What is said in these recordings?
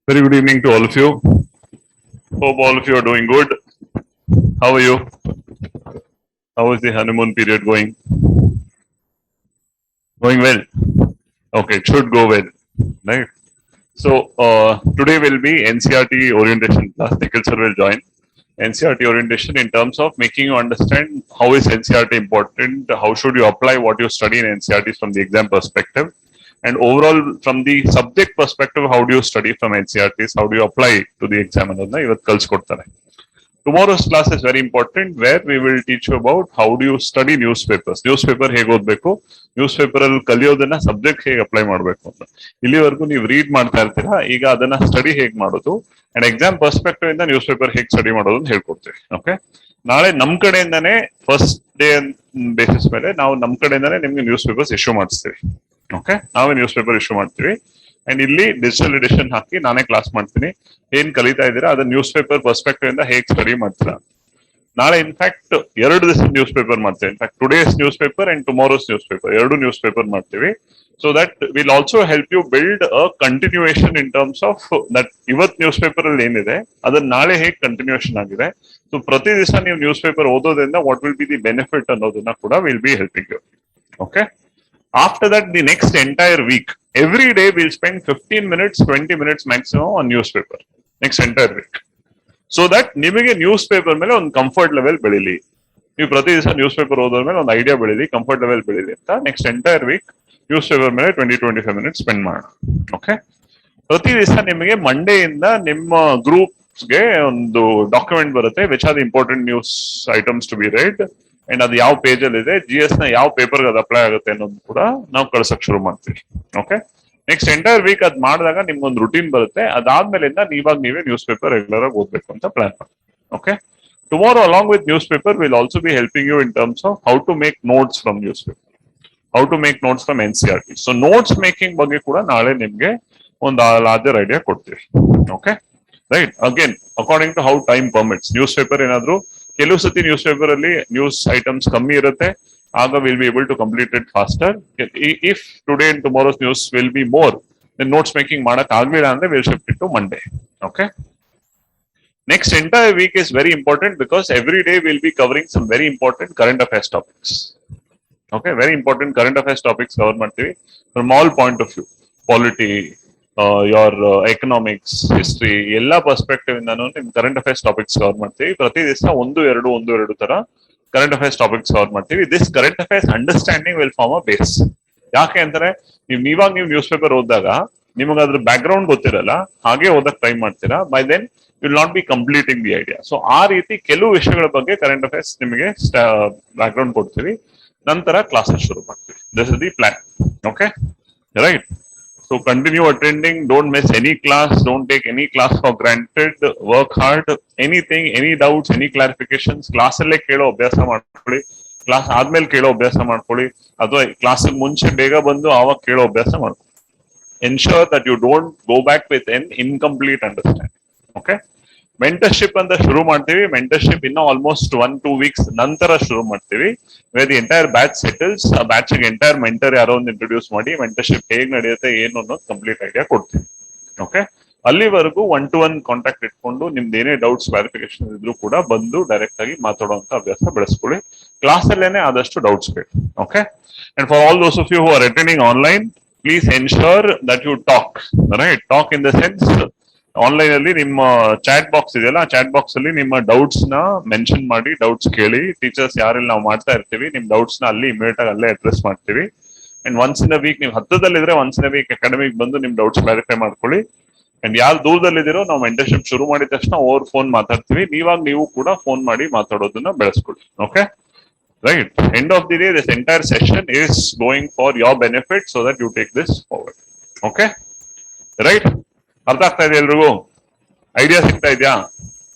Very good evening to all of you. Hope all of you are doing good. How are you? How is the honeymoon period going? Going well. Okay, it should go well, right? So today will be NCERT orientation class. Nikhil sir will join NCERT orientation in terms of making you understand how is NCERT important, how should you apply what you study in NCERT from the exam perspective, and overall from the subject perspective, how do you study from NCERTs, how do you apply it to the exam ಅನ್ನೋದನ್ನ ಇವತ್ತು ಕಲಿಸ್ಕೊಡ್ತಾರೆ. Tomorrow's class is very important where we will teach you about how do you study newspapers. Newspaper ಹೇಗೆ ಓದಬೇಕು, newspaper ಅಲ್ಲಿ ಕಲಿಯೋದನ್ನ subject ಹೇಗೆ apply ಮಾಡಬೇಕು ಅಂತ. ಇಲ್ಲಿವರೆಗೂ ನೀವು ರೀಡ್ ಮಾಡ್ತಾ ಇರ್ತೀರಾ, ಈಗ ಅದನ್ನ ಸ್ಟಡಿ ಹೇಗೆ ಮಾಡೋದು ಅಂಡ್ ಎಕ್ಸಾಮ್ ಪರ್ಸ್ಪೆಕ್ಟಿವ್ ಇಂದ ನ್ಯೂಸ್ ಪೇಪರ್ ಹೇಗೆ ಸ್ಟಡಿ ಮಾಡೋದು ಅಂತ ಹೇಳ್ಕೊಡ್ತೀವಿ. ಓಕೆ, ನಾಳೆ ನಮ್ ಕಡೆಯಿಂದಾನೇ ಫಸ್ಟ್ ಡೇ ಬೇಸಿಸ್ ಮೇಲೆ ನಾವು ನಮ್ ಕಡೆಯಿಂದಾನೇ ನಿಮ್ಗೆ ನ್ಯೂಸ್ ಪೇಪರ್ಸ್ ಇಶ್ಯೂ ಮಾಡಿಸ್ತೀವಿ. ಓಕೆ, ನಾವೇ ನ್ಯೂಸ್ ಪೇಪರ್ ಇಶ್ಯೂ ಮಾಡ್ತೀವಿ ಅಂಡ್ ಇಲ್ಲಿ ಡಿಜಿಟಲ್ ಎಡಿಷನ್ ಹಾಕಿ ನಾನೇ ಕ್ಲಾಸ್ ಮಾಡ್ತೀನಿ. ಏನ್ ಕಲಿತಾ ಇದ್ದೀರಾ ಅದನ್ನ ನ್ಯೂಸ್ ಪೇಪರ್ ಪರ್ಸ್ಪೆಕ್ಟಿವ್ ಇಂದ ಹೇಗೆ ಸ್ಟಡಿ ಮಾಡ್ತೀರಾ. ನಾಳೆ ಇನ್ಫ್ಯಾಕ್ಟ್ 2 ದಿವಸ ನ್ಯೂಸ್ ಪೇಪರ್ ಮಾಡ್ತೀವಿ. In fact today's newspaper and tomorrow's newspaper, 2 newspaper ಮಾಡ್ತೀವಿ. So that will also help you build a continuation in terms of that ಇವತ್ ನ್ಯೂಸ್ ಪೇಪರ್ ಅಲ್ಲಿ ಏನಿದೆ ಅದನ್ನ ನಾಳೆ ಹೇಗೆ ಕಂಟಿನ್ಯೂಯೇಷನ್ ಆಗಿದೆ. ಸೊ ಪ್ರತಿ ದಿವಸ ನೀವು ನ್ಯೂಸ್ ಪೇಪರ್ ಓದೋದ್ರಿಂದ what will be the benefit ಅನ್ನೋದನ್ನ ಕೂಡ will be helping you. Okay, after that the next entire week every day we'll spend 15 minutes 20 minutes maximum on newspaper next entire week, so that ನಿಮಗೆ news paper ಮೇಲೆ ಒಂದು comfort level ಬೆಳಿಲಿ. ನೀವು ಪ್ರತಿ ದಿವಸ news paper ಓದೋದ್ರ ಮೇಲೆ ಒಂದು idea ಬೆಳಿಲಿ, ಕಂಫರ್ಟ್ ಲೆವೆಲ್ ಬೆಳಿಲಿ ಅಂತ next entire week newspaper ಮೇಲೆ 20-25 minutes ಸ್ಪೆಂಡ್ ಮಾಡೋಣ. ಓಕೆ, ಪ್ರತಿ ದಿವಸ ನಿಮಗೆ ಮಂಡೇ ಇಂದ ನಿಮ್ಮ ಗ್ರೂಪ್ಸ್ಗೆ ಒಂದು ಡಾಕ್ಯುಮೆಂಟ್ ಬರುತ್ತೆ which are the important news items to be read and ಅದು ಯಾವ ಪೇಜ್ ಅಲ್ಲಿ ಇದೆ, GS ನ ಯಾವ ಪೇಪರ್ ಅದು ಅಪ್ಲೈ ಆಗುತ್ತೆ ಅನ್ನೋದು ಕೂಡ ನಾವು ಕಳ್ಸಕ್ ಶುರು ಮಾಡ್ತೀವಿ. ಓಕೆ, ನೆಕ್ಸ್ಟ್ ಎಂಟೈರ್ ವೀಕ್ ಅದ್ ಮಾಡಿದಾಗ ನಿಮ್ಗೊಂದು ರುಟೀನ್ ಬರುತ್ತೆ. ಅದಾದ್ಮೇಲಿಂದ ನೀವೇ ನ್ಯೂಸ್ ಪೇಪರ್ ರೆಗ್ಯುಲರ್ ಆಗಿ ಓದ್ಬೇಕು ಅಂತ ಪ್ಲಾನ್ ಮಾಡಿ. Okay, tomorrow along with newspaper will also be helping you in terms of how to make notes from newspaper, how to make notes from NCERT. So notes making ಬಗ್ಗೆ ಕೂಡ ನಾಳೆ ನಿಮ್ಗೆ ಒಂದು larger idea ಕೊಡ್ತೀವಿ. Okay, right. Again according to how time permits, newspaper ಏನಾದ್ರು ಕೆಲವು ಸತಿ newspaper ಅಲ್ಲಿ ನ್ಯೂಸ್ ಐಟಮ್ಸ್ ಕಮ್ಮಿ ಇರುತ್ತೆ, ಆಗ will be able to complete it faster. If today and tomorrow's news will be more, notes making ಮಾಡಕ್ ಆಗ್ಲಿಲ್ಲ ಅಂದ್ರೆ will shift it to Monday. Okay, next entire week is very important because every day we'll be covering some very important current affairs topics. Okay, very important current affairs topics cover ಮಾಡ್ತೀವಿ from all point of view, polity, your economics, history, ಎಲ್ಲ perspective ಇಂದಾನು ನಿಮ್ current affairs topics cover ಮಾಡ್ತೀವಿ. ಪ್ರತಿ ದಿವಸ ಒಂದು ಎರಡು ತರ current affairs topics cover ಮಾಡ್ತೀವಿ. This current affairs understanding will form a base. ಯಾಕೆ ಅಂತಾರೆ, ನೀವಾಗ ನೀವು ನ್ಯೂಸ್ ಪೇಪರ್ ಓದಿದಾಗ ನಿಮಗೆ ಅದ್ರ ಬ್ಯಾಕ್ ಗ್ರೌಂಡ್ ಗೊತ್ತಿರಲ್ಲ, ಹಾಗೆ ಓದಕ್ ಟ್ರೈ ಮಾಡ್ತೀರಾ. By then will not be completing the idea. So ಆ ರೀತಿ ಕೆಲವು ವಿಷಯಗಳ ಬಗ್ಗೆ ಕರೆಂಟ್ ಅಫೇರ್ಸ್ ನಿಮಗೆ ಬ್ಯಾಕ್ ಗ್ರೌಂಡ್ ಕೊಡ್ತೀವಿ, ನಂತರ ಕ್ಲಾಸಸ್ ಶುರು ಮಾಡ್ತೀವಿ. This is the plan. Okay, right. So continue attending, don't miss any class, don't take any class for granted, work hard, anything, any doubts, any clarifications, class ಅಲ್ಲೇ ಕೇಳೋ ಅಭ್ಯಾಸ ಮಾಡ್ಕೊಳ್ಳಿ, class ಆದ್ಮೇಲೆ ಕೇಳೋ ಅಭ್ಯಾಸ ಮಾಡ್ಕೊಳ್ಳಿ, ಅಥವಾ ಕ್ಲಾಸ್ ಮುಂಚೆ ಬೇಗ ಬಂದು ಆವಾಗ ಕೇಳೋ ಅಭ್ಯಾಸ ಮಾಡ್ಕೊಳ್ಳಿ. Ensure that you don't go back with an incomplete understanding. Okay, mentorship ಅಂತ ಶುರು ಮಾಡ್ತೀವಿ. ಮೆಂಟರ್ಶಿಪ್ ಇನ್ನ ಆಲ್ಮೋಸ್ಟ್ 1-2 weeks ನಂತರ ಶುರು ಮಾಡ್ತೀವಿ. Where the entire batch settles, ಆ ಬ್ಯಾಚ್ ಎಂಟೈರ್ ಮೆಂಟರ್ ಯಾರೋ ಒಂದು ಇಂಟ್ರೊಡ್ಯೂಸ್ ಮಾಡಿ ಮೆಂಟರ್ಶಿಪ್ ಹೇಗೆ ನಡೆಯುತ್ತೆ ಏನು ಅನ್ನೋದು ಕಂಪ್ಲೀಟ್ ಐಡಿಯಾ ಕೊಡ್ತೀವಿ. ಓಕೆ, ಅಲ್ಲಿವರೆಗೂ 1-to-1 ಕಾಂಟ್ಯಾಕ್ಟ್ ಇಟ್ಕೊಂಡು ನಿಮ್ದು ಏನೇ ಡೌಟ್ಸ್ ಕ್ಲಾರಿಫಿಕೇಶನ್ ಇದ್ರು ಕೂಡ ಬಂದು ಡೈರೆಕ್ಟ್ ಆಗಿ ಮಾತಾಡುವಂತ ಅಭ್ಯಾಸ ಬೆಳೆಸ್ಕೊಳ್ಳಿ. ಕ್ಲಾಸ್ ಅಲ್ಲೇನೆ ಆದಷ್ಟು ಡೌಟ್ಸ್ ಬೇಕು. Okay, and for all those of you who are attending online, please ensure that you talk, right. Talk in the sense, online ಅಲ್ಲಿ ನಿಮ್ಮ ಚಾಟ್ ಬಾಕ್ಸ್ ಇದೆಯಲ್ಲ, ಆ ಚಾಟ್ ಬಾಕ್ಸ್ ಅಲ್ಲಿ ನಿಮ್ಮ ಡೌಟ್ಸ್ ನ ಮೆನ್ಷನ್ ಮಾಡಿ ಡೌಟ್ಸ್ ಕೇಳಿ. ಟೀಚರ್ಸ್ ಯಾರೆಲ್ಲ ನಾವು ಮಾಡ್ತಾ ಇರ್ತೀವಿ ನಿಮ್ ಡೌಟ್ಸ್ ನ ಅಲ್ಲಿ ಇಮಿಡಿಯೇಟ್ ಆಗಿ ಅಲ್ಲೇ ಅಡ್ರೆಸ್ ಮಾಡ್ತೀವಿ. And once in a week, ನೀವು ಹತ್ತದಲ್ಲಿದ್ರೆ once in a week academic ಬಂದು ನಿಮ್ ಡೌಟ್ಸ್ ಕ್ಲಾರಿಫೈ ಮಾಡ್ಕೊಳ್ಳಿ. ಅಂಡ್ ಯಾರು ದೂರದಲ್ಲಿದ್ದೀರೋ ನಾವು ಮೆಂಟರ್ಶಿಪ್ ಶುರು ಮಾಡಿದ ತಕ್ಷಣ ಓವರ್ ಫೋನ್ ಮಾತಾಡ್ತೀವಿ, ನೀವಾಗ ನೀವು ಕೂಡ ಫೋನ್ ಮಾಡಿ ಮಾತಾಡೋದನ್ನ ಬೆಳೆಸ್ಕೊಳ್ಳಿ. Okay, right. End of the day this entire session is going for your benefit, so that you take this forward. Okay, right. ಅರ್ಥ ಆಗ್ತಾ ಇದೆ ಎಲ್ರಿಗೂ? ಐಡಿಯಾ ಸಿಗ್ತಾ ಇದೆಯಾ?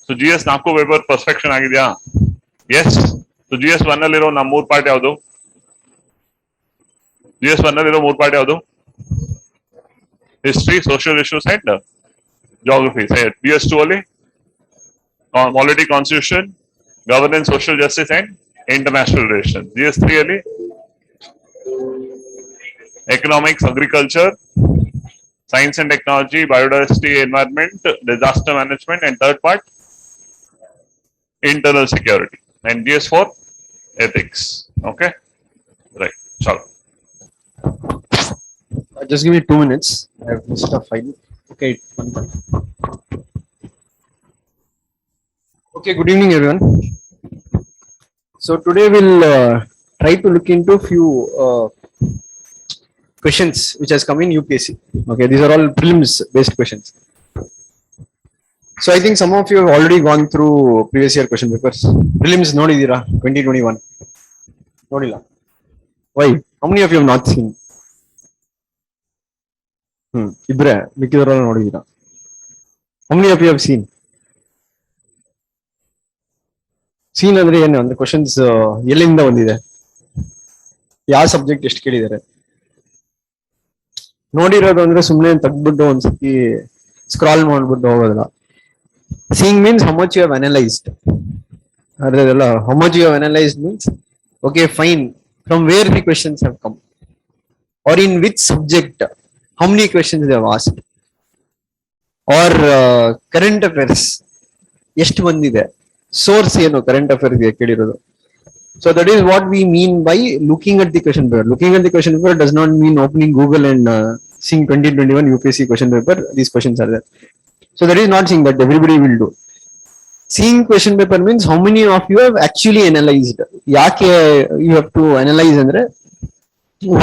ಸೊ GS 4 ಪೇಪರ್ ಪರ್ಫೆಕ್ಷನ್ ಆಗಿದೆಯಾ? ಎಸ್. ಸೊ GS 1 ಅಲ್ಲಿರೋ ನಮ್ಮ 3 ಪಾರ್ಟ್ ಯಾವುದು? GS 1 ಅಲ್ಲಿರೋ 3 ಪಾರ್ಟ್ ಯಾವುದು? History, social issues and geography. GS 2 ಅಲ್ಲಿ polity, constitution, governance, social justice and international relation. GS 3 ಅಲ್ಲಿ economics, agriculture, Science and technology, biodiversity, environment, disaster management, and third part, internal security. And GS4, ethics. Okay, right. Chalo. Just give me 2 minutes. I have missed a file. Okay. Okay. Good evening, everyone. So today we'll try to look into few questions which has come in UPSC. Okay, these are all prelims based questions. So I think some of you have already gone through previous year question papers. Prelims nodidira 2021. Nodilla. Why? How many of you have not seen? Ibre, ಮಿಕ್ಕಿದವರೆಲ್ಲ ನೋಡಿದೀರಾ? How many of you have seen? Seen ಅಂದ್ರೆ ಏನು ಅಂದ್ರೆ questions ಎಲ್ಲಿಂದ ಬಂದಿದೆ, ಯಾವ subject ಎಷ್ಟು ಕೇಳಿದ್ದಾರೆ, ನೋಡಿರೋದು ಅಂದ್ರೆ ಸುಮ್ಮನೆ ತೆಗ್ದ್ಬಿಟ್ಟು ಒಂದ್ಸತಿ ಸ್ಕ್ರಾಲ್ ಮಾಡ್ಬಿಟ್ಟು ಹೋಗೋದಿಲ್ಲ. Seeing means how much you have analyzed. How much you have analyzed means, okay, fine, from where the questions have come, or in which subject, how many questions they have asked, or current affairs, ಎಷ್ಟು ಬಂದಿದೆ, source ಏನು current affairs ಗೆ ಕೇಳಿರೋದು. So that is what we mean by looking at the question paper. Looking at the question paper does not mean opening Google and seeing 2021 UPSC question paper. These questions are there. So that is not saying that everybody will do. Seeing question paper means how many of you have actually analyzed. Yake you have to analyze andre,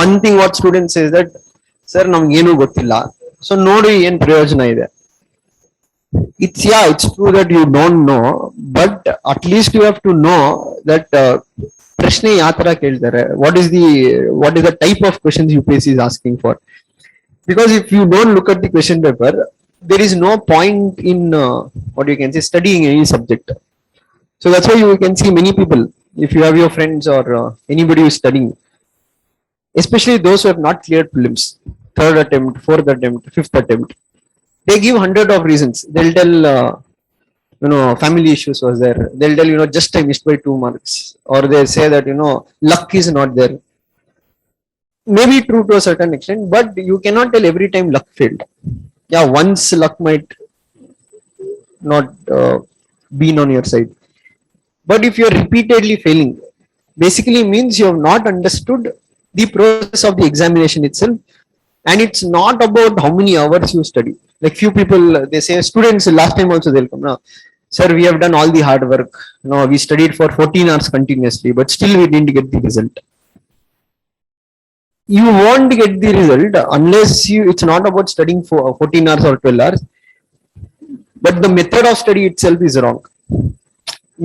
one thing what students says that, sir namge ಏನು ಗೊತ್ತಿಲ್ಲ, so ನೋಡಿ ಏನು ಪ್ರಯೋಜನ ಇದೆ. It's true that you don't know, but at least you have to know that ಪ್ರಶ್ನೆ ಯಾವ ತರ ಕೇಳ್ತಾರೆ, what is the type of questions UPSC is asking for. Because if you don't look at the question paper, there is no point in what you can say studying any subject. So that's why you can see many people, if you have your friends or anybody who is studying, especially those who have not cleared prelims, third attempt, fourth attempt, fifth attempt, they give 100 of reasons. They'll tell family issues was there, they'll tell just I missed by 2 marks, or they say that luck is not there. Maybe true to a certain extent, but you cannot tell every time luck failed. Yeah, once luck might not been on your side, but if you're repeatedly failing, basically means you have not understood the process of the examination itself. And it's not about how many hours you study. Like few people, they say, students last time also they'll come, now sir, we have done all the hard work, we studied for 14 hours continuously, but still we didn't get the result. You won't get the result unless it's not about studying for 14 hours or 12 hours, but the method of study itself is wrong.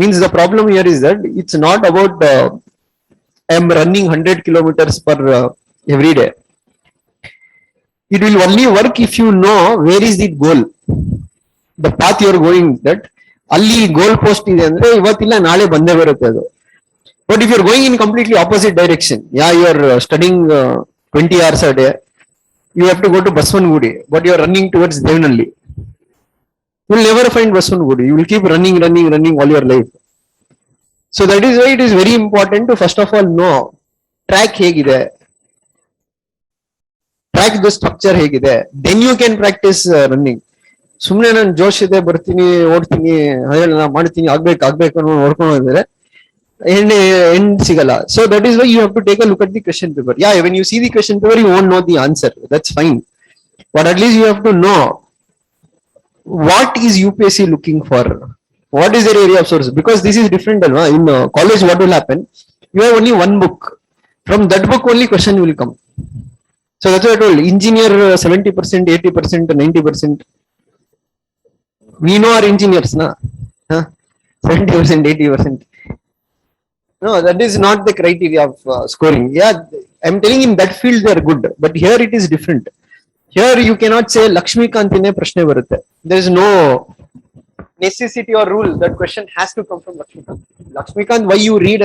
Means the problem here is that it's not about I am running 100 kilometers per every day. It will only work if you know where is the goal, the path you are going, that ಅಲ್ಲಿ goal post ಇದೆ ಅಂದ್ರೆ ಇವತ್ತಿಲ್ಲ ನಾಳೆ ಬಂದೇ ಬರುತ್ತೆ ಅದು. But if you're going in completely opposite direction, yeah, you're studying 20 hours a day, you have to go to Baswangudi, but you're running towards Devanalli. You'll never find Baswangudi. You will keep running all your life. So that is why it is very important to first of all know track ಹೇಗಿದೆ, track the structure ಹೇಗಿದೆ, then you can practice running. ಸುಮ್ಮನೆ ನಾನು ಜೋಶ್ ಇದೆ, ಬರ್ತೀನಿ, ಓಡ್ತೀನಿ, ಮಾಡ್ತೀನಿ, ಆಗ್ಬೇಕು ಅನ್ನೋ ನೋಡ್ಕೊಂಡು ಹೋದ್ರೆ end sigala. So that is why you have to take a look at the question paper. Yeah, when you see the question paper, you won't know the answer. That's fine. But at least you have to know what is UPSC looking for. What is their area of source? Because this is different. In college, what will happen? You have only one book. From that book, only question will come. So that's what I told. Engineer 70%, 80%, 90%. We know our engineers, na? 70%, 80%. No, that is not the criteria of scoring. Yeah, I'm telling in that field they are good, but here it is different. Here you cannot say Lakshmikant ine prashne barutte. There is no necessity or rule that question has to come from Lakshmikant. Lakshmikant, why you read?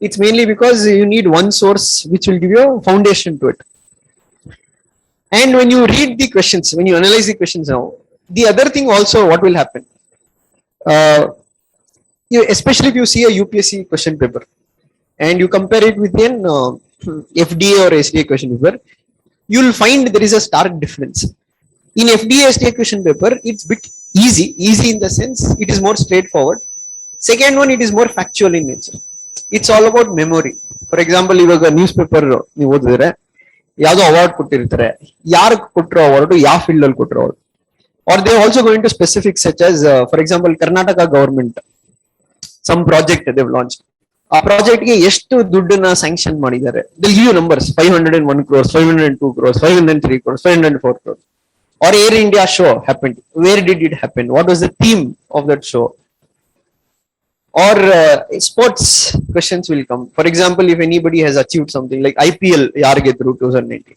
It's mainly because you need one source which will give you a foundation to it. And when you read the questions, when you analyze the questions now, the other thing also what will happen, especially if you see a UPSC question paper and you compare it with an FDA or SDA question paper, you will find there is a stark difference. In FDSD question paper, it's bit easy in the sense it is more straightforward. Second one, it is more factual in nature. It's all about memory. For example, ಇವಾಗ news paper ನೀವು ಓದಿದ್ರೆ ಯಾವ್ದೋ award ಕೊಟ್ಟಿರ್ತಾರೆ, ಯಾರು ಕೊಟ್ಟರು award, ಯಾವ field ಅಲ್ಲಿ ಕೊಟ್ಟರು award, or they also go into specifics such as for example Karnataka government some project they've launched, ಆ ಪ್ರಾಜೆಕ್ಟ್ ಗೆ ಎಷ್ಟು ದುಡ್ಡನ್ನ ಸ್ಯಾಂಕ್ಷನ್ ಮಾಡಿದ್ದಾರೆ, they'll give you numbers 501 crores, 502 crores, 503 crores, 504 crores. Or Air India show happened, where did it happen, what was the theme of that show. Or sports questions will come. For example, if anybody has achieved something like IPL ಯಾರು ಗೆದ್ರು 2019.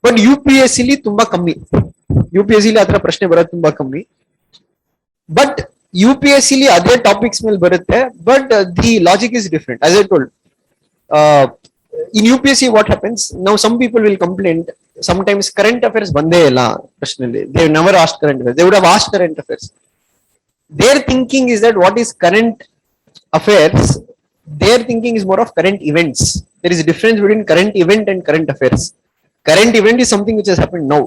But UPSC ಲಿ ತುಂಬಾ ಕಮ್ಮಿ, UPSC ಲಿ ಆತರ ಪ್ರಶ್ನೆ ಬರೋದು ತುಂಬಾ ಕಮ್ಮಿ. ಬಟ್ UPSC ಲಿ ಅದೇ ಟಾಪಿಕ್ಸ್ ಮೇಲೆ ಬರುತ್ತೆ, but the logic is different. As I told, in UPSC what happens now, some people will complain sometimes current affairs ಬಂದೇ ಇಲ್ಲ ಪ್ರಶ್ನೆಯಲ್ಲಿ, they have never asked current affairs, they would have asked current affairs. Their thinking is that what is current affairs, their thinking is more of current events. There is a difference between current event and current affairs. Current event is something which has happened now.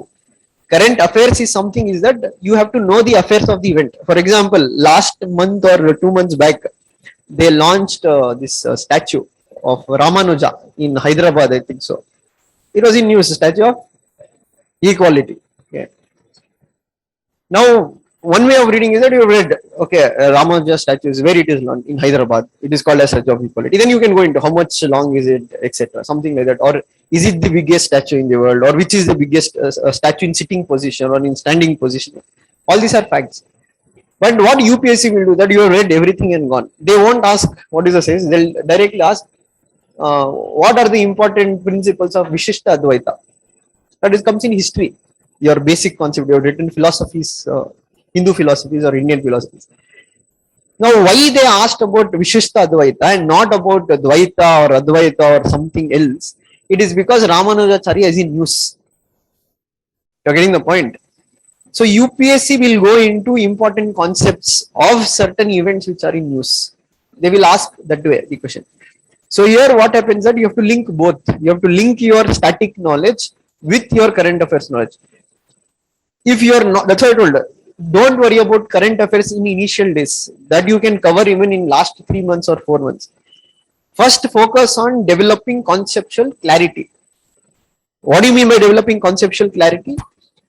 Current affairs is something is that you have to know the affairs of the event. For example, last month or 2 months back, they launched this statue of Ramanuja in Hyderabad, I think so. It was in news, statue of equality. Okay. Now, one way of reading is that you read, okay, Ramanuja statue is where it is launched in Hyderabad. It is called as statue of equality. Then you can go into how much long is it, etc. Something like that. Or is it the biggest statue in the world? Or which is the biggest statue in sitting position or in standing position? All these are facts. But what UPSC will do, that you have read everything and gone. They won't ask what is the sense. They'll directly ask, what are the important principles of Vishishta Advaita? That is comes in history. Your basic concept, you have written philosophies, Hindu philosophies or Indian philosophies. Now, why they asked about Vishishta Advaita and not about Dvaita or Advaita or something else? It is because Ramanujacharya is in news. You're getting the point. So UPSC will go into important concepts of certain events which are in news. They will ask that way the question. So here what happens that you have to link both. You have to link your static knowledge with your current affairs knowledge. If you are not, that's what I told you. Don't worry about current affairs in initial days, that you can cover even in last 3 months or 4 months. First, focus on developing conceptual clarity. What do you mean by developing conceptual clarity?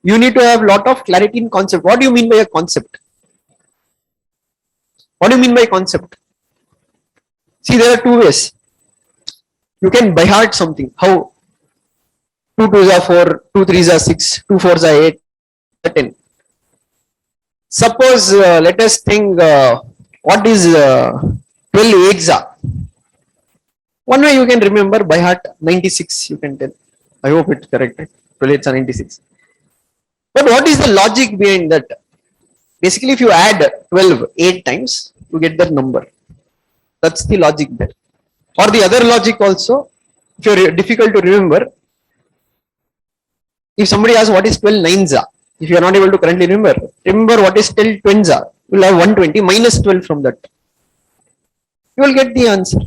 You need to have lot of clarity in concept. What do you mean by a concept? What do you mean by concept? See, there are two ways. You can by heart something. How? 2 2s are 4, 2 3s are 6, 2 4s are 8, 10. Suppose let us think what is 12 8s are. One way you can remember by heart 96, you can tell. I hope it's correct. 12 8s are 96. But what is the logic behind that? Basically, if you add 12 8 times, you get that number. That's the logic there. Or the other logic also, if you're difficult to remember, if somebody asks what is 12 9s are, if you are not able to currently remember what is 12 20s are, you will have 120 minus 12 from that. You will get the answer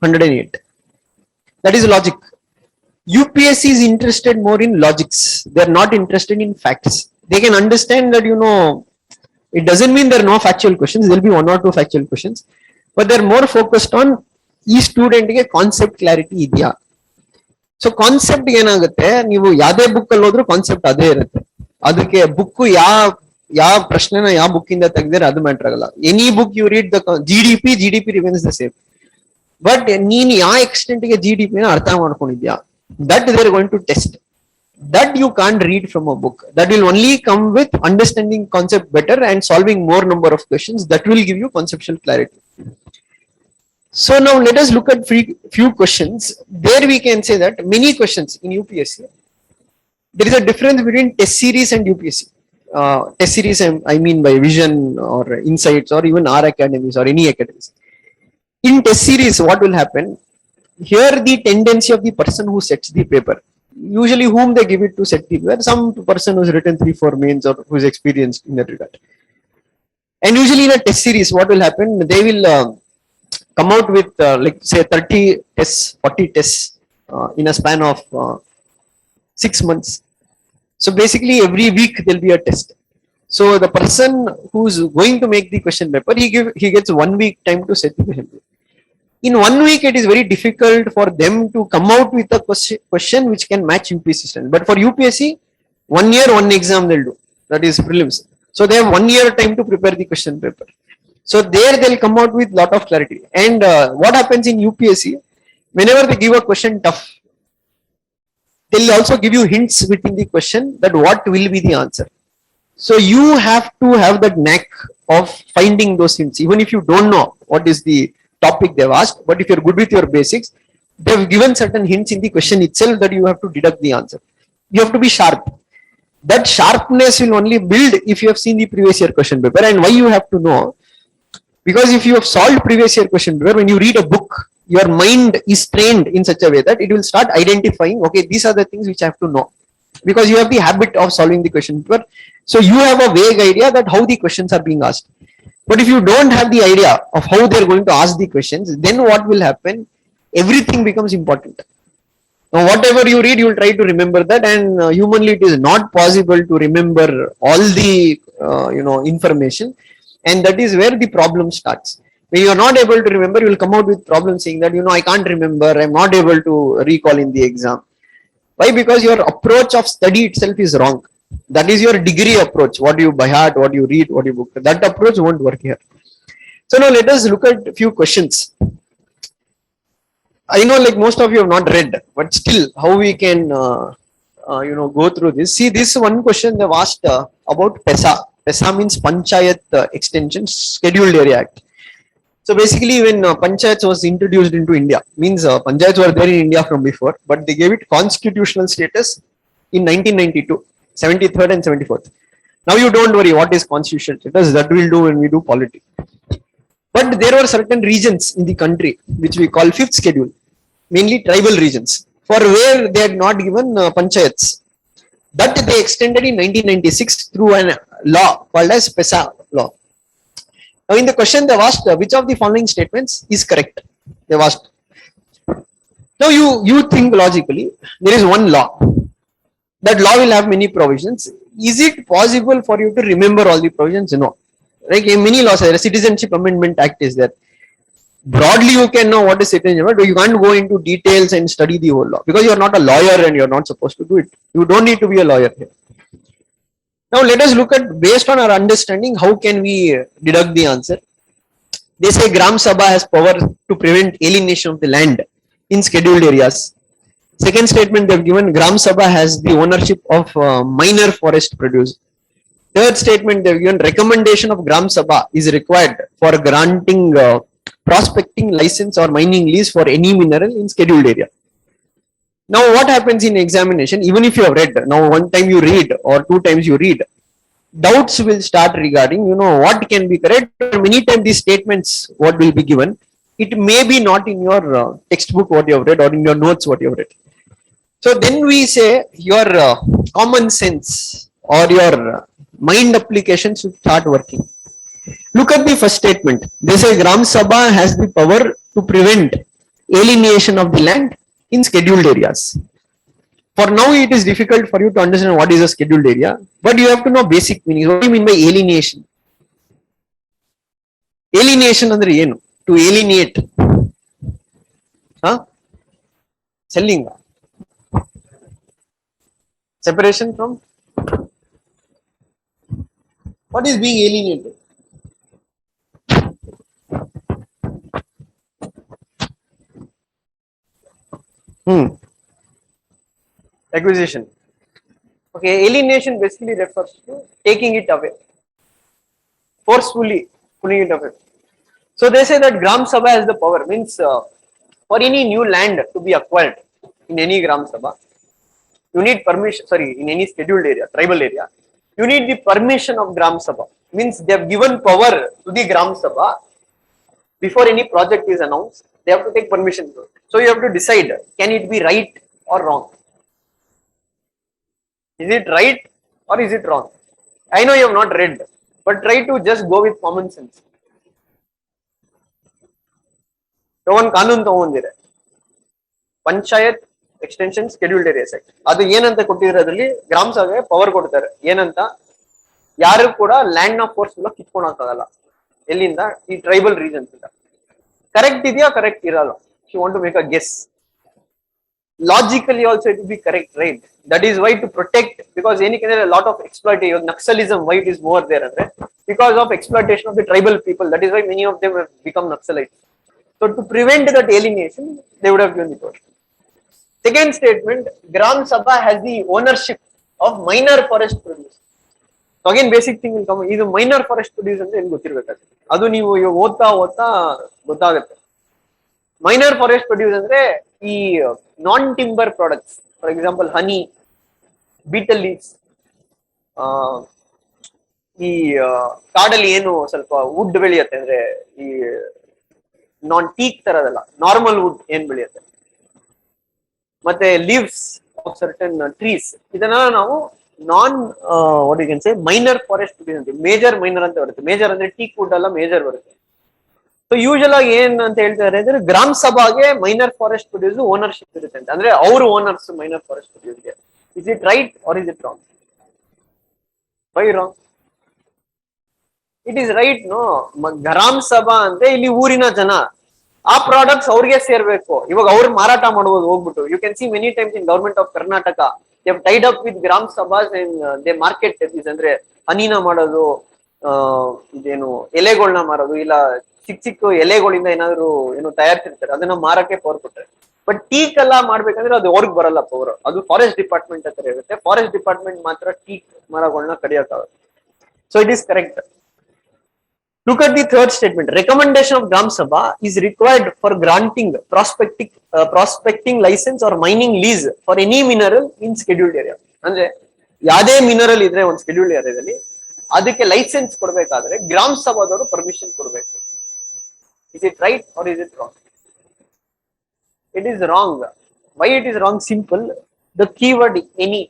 108. That is logic. UPSC is interested more in logics. They are not interested in facts. They can understand that, you know, it doesn't mean there are no factual questions. There will be 1 or 2 factual questions, but they are more focused on ಈ ಸ್ಟೂಡೆಂಟ್ಗೆ concept clarity ಇದೆಯಾ. So concept ಏನಾಗುತ್ತೆ, ನೀವು ಯಾವ್ದೇ book ಅಲ್ಲಿ ಹೋದ್ರೂ concept ಅದೇ ಇರುತ್ತೆ. ಅದಕ್ಕೆ ಬುಕ್ ಯಾವ ಪ್ರಶ್ನೆನ ಯಾವ ಬುಕ್ ಇಂದ ತೆಗೆದ್ರೆ ಅದು ಮ್ಯಾಟರ್ ಆಗಲ್ಲ. Any book you read the GDP remains the same. But ನೀನ್ ಯಾವ ಎಕ್ಸ್ಟೆಂಟ್ ಗೆ ಜಿಡಿಪಿ ನ ಅರ್ಥ ಮಾಡ್ಕೊಂಡಿದ್ಯಾ, that they are going to test. That you can't read from a book. That will only come with understanding concept better and solving more number of questions. That will give you conceptual clarity. So now let us look at few questions. There we can say that many questions in UPSC, there is a difference between test series and UPSC. Test series I mean by Vision or Insights or even our academies or any academies. In test series, what will happen? Here the tendency of the person who sets the paper, usually whom they give it to set the paper, some person who's written 3-4 mains or who's experienced in that regard. And usually in a test series, what will happen? They will come out with like say 30 tests, 40 tests in a span of 6 months. So basically every week there'll be a test. So the person who's going to make the question paper, he gets 1 week time to set the question paper. In 1 week, it is very difficult for them to come out with a question which can match UPSC standard. But for UPSC, 1 year, one exam they'll do. That is prelims. So they have 1 year time to prepare the question paper. So there they'll come out with lot of clarity. And what happens in UPSC, whenever they give a question tough, they'll also give you hints within the question that what will be the answer. So you have to have that knack of finding those hints, even if you don't know what is the topic they've asked. But if you're good with your basics, they've given certain hints in the question itself that you have to deduct the answer. You have to be sharp. That sharpness will only build if you have seen the previous year question paper. And why you have to know? Because if you have solved previous year question paper, when you read a book, your mind is trained in such a way that it will start identifying, okay, these are the things which I have to know. Because you have the habit of solving the question paper. So you have a vague idea that how the questions are being asked. But if you don't have the idea of how they're going to ask the questions, then what will happen? Everything becomes important. Now, whatever you read, you will try to remember that, and humanly, it is not possible to remember all the information, and that is where the problem starts. When you are not able to remember, you will come out with problems saying that I can't remember, I'm not able to recall in the exam. Why? Because your approach of study itself is wrong. That is your degree approach. What you by heart, what you read, what you book. That approach won't work here. So now let us look at a few questions. I know like most of you have not read, but still how we can go through this. See this one question they've asked about PESA. PESA means Panchayat Extension Scheduled Area Act. So basically when Panchayats was introduced into India, means Panchayats were there in India from before, but they gave it constitutional status in 1992, 73rd and 74th. Now you don't worry what is constitutional status, that we'll do when we do polity. But there were certain regions in the country which we call fifth schedule, mainly tribal regions, for where they had not given Panchayats. That they extended in 1996 through a law called as PESA law. Now in the question they've asked, which of the following statements is correct? They've asked. Now you think logically, there is one law. That law will have many provisions. Is it possible for you to remember all the provisions? No. Like in many laws, the Citizenship Amendment Act is there. Broadly, you can know what is citizenship, but you can't go into details and study the whole law because you are not a lawyer and you are not supposed to do it. You don't need to be a lawyer here. Now let us look at, based on our understanding, how can we deduct the answer? They say Gram Sabha has power to prevent alienation of the land in scheduled areas. Second statement they've given, Gram Sabha has the ownership of minor forest produce. Third statement they've given, recommendation of Gram Sabha is required for granting prospecting license or mining lease for any mineral in scheduled area. Now what happens in examination, even if you have read, now one time you read or two times you read, doubts will start regarding, what can be correct. Many times these statements, what will be given, it may be not in your textbook what you have read or in your notes what you have read. So then we say your common sense or your mind application should start working. Look at the first statement. They say Gram Sabha has the power to prevent alienation of the land in scheduled areas. For now, it is difficult for you to understand what is a scheduled area, but you have to know basic meaning. What do you mean by alienation? Alienation andre yenu? To alienate. Huh? Selling. Separation from? What is being alienated? Acquisition. Okay, alienation basically refers to taking it away, forcefully pulling it away. So they say that Gram Sabha has the power, means for any new land to be acquired in any Gram Sabha, you need permission, in any scheduled area, tribal area, you need the permission of Gram Sabha. Means they have given power to the Gram Sabha before any project is announced, they have to take permission to it. So you have to decide, can it be right or wrong? Is it right or is it wrong? I know you have not read, but try to just go with common sense. So one kanun ತಗೊಂಡಿರೆ. Panchayat extension scheduled areas act. ಅದು ಏನಂತ ಕೊಟ್ಟಿರೋದ್ರಲ್ಲಿ ಗ್ರಾಮ ಸಭೆ power ಕೊಡ್ತಾರೆ ಏನಂತ, ಯಾರು ಕೂಡ land ನ force ಕಿತ್ಕೊಳಕ್ಕಾಗಲ್ಲ ಎಲ್ಲಿಂದ, ಈ ಟ್ರೈಬಲ್ ರೀಜನ್ಸ್ ಇಂದ. ಕರೆಕ್ಟ್ ಇದೆಯಾ? ಕರೆಕ್ಟ್ ಇರಲ್ಲ. You want to make a guess. Logically also it will be correct, right? That is why to protect, because there a lot of exploitation, Naxalism, why it is more there, andre? Because of exploitation of the tribal people. That is why many of them have become Naxalites. So to prevent that alienation, they would have given the vote. Second statement, Gram Sabha has the ownership of minor forest produce. So again basic thing will come, ಇದು minor forest produce ಅಂದ್ರೆ ಏನು ಗೊತ್ತಿರಬೇಕಾಗುತ್ತೆ, ಅದು ನೀವು ಓದ್ತಾ ಗೊತ್ತಾಗುತ್ತೆ. Minor forest produce ಅಂದ್ರೆ ಈ non timber products, for example honey, betel leaves, ಈ ಕಾಡಲ್ಲಿ ಏನು ಸ್ವಲ್ಪ ವುಡ್ ಬೆಳೆಯುತ್ತೆ ಅಂದ್ರೆ ಈ ನಾನ್ ಟೀಕ್ ತರದಲ್ಲ, ನಾರ್ಮಲ್ ವುಡ್ ಏನ್ ಬೆಳೆಯುತ್ತೆ, ಮತ್ತೆ ಲೀವ್ಸ್ ಆಫ್ ಸರ್ಟನ್ ಟ್ರೀಸ್, ಇದನ್ನ ನಾವು ನಾನ್ what you can say minor forest produce ಅಂತೀವಿ. ಮೇಜರ್ ಮೈನರ್ ಅಂತ ಬರುತ್ತೆ. ಮೇಜರ್ ಅಂದ್ರೆ ಟೀಕ್ ವುಡ್ ಅಲ್ಲ, ಮೇಜರ್ ಬರುತ್ತೆ. ಸೊ ಯೂಶಲ್ ಆಗಿ ಏನ್ ಅಂತ ಹೇಳ್ತಾರೆ ಅಂದ್ರೆ ಗ್ರಾಮ ಸಭಾಗೆ ಮೈನರ್ ಫಾರೆಸ್ಟ್ ಪ್ರೊಡ್ಯೂಸ್ ಓನರ್ಶಿಪ್ ಇರುತ್ತೆ ಅಂತ, ಅಂದ್ರೆ ಅವರು ಓನರ್ಸ್ ಮೈನರ್ ಫಾರೆಸ್ಟ್ ಪ್ರೊಡ್ಯೂಸ್ಗೆ. Is it right or is it wrong? Why wrong? It is right. No, Gram Sabha ಅಂದ್ರೆ ಇಲ್ಲಿ ಊರಿನ ಜನ, ಆ ಪ್ರಾಡಕ್ಟ್ಸ್ ಅವ್ರಿಗೆ ಸೇರ್ಬೇಕು. ಇವಾಗ ಅವ್ರು ಮಾರಾಟ ಮಾಡ್ಬೋದು ಹೋಗ್ಬಿಟ್ಟು. You can see many times in government of Karnataka they have tied up with gram sabhas and they market this, ಅಂದ್ರೆ ಹನಿನ ಮಾಡೋದು, ಇದೇನು ಎಲೆಗಳನ್ನ ಮಾರೋದು, ಇಲ್ಲ ಚಿಕ್ಕ ಚಿಕ್ಕ ಎಲೆಗಳಿಂದ ಏನಾದ್ರು ಏನು ತಯಾರಿಸಿರ್ತಾರೆ ಅದನ್ನ ಮಾರಕ್ಕೆ ಪವರ್ ಕೊಟ್ಟಾರೆ. ಬಟ್ ಟೀಕ್ ಎಲ್ಲ ಮಾಡ್ಬೇಕಂದ್ರೆ ಅದು ಅವ್ರಿಗೆ ಬರಲ್ಲ ಪವರ್, ಅದು ಫಾರೆಸ್ಟ್ ಡಿಪಾರ್ಟ್ಮೆಂಟ್ ಹತ್ರ ಇರುತ್ತೆ. ಫಾರೆಸ್ಟ್ ಡಿಪಾರ್ಟ್ಮೆಂಟ್ ಮಾತ್ರ ಟೀಕ್ ಮರಗಳನ್ನ ಕಡಿಯಕ್ಕಾಗುತ್ತೆ. So it is correct. Look at the third statement. Recommendation of Gram Sabha is required for granting prospecting license or mining lease for any mineral in scheduled area. ಅಂದ್ರೆ ಯಾವ್ದೇ mineral ಇದ್ರೆ ಒಂದು scheduled ಏರಿಯಾದಲ್ಲಿ ಅದಕ್ಕೆ licence ಕೊಡ್ಬೇಕಾದ್ರೆ ಗ್ರಾಮ ಸಭಾದವರು permission ಕೊಡ್ಬೇಕು. Is it right or is it wrong? It is wrong. Why it is wrong? Simple. The keyword any.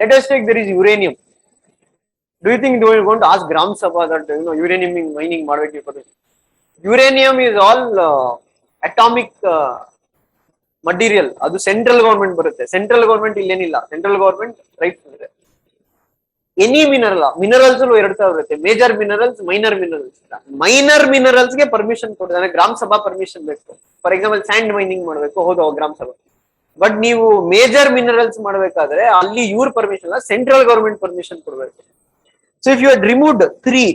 Let us take, there is uranium. Do you think they are going to ask Gram Sabha that uranium mining ಮಾಡಬೇಕು? Uranium is all atomic material. ಅದು central government ಬರುತ್ತೆ. Central government ಇಲ್ಲೇನಿಲ್ಲ. Central government right ಇದೆ. Any minerals ಎರಡು ತರ ಬರುತ್ತೆ, major minerals, minor minerals. Minor minerals ಗೆ permission ಕೊಡ್ತಾರೆ, ಗ್ರಾಮ ಸಭಾ ಪರ್ಮಿಷನ್ ಬೇಕು. ಫಾರ್ ಎಕ್ಸಾಂಪಲ್ ಸ್ಯಾಂಡ್ ಮೈನಿಂಗ್ ಮಾಡ್ಬೇಕು, ಹೌದು ಗ್ರಾಮ ಸಭಾ. ಬಟ್ ನೀವು ಮೇಜರ್ ಮಿನರಲ್ಸ್ ಮಾಡ್ಬೇಕಾದ್ರೆ ಅಲ್ಲಿ ಇವ್ರ ಪರ್ಮಿಷನ್ ಅಲ್ಲ, ಸೆಂಟ್ರಲ್ ಗವರ್ಮೆಂಟ್ ಪರ್ಮಿಷನ್ ಕೊಡ್ಬೇಕು. So if you had removed 3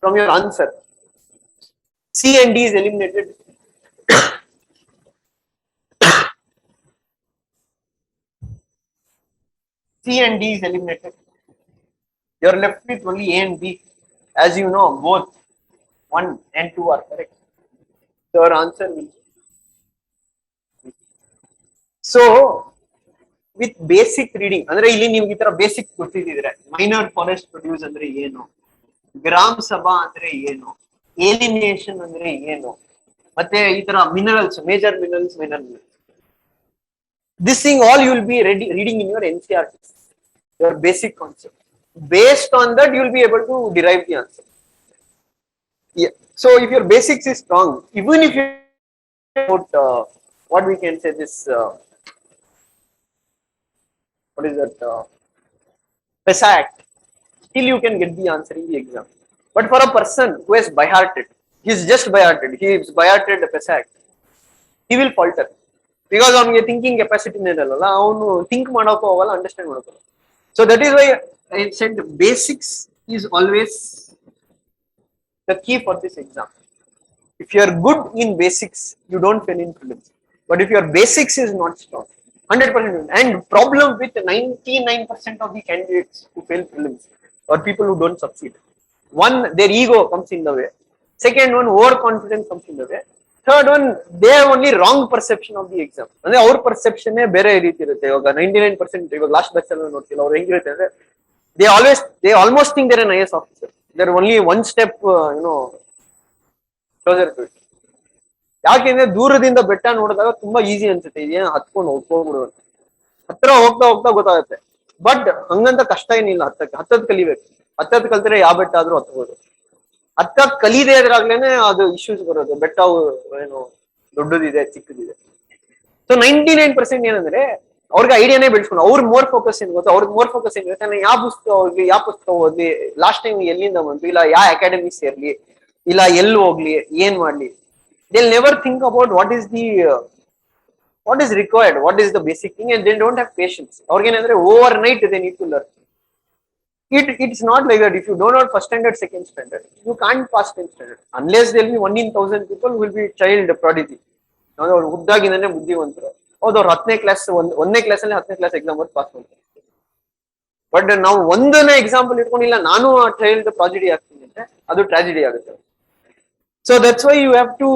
from your answer, C and D is eliminated. C and D is eliminated. You are left with only A and B. As you know, both 1 and 2 are correct. So your answer will be. So with basic reading, ಅಂದ್ರೆ ಇಲ್ಲಿ ನಿಮ್ಗೆ ಈ ತರ basic ಗೊತ್ತಿದ್ರೆ, minor forest produce ಅಂದ್ರೆ ಏನು, ಗ್ರಾಮ ಸಭಾ ಅಂದ್ರೆ ಏನು, ಏಲಿಮಿನೇಷನ್ ಅಂದ್ರೆ ಏನು, ಮತ್ತೆ ಈ ತರ minerals, major minerals, minor minerals, this thing all you will be reading in your NCERTs, your basic concept. Based on that you will be able to derive the answer. Yeah. So if your basics is strong, even if you about what we can say this what is that PESA Act, still you can get the answer in the exam. But for a person who is by-hearted, he is just by-hearted, he is by-hearted PESA Act, he will falter. Because ಅವನಿಗೆ thinking ಕೆಪಾಸಿಟಿನೇ ಇರಲ್ಲ, ಅವನು think ಮಾಡೋಕ್ಕೂ ಹೋಗಲ್ಲ, understand ಮಾಡೋಕ್ಕಲ್ಲ. So that is why I said basics is always the key for this exam. If you are good in basics, you don't fail in prelims. But if your basics is not strong, 100%, and problem with 99% of the candidates who fail prelims or people who don't succeed. One, their ego comes in the way. Second one, overconfidence comes in the way. Third one, they have only wrong perception of the exam. ಅಂದ್ರೆ ಅವ್ರ perception ಬೇರೆ ರೀತಿ ಇರುತ್ತೆ. ಇವಾಗ 99%, ಇವಾಗ last batch ಅಲ್ಲಿ ನೋಡ್ತಿಲ್ಲ, ಅವ್ರು ಹೆಂಗಿರುತ್ತೆ ಅಂದ್ರೆ they almost think they're an IAS officer. They're only one step closer to it. ಯಾಕೆಂದ್ರೆ ದೂರದಿಂದ ಬೆಟ್ಟ ನೋಡಿದಾಗ ತುಂಬಾ ಈಸಿ ಅನ್ಸುತ್ತೆ, ಇದೇನು ಹತ್ಕೊಂಡು ಹೋಗ್ಬಿಡುವ, ಹತ್ರ ಹೋಗ್ತಾ ಹೋಗ್ತಾ ಗೊತ್ತಾಗುತ್ತೆ. ಬಟ್ ಹಂಗಂತ ಕಷ್ಟ ಏನಿಲ್ಲ, ಹತ್ತದ್ ಕಲಿಬೇಕು. ಹತ್ತದ್ ಕಲ್ತ್ರೆ ಯಾವ ಬೆಟ್ಟ ಆದ್ರೂ ಹತ್ಬೋದು. ಹತ್ತದ್ ಕಲಿದೇ ಇದ್ರಾಗ್ಲೇನೆ ಅದು ಇಶ್ಯೂಸ್ ಬರೋದು, ಬೆಟ್ಟ ಏನು ದೊಡ್ಡದಿದೆ ಚಿಕ್ಕದಿದೆ. ಸೊ 99% ಏನಂದ್ರೆ ಅವ್ರಿಗೆ ಐಡಿಯಾನೇ ಬೆಳೆಸ್ಕೊಂಡು ಅವ್ರ ಮೋರ್ ಫೋಕಸ್ ಏನ್ ಗೊತ್ತಾ, ಅವ್ರಿಗೆ ಮೋರ್ ಫೋಕಸ್ ಏನ್ ಗೊತ್ತಾ, ಯಾವ ಪುಸ್ತಕ ಹೋಗ್ಲಿ, ಯಾವ ಪುಸ್ತಕ ಓದ್ಲಿ, ಲಾಸ್ಟ್ ಟೈಮ್ ಎಲ್ಲಿಂದ ಬಂತು, ಇಲ್ಲ ಯಾವ ಅಕಾಡೆಮಿ ಸೇರ್ಲಿ, ಇಲ್ಲ ಎಲ್ಲಿ ಹೋಗ್ಲಿ, ಏನ್ ಮಾಡ್ಲಿ. They'll never think about what is required, what is the basic thing, and they don't have patience. ಅವ್ರಿಗೇನಂದ್ರೆ overnight they need to learn. It's not like that. If you don't know first standard, second standard, you can't pass 10th standard unless there will be 1 in 1,000 people who will be child prodigy. ಅವ್ರು ಹುದ್ದಾಗಿಂದಾನೆ ಬುದ್ಧಿವಂತರು. ಹೌದು, ಅವ್ರು 10ನೇ class ಒಂದನೇ class ಅಲ್ಲಿ 10ನೇ class exam pass ಮಾಡ್ತಾರೆ. But ನಾವು ಒಂದನೇ example ಇಟ್ಕೊಂಡಿಲ್ಲ ನಾನು ಚೈಲ್ಡ್ ಪ್ರಾಜಿಡಿ ಆಗ್ತೀನಿ ಅಂದ್ರೆ ಅದು ಟ್ರಾಜಿಡಿ ಆಗುತ್ತೆ. So that's why you have to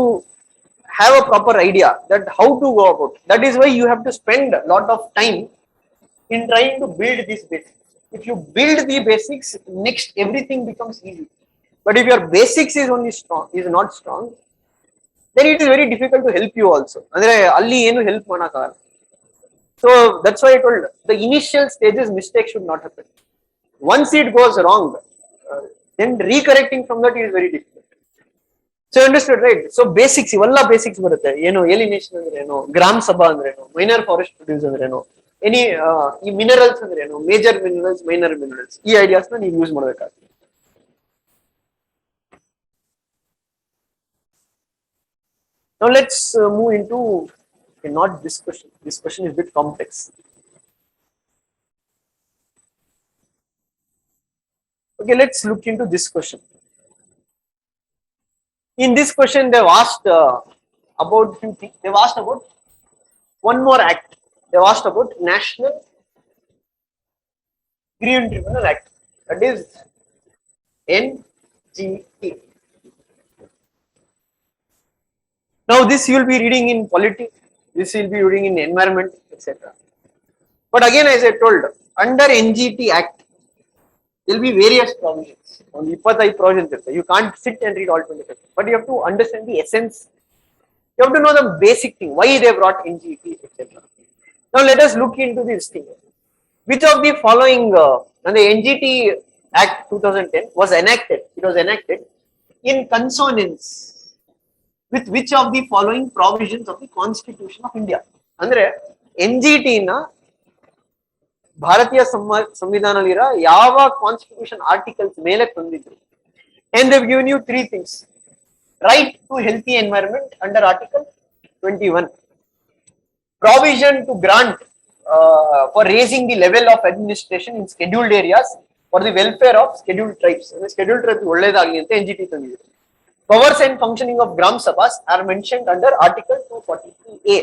have a proper idea that how to go about. That is why you have to spend a lot of time in trying to build these basics. If you build the basics, next everything becomes easy. But if your basics is not strong, then it is very difficult to help you also. Andre alli enu help manakagalla. So that's why I told the initial stages mistake should not happen. Once it goes wrong, then recorrecting from that is very difficult. So understood, right? So basics, ಇವಲ್ಲ basics ಬರುತ್ತೆ. ಏನು ಎಲಿನೇಷನ್ ಅಂದ್ರೆ ಏನು, gram ಸಭಾ ಅಂದ್ರೆ ಏನು, minor forest produce ಅಂದ್ರೆ ಏನು, ಈ ಮಿನರಲ್ಸ್ ಅಂದ್ರೆ ಏನು, ಮೇಜರ್ ಮಿನರಲ್ಸ್, ಮೈನರ್ ಮಿನರಲ್ಸ್, ಈ ಐಡಿಯಾಸ್ ನ ನೀವು ಯೂಸ್ ಮಾಡಬೇಕಾಗುತ್ತೆ. Now let's move into not this question. This question is a bit complex. Okay, let's look into this question. In this question, they've asked about few things. They've asked about one more act. They've asked about National Green Tribunal Act. That is NGT. Now, this you will be reading in polity. This you will be reading in environment, etc. But again, as I told, under NGT Act, there will be various provisions. On 25 provisions, you can't sit and read all 25, but you have to understand the essence. You have to know the basic thing, why they brought NGT, etc. Now let us look into this thing. Which of the following, and the NGT Act 2010 was enacted, it was enacted in consonance with which of the following provisions of the Constitution of India? Andre NGT na ಭಾರತೀಯ ಸಂವಿಧಾನದಲ್ಲಿರೋ ಯಾವ constitution articles ಮೇಲೆ ತಂದಿದ್ರು. And they given you 3 things. Right to healthy environment under article 21, provision to grant for raising the level of administration in scheduled areas for the welfare of scheduled tribes. Scheduled tribes ಒಳ್ಳೇದಾಗಲಿ ಅಂತ NGT ತಂದಿದ್ರು. Powers and functioning of Gram Sabhas are mentioned under article 243A.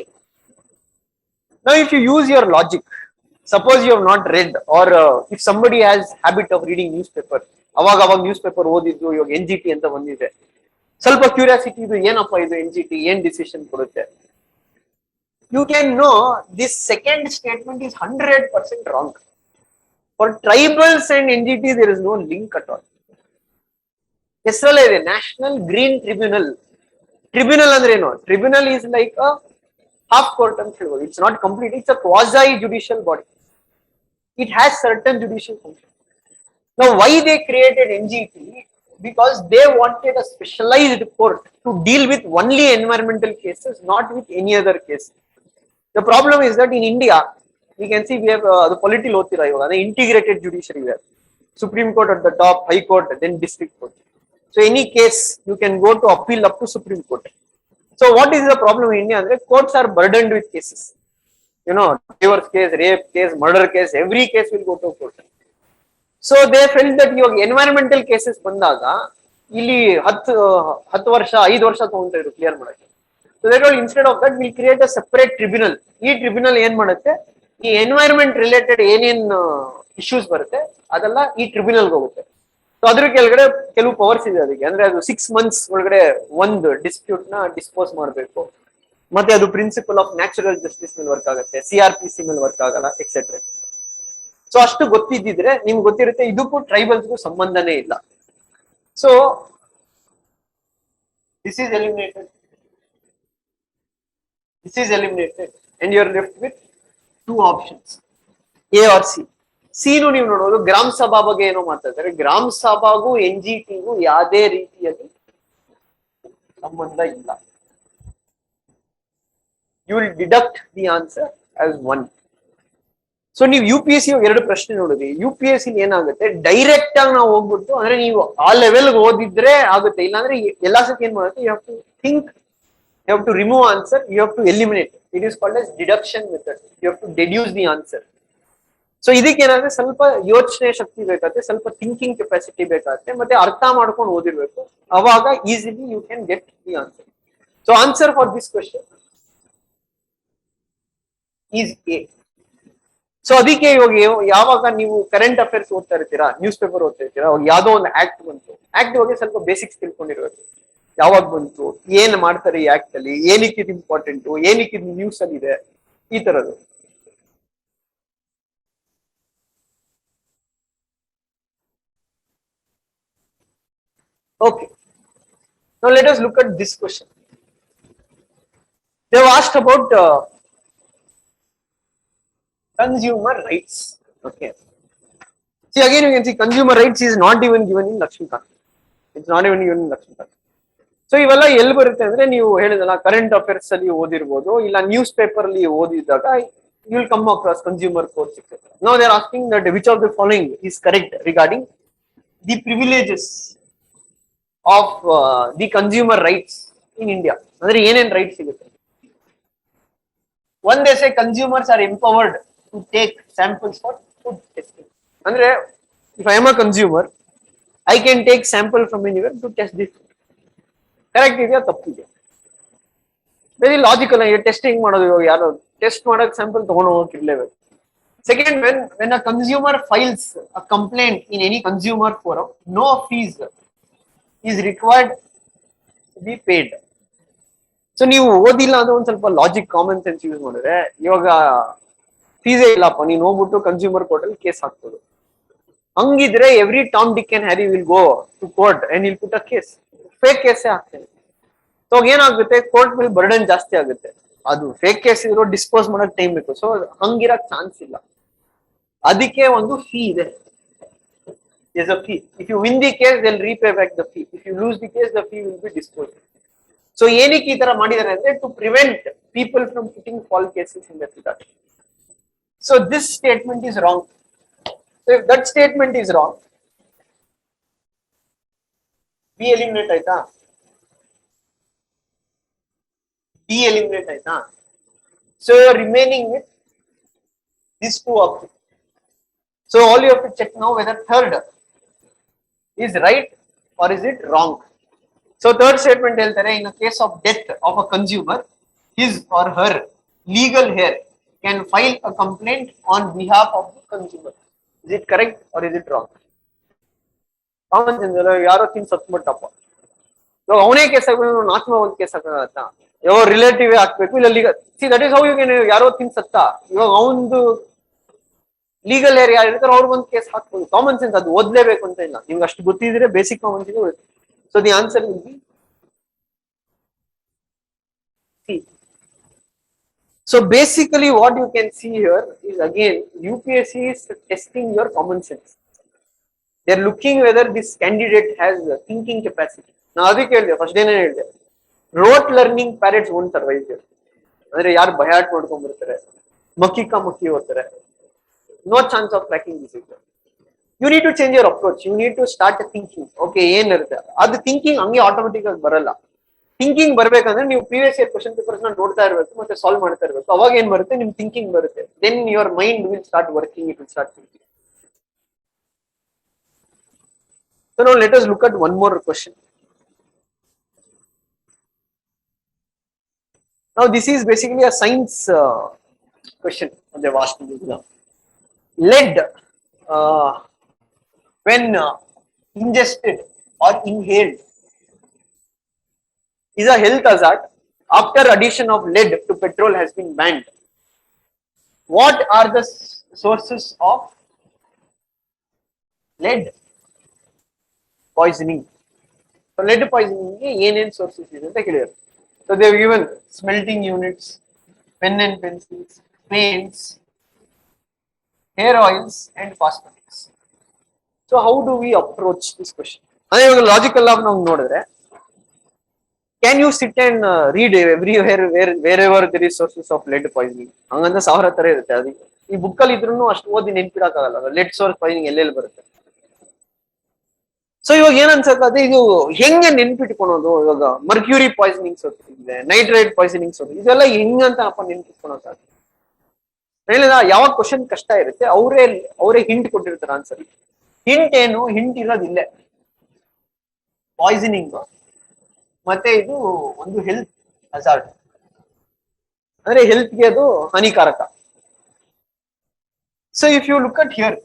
Now if you use your logic, suppose you have not read, or if somebody has habit of reading newspaper, ಅವಾಗ news paper ಓದಿದ್ದು, ಇವಾಗ NGT ಅಂತ ಬಂದಿದೆ, ಸ್ವಲ್ಪ curiosity, ಇದು ಏನಪ್ಪ ಇದು NGT, ಏನ್ ಡಿಸಿಷನ್ ಕೊಡುತ್ತೆ, you can know this second statement is 100% wrong. For tribals and NGT there is no link at all. ಹೆಸರಲ್ಲೇ ಇದೆ ನ್ಯಾಷನಲ್ ಗ್ರೀನ್ ಟ್ರಿಬ್ಯುನಲ್. ಟ್ರಿಬ್ಯುನಲ್ ಅಂದ್ರೆ ಏನು? Tribunal is like a half court ಅಂತ ಹೇಳ್ಬೋದು. It's not complete, it's a quasi judicial body. It has certain judicial functions. Now why they created NGT? Because they wanted a specialized court to deal with only environmental cases, not with any other case. The problem is that in India, we can see we have the polity lotira ivaga, the integrated judiciary we have. Supreme Court at the top, High Court, then District Court. So any case you can go to appeal up to Supreme Court. So what is the problem in India? The courts are burdened with cases. You know, divorce case, rape case, murder case, every case will go to court. So they felt that your environmental cases ಬಂದಾಗ ಇಲ್ಲಿ 10 ವರ್ಷ 5 ವರ್ಷ ತಗೊಂತಾ ಇದ್ರು clear ಮಾಡಕ್ಕೆ. So they told instead of that we'll create a separate tribunal. ಈ tribunal ಏನ್ ಮಾಡುತ್ತೆ, ಈ ಎನ್ವೈರನ್ಮೆಂಟ್ ರಿಲೇಟೆಡ್ ಏನೇನ್ ಇಶ್ಯೂಸ್ ಬರುತ್ತೆ ಅದೆಲ್ಲ ಈ ಟ್ರಿಬ್ಯುನಲ್ ಹೋಗುತ್ತೆ. ಸೊ ಅದ್ರ ಕೆಳಗಡೆ ಕೆಲವು ಪವರ್ಸ್ ಇದೆ ಅದಕ್ಕೆ. ಅಂದ್ರೆ ಅದು 6 months ಒಳಗಡೆ ಒಂದು ಡಿಸ್ಪ್ಯೂಟ್ ನ ಡಿಸ್ಪೋಸ್ ಮಾಡಬೇಕು, ಮತ್ತೆ ಅದು ಪ್ರಿನ್ಸಿಪಲ್ ಆಫ್ ನ್ಯಾಚುರಲ್ ಜಸ್ಟಿಸ್ ಮೇಲೆ ವರ್ಕ್ ಆಗುತ್ತೆ, CRPC ಮೇಲೆ ವರ್ಕ್ ಆಗಲ್ಲ, ಎಕ್ಸೆಟ್ರಾ. ಸೊ ಅಷ್ಟು ಗೊತ್ತಿದ್ದಿದ್ರೆ ನಿಮ್ಗೆ ಗೊತ್ತಿರುತ್ತೆ ಇದಕ್ಕೂ ಟ್ರೈಬಲ್ಸ್ಗೂ ಸಂಬಂಧನೇ ಇಲ್ಲ. So this is eliminated, this is eliminated and you are left with 2 options, A or C. ಸೀನು ನೀವು ನೋಡೋದು ಗ್ರಾಮ ಸಭಾ ಬಗ್ಗೆ ಏನೋ ಮಾತಾಡ್ತಾರೆ. ಗ್ರಾಮ ಸಭಾಗೂ NGTಗೂ ಯಾವುದೇ ರೀತಿಯಲ್ಲಿ ಸಂಬಂಧ ಇಲ್ಲ. you will deduct the answer as 1. So ನೀವು ಯು ಪಿ ಎಸ್ ಸಿ ಎರಡು ಪ್ರಶ್ನೆ ನೋಡಿದ್ರಿ. ಯು ಪಿ ಎಸ್ ಸಿ ಏನಾಗುತ್ತೆ, ಡೈರೆಕ್ಟ್ ಆಗಿ ನಾವು ಹೋಗ್ಬಿಟ್ಟು ಅಂದ್ರೆ ನೀವು ಆ ಲೆವೆಲ್ ಓದಿದ್ರೆ ಆಗುತ್ತೆ, ಇಲ್ಲಾಂದ್ರೆ ಎಲ್ಲಾ ಸತಿ ಏನ್ ಮಾಡುತ್ತೆ, you have to think, you have to remove answer, you have to eliminate. It is called as deduction method. You have to deduce the answer. So ಇದಕ್ಕೆ ಏನಾದ್ರೆ ಸ್ವಲ್ಪ ಯೋಚನೆ ಶಕ್ತಿ ಬೇಕಾಗುತ್ತೆ, ಸ್ವಲ್ಪ ಥಿಂಕಿಂಗ್ ಕೆಪಾಸಿಟಿ ಬೇಕಾಗುತ್ತೆ, ಮತ್ತೆ ಅರ್ಥ ಮಾಡ್ಕೊಂಡು ಓದಿರ್ಬೇಕು. ಅವಾಗ easily you can get the answer. So answer for this question is A. So ಅದಕ್ಕೆ ಇವಾಗ ಯಾವಾಗ ನೀವು ಕರೆಂಟ್ ಅಫೇರ್ಸ್ ಓದ್ತಾ ಇರ್ತೀರಾ, ನ್ಯೂಸ್ ಪೇಪರ್ ಓದ್ತಾ ಇರ್ತೀರಾ, ಅವಾಗ ಯಾವ್ದೋ ಒಂದು ಆಕ್ಟ್ ಬಂತು, ಆಕ್ಟ್ ಬಗ್ಗೆ ಸ್ವಲ್ಪ ಬೇಸಿಕ್ಸ್ ತಿಳ್ಕೊಂಡಿರ್ಬೇಕು. ಯಾವಾಗ ಬಂತು, ಏನ್ ಮಾಡ್ತಾರೆ ಈ ಆಕ್ಟ್ ಅಲ್ಲಿ, ಏನಕ್ಕೆ ಇದು ಇಂಪಾರ್ಟೆಂಟ್, ಏನಕ್ಕೆ ಇದು ನ್ಯೂಸ್ ಅಲ್ಲಿ ಇದೆ, ಈ ತರದ್ದು. Okay. Now let us look at this question. They have asked about consumer rights. Okay. See, again you can see consumer rights is not even given in Lakshmikant. It's not even given in Lakshmikant. So ಇವೆಲ್ಲ ಎಲ್ಲಿ ಬರುತ್ತೆ ಅಂದ್ರೆ, ನೀವು ಹೇಳಿದಲ್ಲ current affairs ಅಲ್ಲಿ ಓದಿರ್ಬೋದು, ಇಲ್ಲ news paper ಅಲ್ಲಿ ಓದಿದಾಗ you will come across consumer courts, etc. Now they are asking that which of the following is correct regarding the privileges of the consumer rights in India. ಅಂದ್ರೆ ಏನೇನ್ rights ಸಿಗುತ್ತೆ. One, they say consumers are empowered to take samples for food testing. ಅಂದ್ರೆ if I am a consumer, I can take sample from anywhere to test this. Correct ಇದೆಯಾ ತಪ್ಪಿದೆ? Very logical. Testing ಮಾಡೋದು, ಇವಾಗ ಯಾರು test ಮಾಡಕ್ sample ತಗೊಂಡು ಹೋಗಕ್ ಇರ್ಲೇಬೇಕು. Second, when a consumer files a complaint in any consumer forum, no fees is required to be paid. So ನೀವು ಓದಿಲ್ಲ ಅಂದ್ರೆ ಒಂದ್ ಸ್ವಲ್ಪ ಲಾಜಿಕ್, ಕಾಮನ್ ಸೆನ್ಸ್ ಯೂಸ್ ಮಾಡಿದ್ರೆ, ಇವಾಗ ಫೀಸೇ ಇಲ್ಲಪ್ಪ, ನೀನ್ ಹೋಗ್ಬಿಟ್ಟು ಕನ್ಸ್ಯೂಮರ್ ಕೋರ್ಟ್ ಅಲ್ಲಿ ಕೇಸ್ ಹಾಕ್ಬೋದು. ಹಂಗಿದ್ರೆ every Tom Dick and Harry will go to court and will put a case. Fake ಕೇಸೇ ಹಾಕ್ತೇನೆ. ಸೊ ಏನಾಗುತ್ತೆ, ಕೋರ್ಟ್ ಮೇಲೆ ಬರ್ಡನ್ ಜಾಸ್ತಿ ಆಗುತ್ತೆ. ಅದು ಫೇಕ್ ಕೇಸ್ ಇರೋ ಡಿಸ್ಪೋಸ್ ಮಾಡಕ್ ಟೈಮ್ ಬೇಕು. ಸೊ ಹಂಗಿರಕ್ ಚಾನ್ಸ್ ಇಲ್ಲ. ಅದಕ್ಕೆ ಒಂದು ಫೀ ಇದೆ. There's a fee. If you win the case, they'll repay back the fee. If you lose the case, the fee will be disposed. So ಏನಕ್ಕೆ ಈ ತರ ಮಾಡಿದ್ದಾರೆ ಅಂದ್ರೆ, to prevent people from putting false cases in that regard. So this statement is wrong. So if that statement is wrong, B eliminate ಆಯ್ತಾ? B eliminate ಆಯ್ತಾ? So you are remaining with these two options. So all you have to check now whether third is right or is it wrong. So third statement ಹೇಳ್ತಾರೆ, in a case of death of a consumer, his or her legal heir can file a complaint on behalf of the consumer. Is it correct or is it wrong? Common sense. ಯಾರೋ ತಿನ್ ಸತ್ಬಿಟ್ಟಪ್ಪ, ಇವಾಗ ಅವನೇ case ಹಾಕ್ಬೇಕು, notch ಒಂದು case ಹಾಕೋತ್ತ, ಯಾವ relative ಹಾಕ್ಬೇಕು, ಇಲ್ಲ legal. See that is how you can. ಯಾರೋ ತಿನ್ ಸತ್ತ, ಇವಾಗ ಅವನದು ಲೀಗಲ್ ಏರಿಯಾ ಇರ್ತಾರೆ, ಅವ್ರಿಗೊಂದು ಕೇಸ್ ಹಾಕ್ಬೋದು. ಕಾಮನ್ ಸೆನ್ಸ್, ಅದು ಓದ್ಲೇಬೇಕು ಅಂತ ಇಲ್ಲ, ನಿಮ್ಗೆ ಅಷ್ಟು ಗೊತ್ತಿದ್ರೆ basic common sense. So the answer will be C. So basically what you can see here is, again, UPSC is testing your common sense. They are looking whether this candidate has thinking capacity. Now adike ಹೇಳಿದೆ, first ಡೇನೇ ಹೇಳಿದೆ, wrote learning parrots won't survive here. ಅಂದ್ರೆ ಯಾರು ಬಯಾಟ್ ಮಾಡ್ಕೊಂಡ್ ಬರ್ತಾರೆ, ಮಕ್ಕಿ ಓದ್ತಾರೆ, no chance of cracking this exam. You need to change your approach. You need to start thinking. Okay, ಏನಿರುತ್ತೆ ಅದು thinking ಹಂಗೆ ಆಟೋಮೆಟಿಕ್ ಆಗಿ ಬರಲ್ಲ. ಥಿಂಕಿಂಗ್ ಬರ್ಬೇಕಂದ್ರೆ ನೀವು ಪ್ರೀವಿಯಸ್ ಇಯರ್ ಕ್ವಶನ್ ಪೇಪರ್ಸ್ ನ ನೋಡ್ತಾ ಇರಬೇಕು, ಮತ್ತೆ ಸಾಲ್ವ್ ಮಾಡ್ತಾ ಇರಬೇಕು. ಅವಾಗ ಏನ್ ಬರುತ್ತೆ, ನಿಮ್ ಥಿಂಕಿಂಗ್ ಬರುತ್ತೆ. Then your mind will start working, it will start thinking. So now let us look at one more question. Now this is basically a science question they have asked in the exam. Lead, when ingested or inhaled, is a health hazard after addition of lead to petrol has been banned. What are the sources of lead poisoning? So lead poisoning ಗೆ ಏನೇನ್ sources ಇದೆ ಅಂತ ಕೇಳಿದ್ರು. So they have given smelting units, pen and pencils, paints, hair oils and cosmetics. So how do we approach this question? ಅಂದ್ರೆ ಇವಾಗ logical ಆಗಿ ನಾವು ನೋಡಿದ್ರೆ, Can you sit and read everywhere wherever there is sources of lead poisoning? ಹಂಗಂದ್ರೆ 1000 ತರ ಇರುತ್ತೆ. ಅದು ಈ ಬುಕ್ ಅಲ್ಲಿ ಇದ್ರೂ ಅಷ್ಟು ಓದಿ ನೆನ್ಪಿಡಕ್ಕಾಗಲ್ಲ. ಲೆಡ್ ಸೋರ್ಸ್ ಪಾಯ್ಸನಿಂಗ್ ಎಲ್ಲೆಲ್ಲಿ ಬರುತ್ತೆ. ಸೊ ಇವಾಗ ಏನ್ ಅನ್ಸತ್ತೆ, ಇದು ಹೆಂಗೆ ನೆನ್ಪಿಟ್ಕೊಳೋದು? ಇವಾಗ ಮರ್ಕ್ಯೂರಿ ಪಾಯ್ಸನಿಂಗ್ ಇದೆ, ನೈಟ್ರೈಟ್ ಪಾಯ್ಸನಿಂಗ್ ಇದೆಲ್ಲ ಹೆಂಗಂತ ಅಪ್ಪ ನೆನ್ಪಿಟ್ಕೊಳಕ್ ಆಗುತ್ತೆ? ಹೇಳಿದ ಯಾವಾಗ ಕ್ವಶನ್ ಕಷ್ಟ ಇರುತ್ತೆ ಅವರೇ ಹಿಂಟ್ ಕೊಟ್ಟಿರ್ತಾರೆ ಆನ್ಸರ್. ಹಿಂಟ್ ಏನು? ಹಿಂಟ್ ಇರೋದಿಲ್ಲೇ. ಪಾಯ್ಸನಿಂಗ್ ಮತ್ತೆ ಇದು ಒಂದು ಹೆಲ್ತ್ ಹಜಾರ್ಡ್, ಅಂದ್ರೆ ಹೆಲ್ತ್ಗೆ ಅದು ಹಾನಿಕಾರಕ. So if you look at here,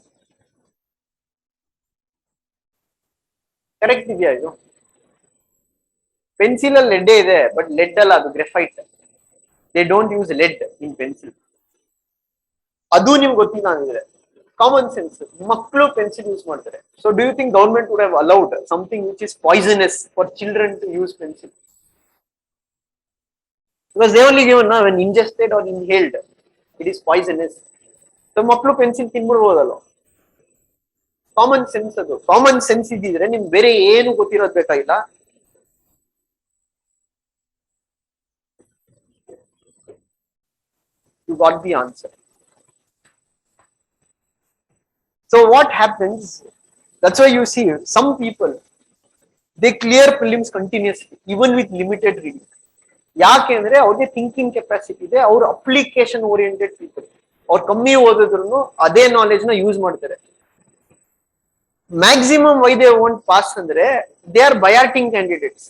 correct ಇದೆಯಾ ಇದು? ಪೆನ್ಸಿಲ್ ಅಲ್ಲಿ ಲೆಡ್ ಇದೆ, ಬಟ್ ಲೆಡ್ ಅಲ್ಲ, ಅದು graphite. They don't use lead in pencil. ಅದು ನಿಮ್ಗೆ ಗೊತ್ತಿಲ್ಲ ಅಂದ್ರೆ ಕಾಮನ್ ಸೆನ್ಸ್. ಮಕ್ಕಳು ಪೆನ್ಸಿಲ್ ಯೂಸ್ ಮಾಡ್ತಾರೆ. So do you think government would have allowed something which is poisonous for children to use pencil? Because they only given when ingested or inhaled, it is poisonous. So ಮಕ್ಕಳು pencil ತಿನ್ಬಿಡ್ಬೋದಲ್ಲ. Common sense ಅದು. Common sense ಇದ್ದಿದ್ರೆ ನಿಮ್ ಬೇರೆ ಏನು ಗೊತ್ತಿರೋದ್ ಬೇಕಾಗಿಲ್ಲ. You got the answer. So what happens? That's why you see some people, they clear prelims continuously even with limited reading. ಯಾಕೆ ಅಂದ್ರೆ ಅವ್ರಿಗೆ ಥಿಂಕಿಂಗ್ ಕೆಪಾಸಿಟಿ ಇದೆ, ಅವ್ರು ಅಪ್ಲಿಕೇಶನ್ ಓರಿಯೆಂಟೆಡ್ ಪೀಪಲ್. ಅವ್ರು ಕಮ್ಮಿ ಓದಿದ್ರು ಅದೇ ನಾಲೆಜ್ ನ ಯೂಸ್ ಮಾಡ್ತಾರೆ. Maximum why they want pass ಅಂದ್ರೆ they are biting candidates.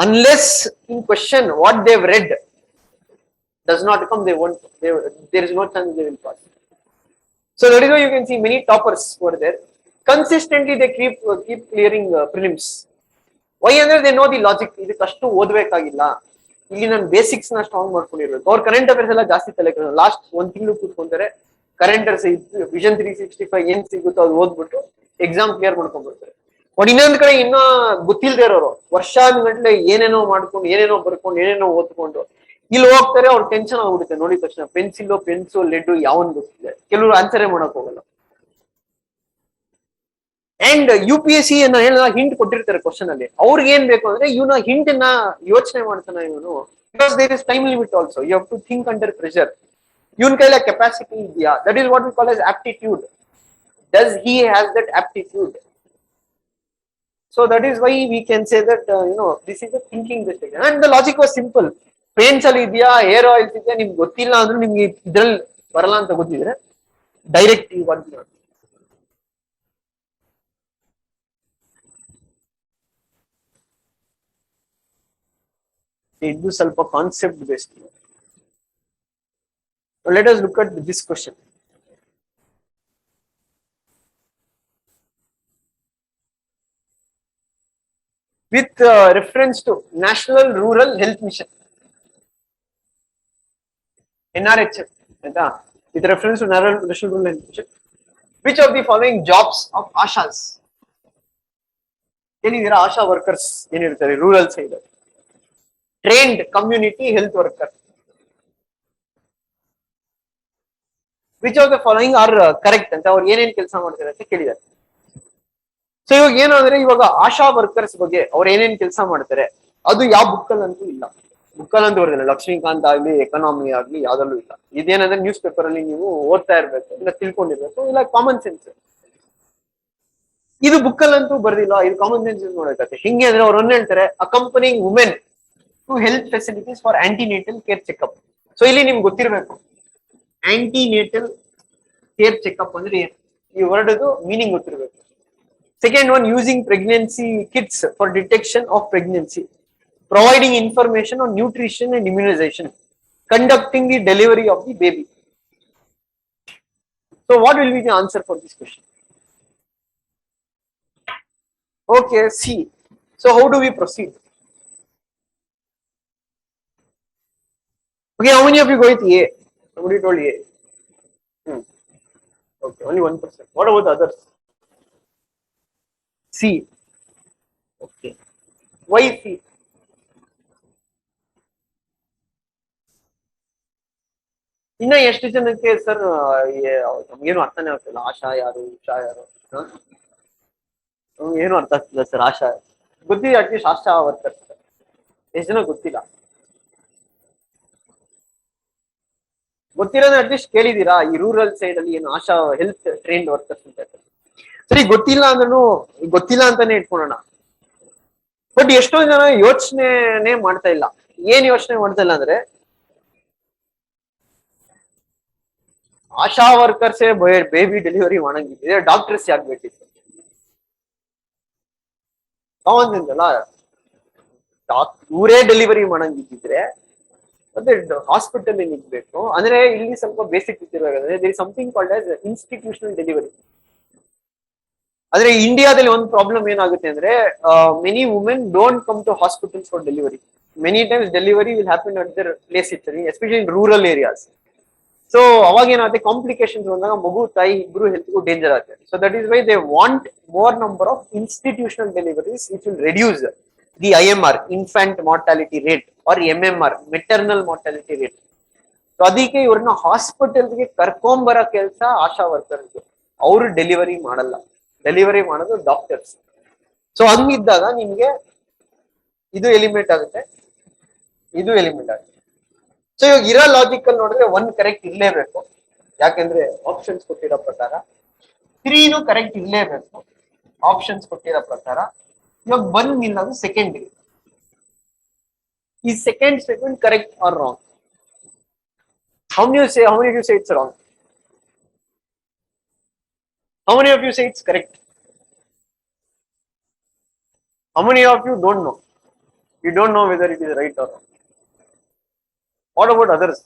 Unless in question what they've read does not come, they won't. There is no chance they will pass. So that is why you can see many toppers were there. Consistently they keep clearing prelims. Why? ಅಂದ್ರೆ they know the logic. ಇದಕ್ಕಷ್ಟು ಓದಬೇಕಾಗಿಲ್ಲ, ಇಲ್ಲಿ ನಾನು basics ನ strong ಮಾಡ್ಕೊಂಡಿರ್ಬೇಕು. ಅವ್ರ current affairs ಎಲ್ಲ ಜಾಸ್ತಿ ತಲೆ last ಒಂದ್ ತಿಂಗಳು ಕೂತ್ಕೊಂತಾರೆ. ಕರೆಂಟ್ ಅಫೇರ್ಸ್ ವಿಷನ್ 365 ಏನ್ ಸಿಗುತ್ತೋ ಅದು ಓದ್ಬಿಟ್ಟು ಎಕ್ಸಾಮ್ ಕ್ಲಿಯರ್ ಮಾಡ್ಕೊಂಡ್ಬಿಡ್ತಾರೆ. ಬಟ್ ಇನ್ನೊಂದ್ ಕಡೆ ಇನ್ನ ಗೊತ್ತಿಲ್ದೇ ಇರೋರು ವರ್ಷಾನುಗಟ್ಲೆ ಏನೇನೋ ಮಾಡ್ಕೊಂಡು, ಏನೇನೋ ಬರ್ಕೊಂಡು, ಏನೇನೋ ಓದ್ಕೊಂಡು ಇಲ್ಲಿ ಹೋಗ್ತಾರೆ. ಅವ್ರ ಟೆನ್ಷನ್ ಆಗ್ಬಿಡುತ್ತೆ ನೋಡಿದ ತಕ್ಷಣ. ಪೆನ್ಸು ಲೆಡ್ ಯಾವನ್ ಗೊತ್ತಿದೆ, ಕೆಲವರು ಆನ್ಸರೇ ಮಾಡಕ್ ಹೋಗಲ್ಲ. ಅಂಡ್ UPSC ಹೇಳ ಹಿಂಟ್ ಕೊಟ್ಟಿರ್ತಾರೆ ಕ್ವಶನ್ ಅಲ್ಲಿ. ಅವ್ರಿಗೆ ಏನ್ ಬೇಕು ಅಂದ್ರೆ ಇವನ ಹಿಂಟ್ ನ ಯೋಚನೆ ಮಾಡ್ತಾನೆ ಇವನು. Because there is time limit also. You have to think under pressure. ಇವನ್ ಕೈಲ ಕೆಪಾಸಿಟಿ ಇದೆಯಾ? That is what we call as aptitude. Does he has that aptitude? So that is why we can say that this is the thinking mistake. And the logic was simple. ಪೇನ್ಸ್ ಅಲ್ಲಿ ಇದೆಯಾ, hair oils ಇದೆಯಾ, ನಿಮ್ಗೆ ಗೊತ್ತಿಲ್ಲ ಅಂದ್ರೆ, ನಿಮ್ಗೆ ಇದ್ರಲ್ಲಿ ಬರಲ್ಲ ಅಂತ ಗೊತ್ತಿದ್ರೆ ಡೈರೆಕ್ಟ್ ಇದು ಸ್ವಲ್ಪ concept based. Let us look at this question. With reference to National Rural Health Mission, NRHM, with reference to National Rural Health Mission, which of the following jobs of ASHAs? ಏನಿದ್ದೀರಾ ASHA workers ಏನಿರ್ತಾರೆ rural side? Trained community health worker. Which of the following are correct ಅಂತ ಅವ್ರು ಏನೇನ್ ಕೆಲಸ ಮಾಡ್ತಾರೆ ಅಂತ ಕೇಳಿದ್ದಾರೆ. So ಇವಾಗ ಏನಂದ್ರೆ, ಇವಾಗ ಆಶಾ ವರ್ಕರ್ಸ್ ಬಗ್ಗೆ ಅವ್ರು ಏನೇನ್ ಕೆಲಸ ಮಾಡ್ತಾರೆ ಅದು ಯಾವ ಬುಕ್ಕಲ್ ಅಂತೂ ಇಲ್ಲ. ಬುಕ್ಕಲ್ ಅಂತೂ ಬರೋದಿಲ್ಲ. ಲಕ್ಷ್ಮೀಕಾಂತ್ ಆಗ್ಲಿ, ಎಕನಾಮಿ ಆಗ್ಲಿ, ಯಾವ್ದಲ್ಲೂ ಇಲ್ಲ. ಇದೇನಂದ್ರೆ ನ್ಯೂಸ್ ಪೇಪರ್ ಅಲ್ಲಿ ನೀವು ಓದ್ತಾ ಇರ್ಬೇಕು, ಇಲ್ಲ ತಿಳ್ಕೊಂಡಿರ್ಬೇಕು, ಇಲ್ಲ ಕಾಮನ್ ಸೆನ್ಸ್. ಇದು ಬುಕ್ಕಲ್ ಅಂತೂ ಬರ್ದಿಲ್ಲ, ಇದು ಕಾಮನ್ ಸೆನ್ಸ್ ಯೂಸ್ ಮಾಡಬೇಕಾಗುತ್ತೆ. ಹಿಂಗೆ ಅಂದ್ರೆ ಅವ್ರು ಹೇಳ್ತಾರೆ accompanying women to health facilities for antenatal care checkup. So ಇಲ್ಲಿ ನಿಮ್ಗೆ ಗೊತ್ತಿರಬೇಕು ಆಂಟಿನೇಟಲ್ ಕೇರ್ ಚೆಕ್ಅಪ್ ಅಂದ್ರೆ ಏನು, ಈ ವರ್ಡ್ದು ಮೀನಿಂಗ್ ಗೊತ್ತಿರಬೇಕು. Second one, using pregnancy kits for detection of pregnancy, providing information on nutrition and immunization, conducting the delivery of the baby. So what will be the answer for this question? Okay, C. So how do we proceed? Okay, how many of you go with A? Somebody told A. Okay, only 1%. What about the others? C. Okay. Why C? ಇನ್ನ ಎಷ್ಟು ಜನಕ್ಕೆ sir ನಮ್ಗೇನು ಅರ್ಥನೇ ಆಗ್ತಿಲ್ಲ. ಆಶಾ ಯಾರು, ಉಷಾ ಯಾರು, ಏನು ಅರ್ಥ ಆಗ್ತಿಲ್ಲ ಸರ್. ಆಶಾ ಗೊತ್ತಿದೆ, ಅಟ್ಲೀಸ್ಟ್ ಆಶಾ ವರ್ಕರ್ಸ್. ಎಷ್ಟು ಜನ ಗೊತ್ತಿಲ್ಲ? ಗೊತ್ತಿರೋದ್ರೆ ಅಟ್ಲೀಸ್ಟ್ ಕೇಳಿದೀರಾ ಈ ರೂರಲ್ ಸೈಡ್ ಅಲ್ಲಿ ಏನು ಆಶಾ ಹೆಲ್ತ್ ಟ್ರೈನ್ಡ್ ವರ್ಕರ್ಸ್ ಅಂತ ಹೇಳ್ತಾರೆ. ಸರಿ, ಗೊತ್ತಿಲ್ಲ ಅಂದ್ರೂ ಗೊತ್ತಿಲ್ಲ ಅಂತಾನೆ ಇಟ್ಕೊಳ್ಳೋಣ. ಬಟ್ ಎಷ್ಟೋ ಜನ ಯೋಚನೆನೇ ಮಾಡ್ತಾ ಇಲ್ಲ. ಏನ್ ಯೋಚನೆ ಮಾಡ್ತಾ ಇಲ್ಲ ಅಂದ್ರೆ ಆಶಾ ವರ್ಕರ್ಸೇ ಬೇಬಿ ಡೆಲಿವರಿ ಮಾಡಂಗಿದ್ರೆ ಡಾಕ್ಟರ್ಸ್ ಯಾಕೆ ಬೇಕಿತ್ತು? ಅಲ್ಲ, ಇವರೇ ಡೆಲಿವರಿ ಮಾಡಂಗಿದ್ರೆ ಮತ್ತೆ ಹಾಸ್ಪಿಟಲ್ ನಿಗ್ಬೇಕು ಅಂದ್ರೆ ಇಲ್ಲಿ ಸ್ವಲ್ಪ ಬೇಸಿಕ್ ಇರ್ಬೇಕಾದ್ರೆ there is something called as institutional delivery. ಆದ್ರೆ ಇಂಡಿಯಾದಲ್ಲಿ ಒಂದು ಪ್ರಾಬ್ಲಮ್ ಏನಾಗುತ್ತೆ ಅಂದ್ರೆ many women don't come to hospitals for delivery. Many times delivery will happen at their place it especially in rural areas. So ಅವಾಗ ಏನಾಗುತ್ತೆ, complications ಬಂದಾಗ ಮಗು ತಾಯಿ ಇಬ್ರು ಹೆಲ್ತ್ಗೂ ಡೇಂಜರ್ ಆಗುತ್ತೆ. So that is why they want more number of institutional deliveries which will reduce the IMR, infant mortality rate, or MMR, maternal mortality rate. So ಅದಕ್ಕೆ ಇವ್ರನ್ನ ಹಾಸ್ಪಿಟಲ್ಗೆ ಕರ್ಕೊಂಬರೋ ಕೆಲಸ ಆಶಾ ವರ್ಕರ್ಸ್. ಅವರು ಡೆಲಿವರಿ ಮಾಡಲ್ಲ, ಡೆಲಿವರಿ ಮಾಡೋದು ಡಾಕ್ಟರ್ಸ್. ಸೊ ಹಂಗಿದ್ದಾಗ ನಿಮ್ಗೆ ಇದು ಎಲಿಮಿನೇಟ್ ಆಗುತ್ತೆ, ಇದು ಎಲಿಮಿನೇಟ್ ಆಗುತ್ತೆ. ಸೊ ಇವಾಗ ಇರೋ ಲಾಜಿಕಲ್ ನೋಡಿದ್ರೆ 1 ಕರೆಕ್ಟ್ ಇರ್ಲೇಬೇಕು, ಯಾಕೆಂದ್ರೆ ಆಪ್ಷನ್ಸ್ ಕೊಟ್ಟಿರೋ ಪ್ರಕಾರ. 3 ಕರೆಕ್ಟ್ ಇರ್ಲೇಬೇಕು, ಆಪ್ಷನ್ಸ್ ಕೊಟ್ಟಿರೋ ಪ್ರಕಾರ. ಇವಾಗ 1 ನಿಲ್ಲೋದು ಸೆಕೆಂಡ್. ಈ second statement correct or wrong? How many of you say it's wrong? How many of you say it's correct? How many of you don't know? You don't know whether it is right or wrong. What about others?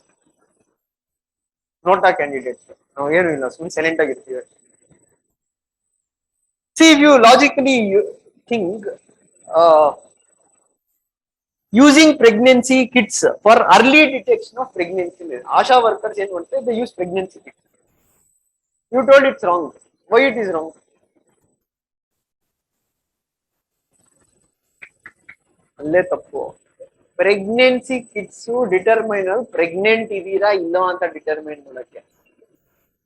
Not our candidates. Now here we will silent agirತೀವಿ. See, if you logically think using pregnancy kits for early detection of pregnancy, Asha workers ಏನು ಮಾಡ್ತಾರೆ, they use pregnancy kits. You told it's wrong. Why it is wrong? ಅಲ್ಲೇ ತಪ್ಪು. Pregnancy kits determine pregnant ಇದೀರಾ ಇಲ್ಲ ಅಂತ determine ಮಾಡಕ್ಕೆ.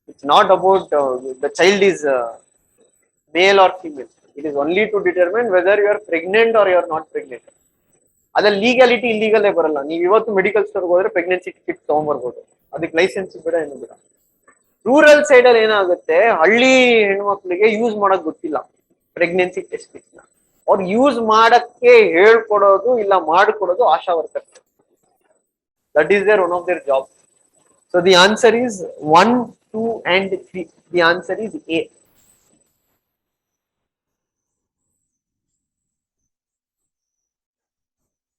It's not about the child is male or female. It is only to determine whether you are pregnant or you are not pregnant. ಅದ್ರಲ್ಲಿ legality ಇಲ್ಲಿಗಲೇ ಬರಲ್ಲ. ನೀವು ಇವತ್ತು ಮೆಡಿಕಲ್ ಸ್ಟೋರ್ಗೆ ಹೋದ್ರೆ ಪ್ರೆಗ್ನೆನ್ಸಿ ಕಿಟ್ ತಗೊಂಡ್ಬರ್ಬೋದು, ಅದಕ್ಕೆ ಲೈಸೆನ್ಸ್ ಬೇಡ, ಏನು ಬೇಡ. ರೂರಲ್ ಸೈಡ್ ಅಲ್ಲಿ ಏನಾಗುತ್ತೆ, ಹಳ್ಳಿ ಹೆಣ್ಮಕ್ಳಿಗೆ ಯೂಸ್ ಮಾಡಕ್ ಗೊತ್ತಿಲ್ಲ ಪ್ರೆಗ್ನೆನ್ಸಿ ಟೆಸ್ಟ್ ಕಿಟ್ ನ. ಅವ್ರು ಯೂಸ್ ಮಾಡಕ್ಕೆ ಹೇಳ್ಕೊಡೋದು ಇಲ್ಲ ಮಾಡ್ಕೊಡೋದು ASHA workers. That is their one of their job. So the answer is 1, 2 and 3. The answer is A.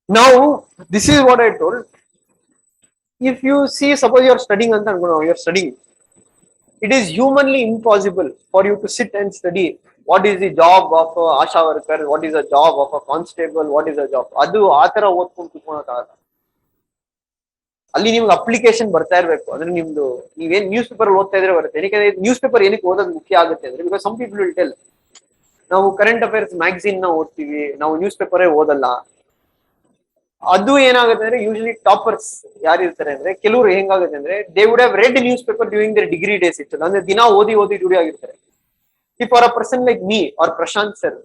Now this is what I told. If you see, suppose you are studying ಅಂತ ಅನ್ಕೊಳ್ಳೋಣ, you are studying. It is humanly impossible for you to sit and study what is the job of a asha worker, what is the job of a constable, what is the job. ಅದು ಆತರ ಓದ್ಕೊಂಡು ಕೂತ್ಕೊಳ್ಳೋಕ್ಕಾಗಲ್ಲ. ಅಲ್ಲಿ ನಿಮ್ಗೆ application ಬರ್ತಾ ಇರ್ಬೇಕು. ಅಂದ್ರೆ ನಿಮ್ದು ನೀವೇನ್ ನ್ಯೂಸ್ ಪೇಪರ್ ಓದ್ತಾ ಇದ್ರೆ ಬರುತ್ತೆ. ಯಾಕಂದ್ರೆ ನ್ಯೂಸ್ ಪೇಪರ್ ಏನಕ್ಕೆ ಓದೋದು ಮುಖ್ಯ ಆಗುತ್ತೆ ಅಂದ್ರೆ, because some people will tell ನಾವು ಕರೆಂಟ್ ಅಫೇರ್ಸ್ ಮ್ಯಾಗಝಿನ್ ನ ಓದ್ತೀವಿ, ನಾವು ನ್ಯೂಸ್ ಪೇಪರೇ ಓದಲ್ಲ. ಅದು ಏನಾಗುತ್ತೆ ಅಂದ್ರೆ, ಯೂಶಲಿ ಟಾಪರ್ಸ್ ಯಾರಿರ್ತಾರೆ ಅಂದ್ರೆ, ಕೆಲವರು ಹೆಂಗಾಗುತ್ತೆ ಅಂದ್ರೆ, they would have read newspaper during their degree days ಇತ್ತು. ಅಂದ್ರೆ ದಿನ ಓದಿ ರೂಢಿ ಆಗಿರ್ತಾರೆ. If for a person like me or Prashant sir,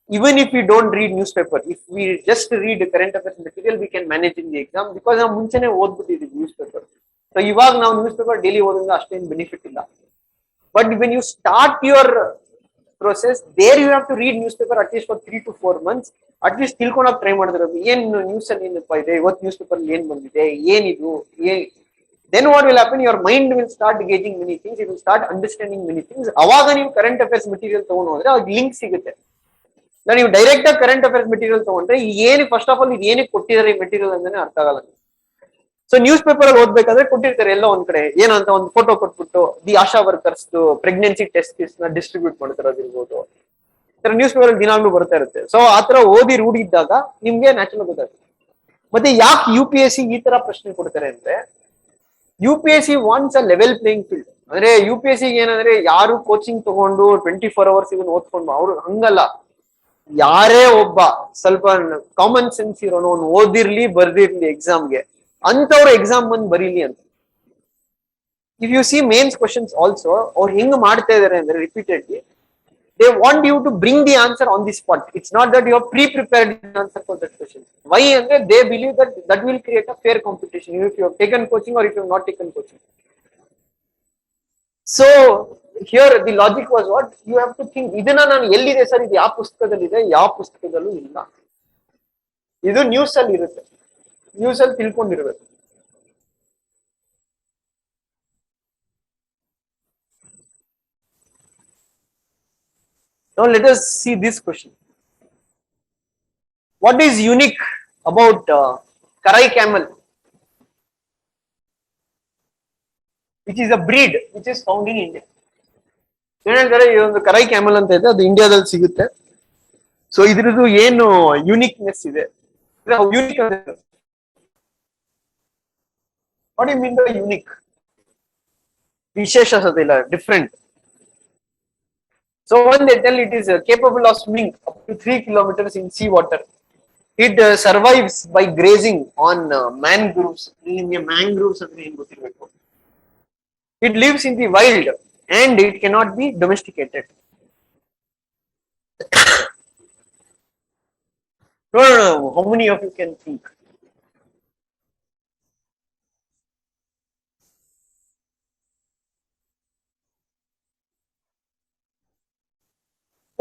even if we don't read newspaper, if we just read current affairs material, we can manage in the exam, because ನಾವು ಮುಂಚೆನೆ ಓದ್ಬಿಟ್ಟಿದ್ದೀವಿ news paper. So ಇವಾಗ ನಾವು news paper daily ಓದೋದ್ರಿಂದ ಅಷ್ಟೇನು benefit ಇಲ್ಲ. But when you start your process, there you have to read newspaper at least for 3 to 4 months. At least ತಿಳ್ಕೊಳಕ್ try ಮಾಡಿದಿರೋದು, ಏನ್ news ಅಲ್ಲಿ ಏನಪ್ಪಾ ಇದೆ, ಇವತ್ತು ನ್ಯೂಸ್ ಪೇಪರ್ ಏನ್ ಬಂದಿದೆ, ಏನಿದು. Then what will happen, your mind will start gauging many things, it will start understanding many things. ಅವಾಗ ನೀವು ಕರೆಂಟ್ ಅಫೇರ್ಸ್ ಮೆಟೀರಿಯಲ್ ತಗೊಂಡು ಹೋದ್ರೆ ಅವಾಗ ಲಿಂಕ್ ಸಿಗುತ್ತೆ. ನೀವು ಡೈರೆಕ್ಟ್ ಆಗಿ ಕರೆಂಟ್ ಅಫೇರ್ಸ್ ಮೆಟೀರಿಯಲ್ ತಗೊಂಡ್ರೆ ಏನು ಫಸ್ಟ್ ಆಫ್ ಆಲ್ ಇದು ಏನಕ್ಕೆ ಕೊಟ್ಟಿದ್ದಾರೆ ಈ ಮೆಟೀರಿಯಲ್ ಅಂತಾನೆ ಅರ್ಥ ಆಗಲ್ಲ. ಸೊ ನ್ಯೂಸ್ ಪೇಪರ್ ಅಲ್ಲಿ ಓದ್ಬೇಕಾದ್ರೆ ಕೊಟ್ಟಿರ್ತಾರೆ ಎಲ್ಲ ಒಂದ್ ಕಡೆ, ಏನಂತ ಒಂದು ಫೋಟೋ ಕೊಟ್ಬಿಟ್ಟು the ASHA workers pregnancy test kits ನ ಡಿಸ್ಟ್ರಿಬ್ಯೂಟ್ ಮಾಡ್ತಿರೋದಿರ್ಬೋದು. ನ್ಯೂಸ್ ಪೇಪರ್ ಅಲ್ಲಿ ದಿನಾಗ್ಲೂ ಬರ್ತಾ ಇರುತ್ತೆ. ಸೊ ಆತರ ಓದಿ ರೂಢಿ ಇದ್ದಾಗ ನಿಮ್ಗೆ ನ್ಯಾಚುರಲ್ ಗೊತ್ತಾಗುತ್ತೆ. ಮತ್ತೆ ಯಾಕೆ UPSC ಈ ತರ ಪ್ರಶ್ನೆ ಕೊಡ್ತಾರೆ ಅಂದ್ರೆ, UPSC wants a level playing field. ಅಂದ್ರೆ UPSC ಏನಂದ್ರೆ, ಯಾರು ಕೋಚಿಂಗ್ ತಗೊಂಡು 24 hours ಇದನ್ನ ಓದ್ಕೊಂಡು ಅವ್ರು ಹಂಗಲ್ಲ. ಯಾರೇ ಒಬ್ಬ ಸ್ವಲ್ಪ ಕಾಮನ್ ಸೆನ್ಸ್ ಇರೋನು ಓದಿರ್ಲಿ ಬರ್ದಿರ್ಲಿ ಎಕ್ಸಾಮ್ಗೆ, ಅಂತವ್ರು ಎಕ್ಸಾಮ್ ಬಂದು ಬರೀಲಿ ಅಂತ. If U C mains questions also, ಅವ್ರು ಹೆಂಗ್ ಮಾಡ್ತಾ ಇದಾರೆ ಅಂದ್ರೆ, repeatedly They want you to bring the answer on the spot. It's not that you have pre-prepared the answer for that question. Why? And they believe that that will create a fair competition, even if you have taken coaching or if you have not taken coaching. So here the logic was what? You have to think, ಇದನ್ನ ನಾನು ಎಲ್ಲಿದೆ sir, ಇದು ಯಾವ ಪುಸ್ತಕದಲ್ಲಿದೆ, ಯಾವ ಪುಸ್ತಕದಲ್ಲೂ ಇಲ್ಲ. ಇದು news ಅಲ್ಲಿ ಇರುತ್ತೆ, ನ್ಯೂಸ್ ಅಲ್ಲಿ ತಿಳ್ಕೊಂಡಿರ್ಬೇಕು. Now let us see this question. What is unique about Karai camel, which is a breed which is found in India? ಏನಂತಾರೆ, ಈ ಒಂದು ಕರೈ ಕ್ಯಾಮಲ್ ಅಂತ ಇದೆ, ಅದು ಇಂಡಿಯಾದಲ್ಲಿ ಸಿಗುತ್ತೆ. ಸೊ ಇದ್ರದ್ದು ಏನು ಯುನಿಕ್ನೆಸ್ ಇದೆ, unique what you mean by unique? ವಿಶೇಷತೆ ಇಲ್ಲ, different. So when they tell it is capable of swimming up to 3 kilometers in sea water, it survives by grazing on mangroves. Mangroves ಅಂದ್ರೆ ಏನು ಗೊತ್ತಿರಬೇಕು. It lives in the wild and it cannot be domesticated. No. How many of you can think?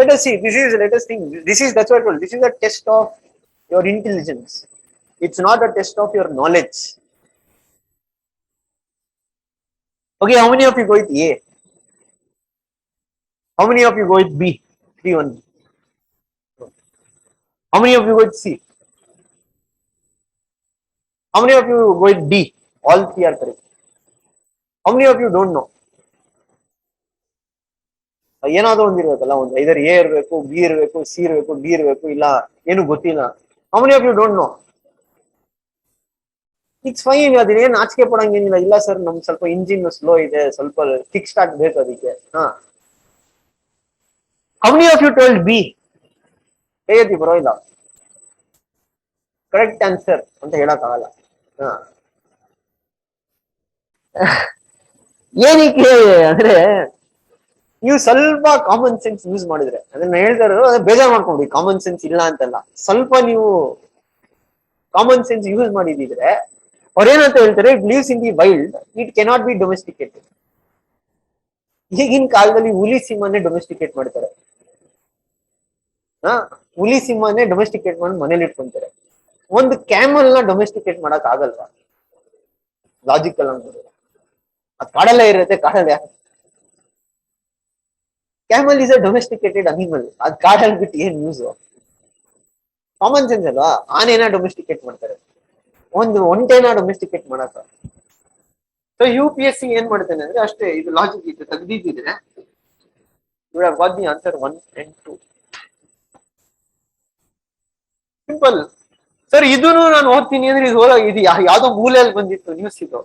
Let us see. Let us think. That's what I told. This is a test of your intelligence. It's not a test of your knowledge. Okay, how many of you go with A? How many of you go with B? 3 1. How many of you go with C? How many of you go with D? All 3 are correct. How many of you don't know? ಏನಾದ್ರು ಒಂದಿರ್ಬೇಕಲ್ಲ, ಒಂದು ಐದರ್ A ಇರಬೇಕು, B ಇರಬೇಕು, C ಇರಬೇಕು, D ಇರಬೇಕು, ಇಲ್ಲ ಏನು ಗೊತ್ತಿಲ್ಲ. How many of you don't know? It's fine, ಅದೇನು ನಾಚಿಕೆ ಪಡಂಗೇನಿಲ್ಲ. ಇಲ್ಲ ಸರ್, ನಮ್ಗೆ ಸ್ವಲ್ಪ ಇಂಜಿನ್ ಸ್ಲೋ ಇದೆ, ಸ್ವಲ್ಪ ಕಿಕ್ ಸ್ಟಾರ್ಟ್ ಬೇಕು ಅದಕ್ಕೆ. How many of you told B? ಹೇಗತಿ ಪರವಾಗಿಲ್ಲ, ಕರೆಕ್ಟ್ ಆನ್ಸರ್ ಅಂತ ಹೇಳಕ್ ಆಗಲ್ಲ. ಏನಕ್ಕೆ ಅಂದ್ರೆ, ನೀವು ಸ್ವಲ್ಪ ಕಾಮನ್ ಸೆನ್ಸ್ ಯೂಸ್ ಮಾಡಿದ್ರೆ, ಅದನ್ನ ಹೇಳ್ತಾರೆ, ಬೇಜಾರ್ ಮಾಡ್ಕೊಂಡ್ರಿ, ಕಾಮನ್ ಸೆನ್ಸ್ ಇಲ್ಲ ಅಂತಲ್ಲ, ಸ್ವಲ್ಪ ನೀವು ಕಾಮನ್ ಸೆನ್ಸ್ ಯೂಸ್ ಮಾಡಿದಿದ್ರೆ ಅವ್ರೇನಂತ ಹೇಳ್ತಾರೆ, it lives in the wild, it cannot be domesticated. ಈಗಿನ ಕಾಲದಲ್ಲಿ ಹುಲಿ ಸಿಂಹನೇ ಡೊಮೆಸ್ಟಿಕೇಟ್ ಮಾಡ್ತಾರೆ. ಹುಲಿ ಸಿಂಹನೇ ಡೊಮೆಸ್ಟಿಕೇಟ್ ಮಾಡಿ ಮನೇಲಿ ಇಟ್ಕೊಂತಾರೆ. ಒಂದು ಕ್ಯಾಮಲ್ ನ ಡೊಮೆಸ್ಟಿಕೇಟ್ ಮಾಡಕ್ ಆಗಲ್ವಾ? ಲಾಜಿಕಲ್ ಅಂತ ಅದು ಕಾಡಲ್ಲೇ ಇರುತ್ತೆ, ಕಾಡಲ್ಲ. Camel is a domesticated animal, ಅದ್ ಕಾಡಲ್ಲಿ ಬಿಟ್ಟು ಏನ್ ಯೂಸ್? ಕಾಮನ್ ಸೆನ್ಸ್ ಅಲ್ವಾ? ಆನೆನ ಡೊಮೆಸ್ಟಿಕೇಟ್ ಮಾಡ್ತಾರೆ, ಒಂದು ಒಂಟೆನ ಡೊಮೆಸ್ಟಿಕೇಟ್ ಮಾಡಕ. ಸೊ UPSC ಏನ್ ಮಾಡ್ತಾನೆ ಅಂದ್ರೆ ಅಷ್ಟೇ, ಇದು ಲಾಜಿಕ್ ಇತ್ತು, ತೆಗ್ದಿದ್ರೆ you have got the answer 1 and 2. Simple sir. ಇದನ್ನು ನಾನು ಓದ್ತೀನಿ ಅಂದ್ರೆ ಇದು ಯಾವ್ದೋ ಮೂಲೆಯಲ್ಲಿ ಬಂದಿತ್ತು ನ್ಯೂಸ್. ಇದು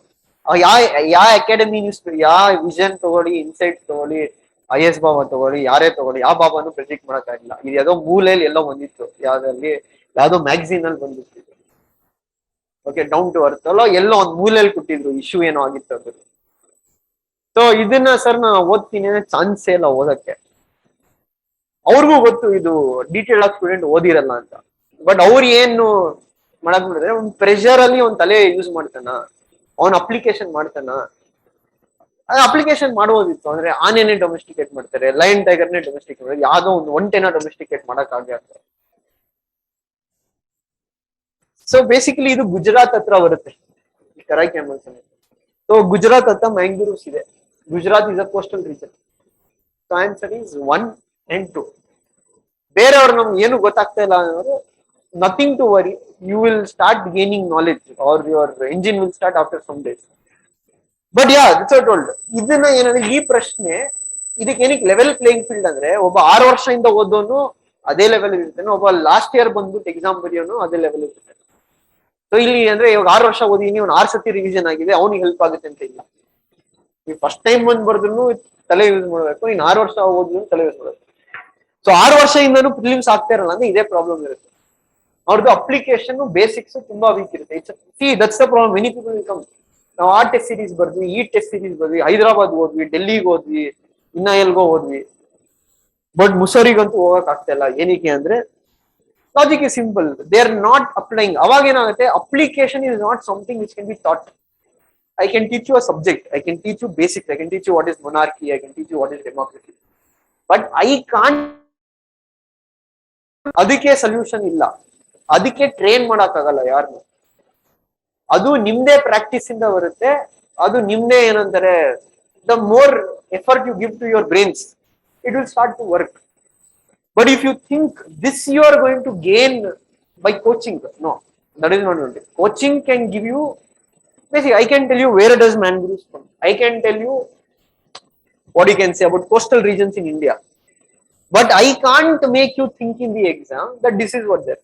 ಯಾವ ಅಕಾಡೆಮಿ ನ್ಯೂಸ್, ಯಾವ ವಿಷನ್ ತಗೊಳ್ಳಿ, ಇನ್ಸೈಟ್ ತಗೊಳ್ಳಿ, IS ಬಾಬಾ ತಗೊಳ್ಳಿ, ಯಾರೇ ತಗೊಳ್ಳಿ, ಯಾವ ಬಾಬಾನು ಪ್ರೆಡಿಕ್ಟ್ ಮಾಡಕ್ ಆಗಿಲ್ಲ. ಇದು ಯಾವ್ದೋ ಮೂಲೆಯಲ್ಲಿ ಎಲ್ಲೋ ಬಂದಿತ್ತು, ಯಾವ್ದೋ ಮ್ಯಾಗಝೀನ್ ಅಲ್ಲಿ ಬಂದಿತ್ತು. ಓಕೆ, ಡೌನ್ ಟು ಅರ್ತ್ ಅಲ್ಲ, ಎಲ್ಲೋ ಒಂದು ಮೂಲೆಯಲ್ಲಿ ಕೊಟ್ಟಿದ್ರು, ಇಶ್ಯೂ ಏನೋ ಆಗಿತ್ತು ಅದು. ಸೊ ಇದನ್ನ ಸರ್ ನಾನು ಓದ್ತೀನಿ ಅಂದ್ರೆ ಚಾನ್ಸೇ ಇಲ್ಲ ಓದಕ್ಕೆ. ಅವ್ರಿಗೂ ಗೊತ್ತು ಇದು ಡೀಟೇಲ್ ಆಗಿ ಸ್ಟೂಡೆಂಟ್ ಓದಿರಲ್ಲ ಅಂತ. ಬಟ್ ಅವ್ರು ಏನು ಮಾಡಕ್ ಮಾಡಿದ್ರೆ, ಒಂದು ಪ್ರೆಷರ್ ಅಲ್ಲಿ ಒಂದ್ ತಲೆ ಯೂಸ್ ಮಾಡ್ತಾನ, ಅವನ್ ಅಪ್ಲಿಕೇಶನ್ ಮಾಡ್ತಾನ. ಅಪ್ಲಿಕೇಶನ್ ಮಾಡೋದಿತ್ತು ಅಂದ್ರೆ ಆನೆನೇ ಡೊಮೆಸ್ಟಿಕೇಟ್ ಮಾಡ್ತಾರೆ, ಲಯನ್ ಟೈಗರ್ನೇ ಡೊಮೆಸ್ಟಿಕೇಟ್ ಮಾಡ್ತಾರೆ, ಯಾವ್ದೋ ಒಂದು ಒಂಟೆನ ಡೊಮೆಸ್ಟಿಕೇಟ್ ಮಾಡಕ್ ಆಗ್ತಾರೆ. ಸೊ ಬೇಸಿಕಲಿ ಇದು ಗುಜರಾತ್ ಹತ್ರ ಬರುತ್ತೆ, ಕರೈ ಕ್ಯಾಮಲ್ಸ್. ಸೊ ಗುಜರಾತ್ ಹತ್ರ ಮ್ಯಾಂಗ್ರೂವ್ಸ್ ಇದೆ. Gujarat is a coastal region. So answer is 1 and 2. ಬೇರೆಯವ್ರು ನಮ್ಗೆ ಏನು ಗೊತ್ತಾಗ್ತಾ ಇಲ್ಲ ಅಂದ್ರೆ, nothing to worry, you will start gaining knowledge, or your engine will start after some days. But yeah, it's told. ಇದನ್ನ ಏನಂದ್ರೆ, ಈ ಪ್ರಶ್ನೆ ಇದಕ್ಕೆ ಏನಕ್ಕೆ ಲೆವೆಲ್ ಪ್ಲೇಯಿಂಗ್ ಫೀಲ್ಡ್ ಅಂದ್ರೆ, ಒಬ್ಬ 6 ವರ್ಷದಿಂದ ಓದೋನು ಅದೇ ಲೆವೆಲ್ ಇರ್ತಾನೆ, ಒಬ್ಬ ಲಾಸ್ಟ್ ಇಯರ್ ಬಂದ್ಬಿಟ್ಟು ಎಕ್ಸಾಮ್ ಬರೆಯೋನು ಅದೇ ಲೆವೆಲ್ ಇರ್ತಾನೆ. ಸೊ ಇಲ್ಲಿ ಅಂದ್ರೆ ಇವಾಗ 6 ವರ್ಷ ಓದಿನಿ, ಅವ್ನು 6 ಸತಿ ರಿವಿಷನ್ ಆಗಿದೆ, ಅವ್ನಿಗೆ ಹೆಲ್ಪ್ ಆಗುತ್ತೆ ಅಂತ ಇಲ್ಲ. ನೀವು ಫಸ್ಟ್ ಟೈಮ್ ಬಂದ್ ಬರ್ದ್ರು ತಲೆ ಯೂಸ್ ಮಾಡ್ಬೇಕು, ನೀನ್ 6 ವರ್ಷ ಓದಿದ್ರು ತಲೆ ಯೂಸ್ ಮಾಡ್ಬೇಕು. ಸೊ 6 ವರ್ಷದಿಂದನೂ ಪ್ರಿಲಿಮ್ಸ್ ಆಗ್ತಾ ಇರಲ್ಲ ಅಂದ್ರೆ ಇದೇ ಪ್ರಾಬ್ಲಮ್ ಇರುತ್ತೆ. ಅವ್ರದ್ದು ಅಪ್ಲಿಕೇಶನ್ ಬೇಸಿಕ್ಸ್ ತುಂಬಾ ವೀಕ್ ಇರುತ್ತೆ. See that's the problem. Many people will come, ನಾವು ಆ ಟೆಸ್ಟ್ ಸೀರೀಸ್ ಬರ್ದ್ವಿ, ಈ ಟೆಸ್ಟ್ ಸೀರೀಸ್ ಬರ್ದ್ವಿ, ಹೈದರಾಬಾದ್ ಓದ್ವಿ, ಡೆಲ್ಲಿಗೆ ಹೋದ್ವಿ, ಇನ್ನ ಎಲ್ಗೋ ಹೋದ್ವಿ. ಬಟ್ ಮುಸೋರಿಗಂತೂ ಹೋಗಕ್ ಆಗ್ತಾ ಇಲ್ಲ. ಏನಕ್ಕೆ ಅಂದ್ರೆ logic is simple, they are not applying. ಅವಾಗ ಏನಾಗುತ್ತೆ, application is not something which can be thought. I can teach you a subject, I can teach you basics, I can teach you what is monarchy, I can teach you what is democracy, but I can't. ಅದಕ್ಕೆ solution ಇಲ್ಲ, ಅದಕ್ಕೆ train ಮಾಡಕ್ ಆಗಲ್ಲ ಯಾರನ್ನು. ಅದು ನಿಮ್ದೇ practice ಇಂದ ಬರುತ್ತೆ. ಅದು ನಿಮ್ದೇ ಏನಂತಾರೆ, the more effort you give to your brains, it will start to work. But if you think this you are going to gain by coaching, no, that is not it. Coaching can give you, basically, I can tell you where does mangroves from. I can tell you what you can say about coastal regions in India. But I can't make you think in the exam that this is what there.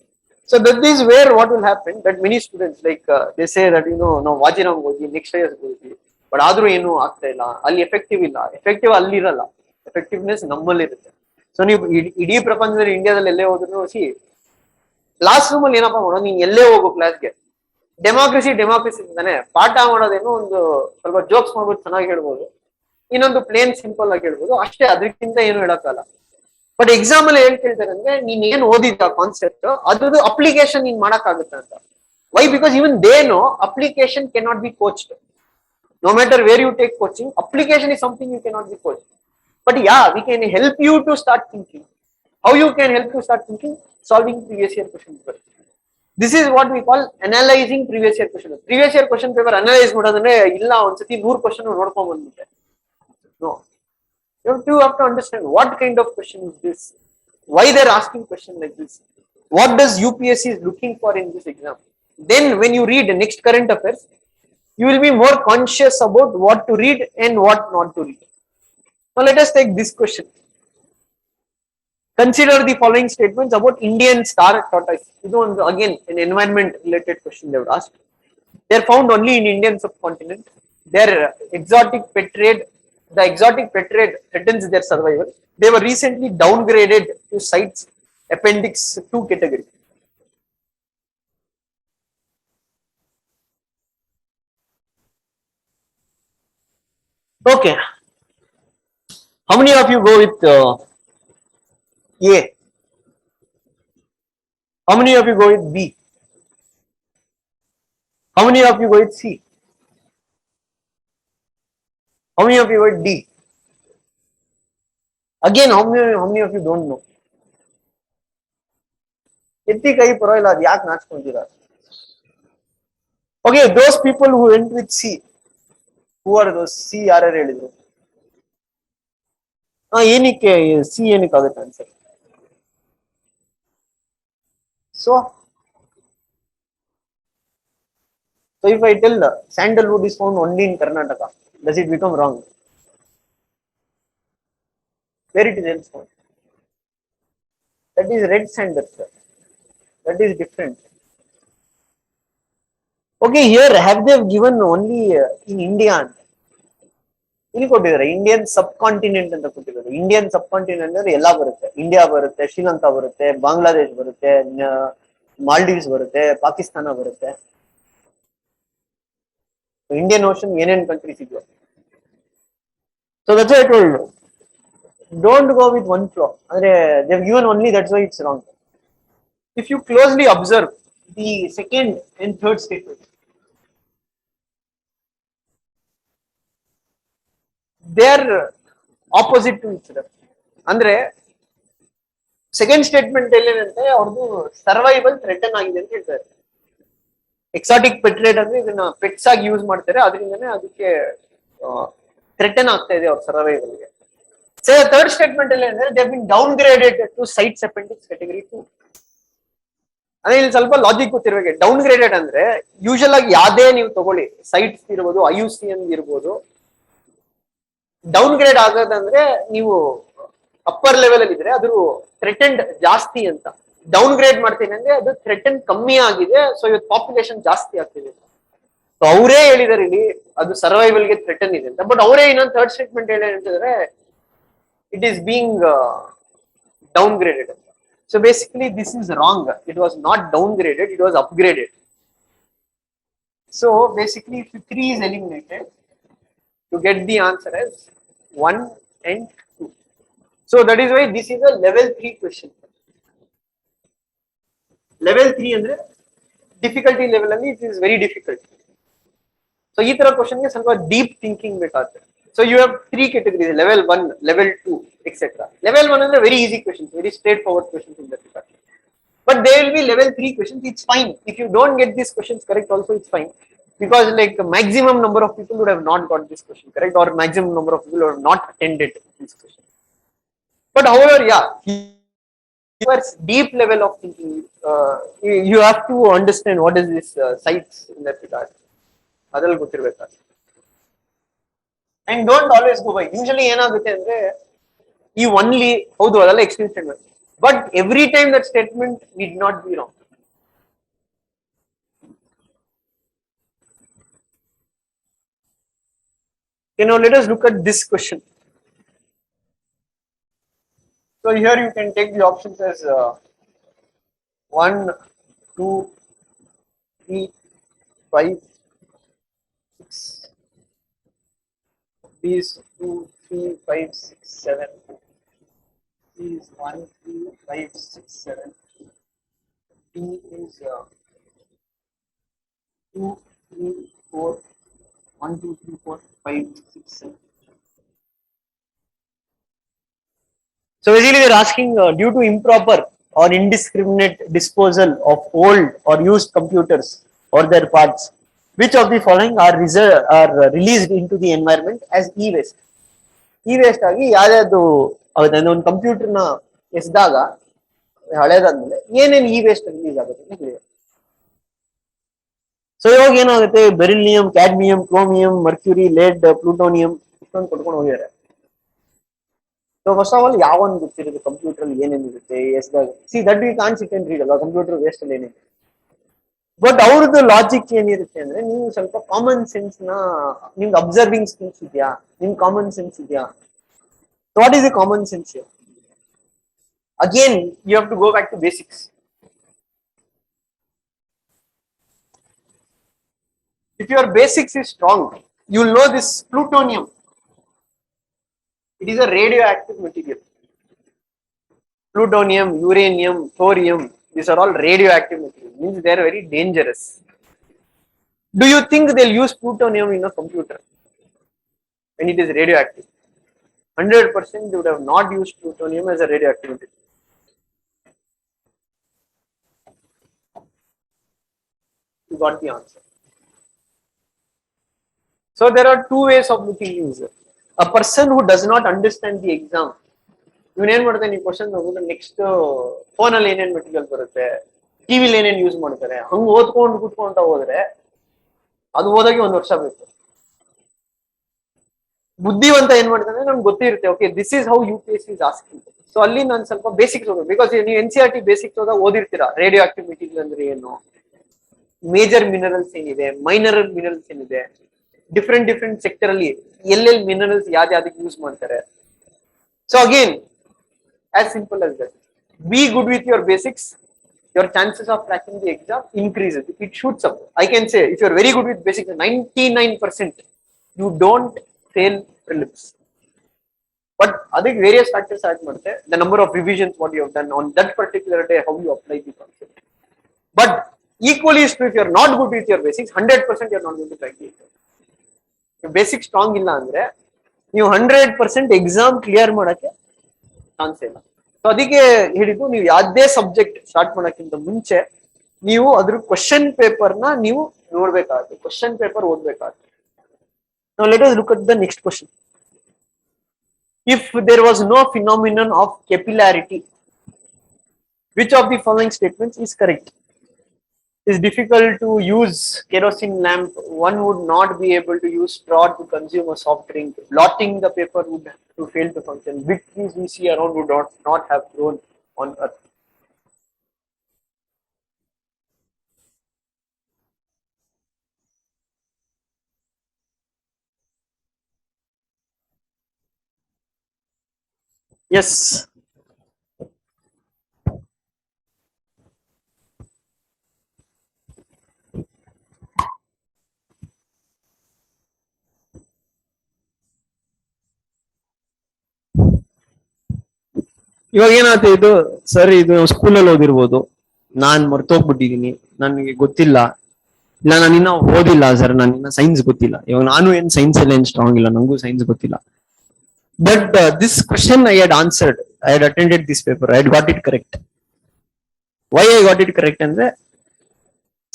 So that is where what will happen, that many students, like they say that, ನಾವು ವಾಜಿರಾಮ್ ಹೋಗಿ next years ಹೋಗಿ, but ಆದ್ರೂ ಏನು ಆಗ್ತಾ ಇಲ್ಲ, ಅಲ್ಲಿ effective ಇಲ್ಲ. Effective ಅಲ್ಲಿರಲ್ಲ, effectiveness ನಮ್ಮಲ್ಲಿ ಇರುತ್ತೆ. ಸೊ ನೀವು ಇಡೀ ಪ್ರಪಂಚದಲ್ಲಿ ಇಂಡಿಯಾದಲ್ಲಿ ಎಲ್ಲೇ ಹೋದ್ರು ಸಿ, ಕ್ಲಾಸ್ ರೂಮ್ ಅಲ್ಲಿ ಏನಪ್ಪಾ ಮಾಡೋದು, ನೀನ್ ಎಲ್ಲೇ ಹೋಗು ಕ್ಲಾಸ್ಗೆ, ಡೆಮಾಕ್ರಸಿ ಅಂತಾನೆ ಪಾಠ ಮಾಡೋದೇನೋ ಒಂದು ಸ್ವಲ್ಪ ಜೋಕ್ಸ್ ಮಾಡ್ಬೋದು, ಚೆನ್ನಾಗಿ ಹೇಳ್ಬೋದು, ಇನ್ನೊಂದು ಪ್ಲೇನ್ ಸಿಂಪಲ್ ಆಗಿ ಹೇಳ್ಬೋದು ಅಷ್ಟೇ, ಅದಕ್ಕಿಂತ ಏನು ಹೇಳಕ್ಕಲ್ಲ. ಬಟ್ ಎಕ್ಸಾಮ್ ಅಲ್ಲಿ ಏನ್ ಕೇಳ್ತಾರೆ ಅಂದ್ರೆ, ನೀನ್ ಏನ್ ಓದಿದ್ದ ಕಾನ್ಸೆಪ್ಟ್ ಅದ್ರದ್ದು ಅಪ್ಲಿಕೇಶನ್ ನೀನ್ ಮಾಡಕ್ ಆಗುತ್ತೆ ಅಂತ. Why? Because even they know application can not be coached. No matter where you take coaching, application is something you cannot be coached. But yeah, we can help you to start thinking. How you can help to start thinking? Solving previous year question paper. This is what we call analyzing previous year question paper. Previous year question paper analyze ಮಾಡೋದಂದ್ರೆ ಇಲ್ಲ ಒಂದ್ಸತಿ 100 question ನೋಡ್ಕೊಂಡ್ ಬಂದ್ಬಿಟ್ಟೆ. No. You have to understand what kind of question is this, why they're asking question like this, what does UPSC is looking for in this exam. Then when you read the next current affairs, you will be more conscious about what to read and what not to read. Now let us take this question. Consider the following statements about Indian star tortoise. This one again an environment related question they were asked. They are found only in Indian subcontinent. Their exotic pet trade, the exotic pet trade threatens their survival. They were recently downgraded to CITES Appendix 2 category. Okay. How many of you go with A? How many of you go with B? How many of you go with C? How many of you go with D? Again, how many of you don't know? ಎತ್ತಿ ಕೈ ಪರವಾಗಿಲ್ಲ, ಅದು ಯಾಕೆ ನಾಚ್ಕೊಂತೀರಾ? Okay, those people who went with C, who are those? C ಯಾರು ಹೇಳಿದ್ರು? ಏನಕ್ಕೆ C ಏನಕ್ಕೆ ಆಗುತ್ತೆ answer? So if I tell sandalwood is found only in Karnataka, does it become wrong? Where it is else found? That is red sandal, sir. That is different. Okay, here have they given only in India? ಇಲ್ಲಿ ಕೊಟ್ಟಿದ್ದಾರೆ Indian ಸಬ್ continent ಅಂತ ಕೊಟ್ಟಿದ್ದಾರೆ. Indian ಸಬ್ continent ಅಂದ್ರೆ ಎಲ್ಲ ಬರುತ್ತೆ, India ಬರುತ್ತೆ, ಶ್ರೀಲಂಕಾ ಬರುತ್ತೆ, ಬಾಂಗ್ಲಾದೇಶ್ ಬರುತ್ತೆ, ಮಾಲ್ಡೀವ್ಸ್ ಬರುತ್ತೆ, ಪಾಕಿಸ್ತಾನ ಬರುತ್ತೆ. ಇಂಡಿಯನ್ ಓಷನ್ ಏನೇನ್ ಕಂಟ್ರೀಸ್ ಇದೆಯೋ. So that's why I told, don't go with one flow. ಅಂದ್ರೆ they have given only, that's why it's wrong. If you closely observe the second and third statement, they are opposite to each other. ಅಂದ್ರೆ second statement ಏನಂತೆ, ಅವ್ರದ್ದು survival threaten ಆಗಿದೆ ಅಂತ ಹೇಳ್ತಾರೆ. Exotic ಪೆಟ್ರೇಟ್ ಅಂದ್ರೆ ಇದನ್ನ pets ಆಗಿ ಯೂಸ್ ಮಾಡ್ತಾರೆ, ಅದರಿಂದನೇ ಅದಕ್ಕೆ ಥ್ರೆಟನ್ ಆಗ್ತಾ ಇದೆ ಅವ್ರ ಸರ್ವೈವಲ್ಗೆ. ಥರ್ಡ್ ಸ್ಟೇಟ್ಮೆಂಟ್ ಅಲ್ಲಿ ಅಂದ್ರೆ they have been downgraded to sites appendix category 2. ಅಂದ್ರೆ ಇಲ್ಲಿ ಸ್ವಲ್ಪ ಲಾಜಿಕ್ ಗೊತ್ತಿರ್ಬೇಕು. ಡೌನ್ ಗ್ರೇಡೆಡ್ ಅಂದ್ರೆ ಯೂಶಲ್ ಆಗಿ ಯಾವ್ದೇ ನೀವು ತಗೊಳ್ಳಿ, ಸೈಟ್ಸ್ ಇರ್ಬೋದು, IUCN ಇರ್ಬೋದು, ಡೌನ್ ಗ್ರೇಡ್ ಆಗೋದಂದ್ರೆ ನೀವು ಅಪ್ಪರ್ ಲೆವೆಲ್ ಅಲ್ಲಿ ಇದ್ರೆ ಅದ್ರ ಥ್ರೆಟೆಂಡ್ ಜಾಸ್ತಿ ಅಂತ. ಡೌನ್ ಗ್ರೇಡ್ ಮಾಡ್ತೀನಿ ಅಂದ್ರೆ ಅದು ಥ್ರೆಟೆಂಡ್ ಕಮ್ಮಿ ಆಗಿದೆ, ಸೊ ಇವತ್ತು ಪಾಪ್ಯುಲೇಷನ್ ಜಾಸ್ತಿ ಆಗ್ತಿದೆ. ಸೊ ಅವರೇ ಹೇಳಿದಾರೆ ಇಲ್ಲಿ ಅದು ಸರ್ವೈವಲ್ಗೆ ಥ್ರೆಟನ್ ಇದೆ ಅಂತ. ಬಟ್ ಅವರೇ ಇನ್ನೊಂದು ಥರ್ಡ್ ಸ್ಟೇಟ್ಮೆಂಟ್ ಹೇಳಿ ಹೇಳ್ತಿದ್ರೆ ಇಟ್ ಈಸ್ ಬೀಂಗ್ ಡೌನ್ಗ್ರೇಡೆಡ್ ಅಂತ. So basically this is wrong. It was not downgraded, it was upgraded. So basically if 3 is eliminated, you get the answer as 1 and 2. So that is why this is a level 3 question. Level 3 ಅಂದ್ರೆ difficulty level ಅಲ್ಲಿ it is very difficult. So ಈ ತರ question ಗೆ ಸ್ವಲ್ಪ deep thinking ಬೇಕಾಗುತ್ತೆ. So you have 3 categories: level 1, level 2, etc. Level 1 ಅಂದ್ರೆ very easy questions, very straightforward questions in that regard. But there will be level 3 questions. It's fine if you don't get these questions correct. Also, it's fine because like maximum number of people would have not got this question correct, or maximum number of people would have not attended this question. But however, yeah, requires deep level of thinking. You have to understand what is this sites in that regard. ಅದ್ರಲ್ಲಿ ಗೊತ್ತಿರ್ಬೇಕಾದ್ರೆ. And don't always go by. Usually ಏನಾಗುತ್ತೆ ಅಂದ್ರೆ ಈ only ಹೌದು ಅದೆಲ್ಲ experience statement. But every time that statement need not be wrong. Now let us look at this question. So here you can take the options as 1, 2, 3, 5, 6. These 2, 3, 5, 6, 7. These 1, 3, 5, 6, 7. D is 2, 3, 4. 1, 2, 3, 4, 5, 6, 7. So basically they're asking due to improper or indiscriminate disposal of old or used computers or their parts, which of the following are released into the environment as e-waste? E-waste ಆಗಿ ಯಾವ್ಯಾವುದು ಒಂದು ಕಂಪ್ಯೂಟರ್ನ ಎಸ್ದಾಗ ಹಳೇದಾದ್ಮೇಲೆ ಏನೇನು e-waste release ಆಗುತ್ತೆ ಅಂತ ಹೇಳಿ. So ಇವಾಗ ಏನಾಗುತ್ತೆ, beryllium, cadmium, chromium, mercury, lead, plutonium ಇಷ್ಟೊಂದು ಕೊಟ್ಕೊಂಡು ಹೋಗಿದ್ದಾರೆ. ಸೊ ಫಸ್ಟ್ ಆಫ್ ಆಲ್ ಯಾವೊಂದು ಗೊತ್ತಿರುತ್ತೆ ಕಂಪ್ಯೂಟರ್ ಅಲ್ಲಿ ಏನೇನಿರುತ್ತೆ ಎಸ್ದಾಗ. See that you can't sit and read ಅಲ್ವಾ ಕಂಪ್ಯೂಟರ್ ವೇಸ್ಟ್ ಅಲ್ಲಿ ಏನಿದೆ. ಬಟ್ ಅವ್ರದ್ದು ಲಾಜಿಕ್ ಏನಿರುತ್ತೆ ಅಂದ್ರೆ ನೀವು ಸ್ವಲ್ಪ ಕಾಮನ್ ಸೆನ್ಸ್ ನ, ನಿಮ್ಗೆ ಅಬ್ಸರ್ವಿಂಗ್ ಸ್ಕಿಲ್ಸ್ ಇದೆಯಾ, ನಿಮ್ ಕಾಮನ್ ಸೆನ್ಸ್ ಇದೆಯಾ. What is the common sense? Again you have to go back to basics. If your basics is strong, you will know this plutonium. It is a radioactive material. Plutonium, uranium, thorium, these are all radioactive materials. Means they are very dangerous. Do you think they'll use plutonium in a computer when it is radioactive? 100% they would have not used plutonium as a radioactive material. You got the answer. So there are two ways of looking at it. A person who does not understand the exam, ಇವನ್ ಏನ್ ಮಾಡ್ತಾನೆ, ಈ question ನೋಡ್ಬಿಟ್ಟು next phone ಅಲ್ಲಿ ಏನೇನ್ material ಬರುತ್ತೆ, ಟಿವಿಲಿ ಏನೇನ್ use ಮಾಡ್ತಾರೆ, ಹಂಗ ಓದ್ಕೊಂಡು ಕೂತ್ಕೊಂತ ಹೋದ್ರೆ ಅದು ಓದಾಗಿ 1 ವರ್ಷ ಬೇಕು. ಬುದ್ಧಿವಂತ ಏನ್ ಮಾಡ್ತಾನೆ, ನಮ್ಗೆ ಗೊತ್ತಿರುತ್ತೆ okay this is how UPSC is asking. So ಅಲ್ಲಿ ನಾನು ಸ್ವಲ್ಪ ಬೇಸಿಕ್ಸ್ ಓದೋದು, ಬಿಕಾಸ್ ನೀವು NCERT ಬೇಸಿಕ್ಸ್ ಓದಿರ್ತೀರಾ. ರೇಡಿಯೋ ಆಕ್ಟಿವ್ ಮೆಟೀರಿಯಲ್ ಅಂದ್ರೆ ಏನು, ಮೇಜರ್ ಮಿನರಲ್ಸ್ ಏನಿದೆ, ಮೈನರ್ ಮಿನರಲ್ಸ್ ಏನಿದೆ, ಡಿಫ್ರೆಂಟ್ ಸೆಕ್ಟರ್ ಅಲ್ಲಿ ಎಲ್ಲೆಲ್ಲಿ ಮಿನರಲ್ಸ್ ಯಾವ್ದಕ್ಕೆ ಯೂಸ್ ಮಾಡ್ತಾರೆ. So again as simple as that. Be good with your basics, your chances of cracking the exam increases. It shoots up. I can say if you are very good with basics, 99% you don't fail prelims. But other various factors add matte, the number of revisions what you have done on that particular day, how you apply the concept. But equally is true if you are not good with your basics, 100% you are not going to crack the exam. If basics strong illa andre ನೀವು 100% exam clear ಮಾಡಕ್ಕೆ chance ಇಲ್ಲ. So ಅದಕ್ಕೆ ಹೇಳಿದ್ದು, ನೀವು ಯಾವುದೇ subject start ಮಾಡೋಕ್ಕಿಂತ ಮುಂಚೆ ನೀವು ಅದ್ರ ಕ್ವಶನ್ ಪೇಪರ್ ನ ನೀವು ನೋಡ್ಬೇಕಾಗುತ್ತೆ, ಕ್ವಶನ್ ಪೇಪರ್ ಓದ್ಬೇಕಾಗುತ್ತೆ. Now let us look at the next question. If there was no phenomenon of capillarity, which of the following statements is correct? It is difficult to use kerosene lamp. One would not be able to use straw to consume a soft drink. Blotting the paper would to fail to function. Big trees we see around would not have grown on earth. Yes. ಇವಾಗ ಏನಾಗ್ತಾ ಇದು sir, ಇದು ಸ್ಕೂಲಲ್ಲಿ ಓದಿರ್ಬೋದು, ನಾನ್ ಮರ್ತೋಗ್ಬಿಟ್ಟಿದೀನಿ, ನನಗೆ ಗೊತ್ತಿಲ್ಲ, ಇಲ್ಲ ನಾನು ಇನ್ನ ಓದಿಲ್ಲ ಸರ್, ನಾನು ಇನ್ನ ಸೈನ್ಸ್ ಗೊತ್ತಿಲ್ಲ. ಇವಾಗ ನಾನು ಏನ್ ಸೈನ್ಸ್ ಅಲ್ಲಿ ಏನ್ ಸ್ಟ್ರಾಂಗ್ ಇಲ್ಲ, ನಂಗೂ ಸೈನ್ಸ್ ಗೊತ್ತಿಲ್ಲ. But this question I had answered, I had attended this paper, I had got it correct. Why I got it correct ಅಂದ್ರೆ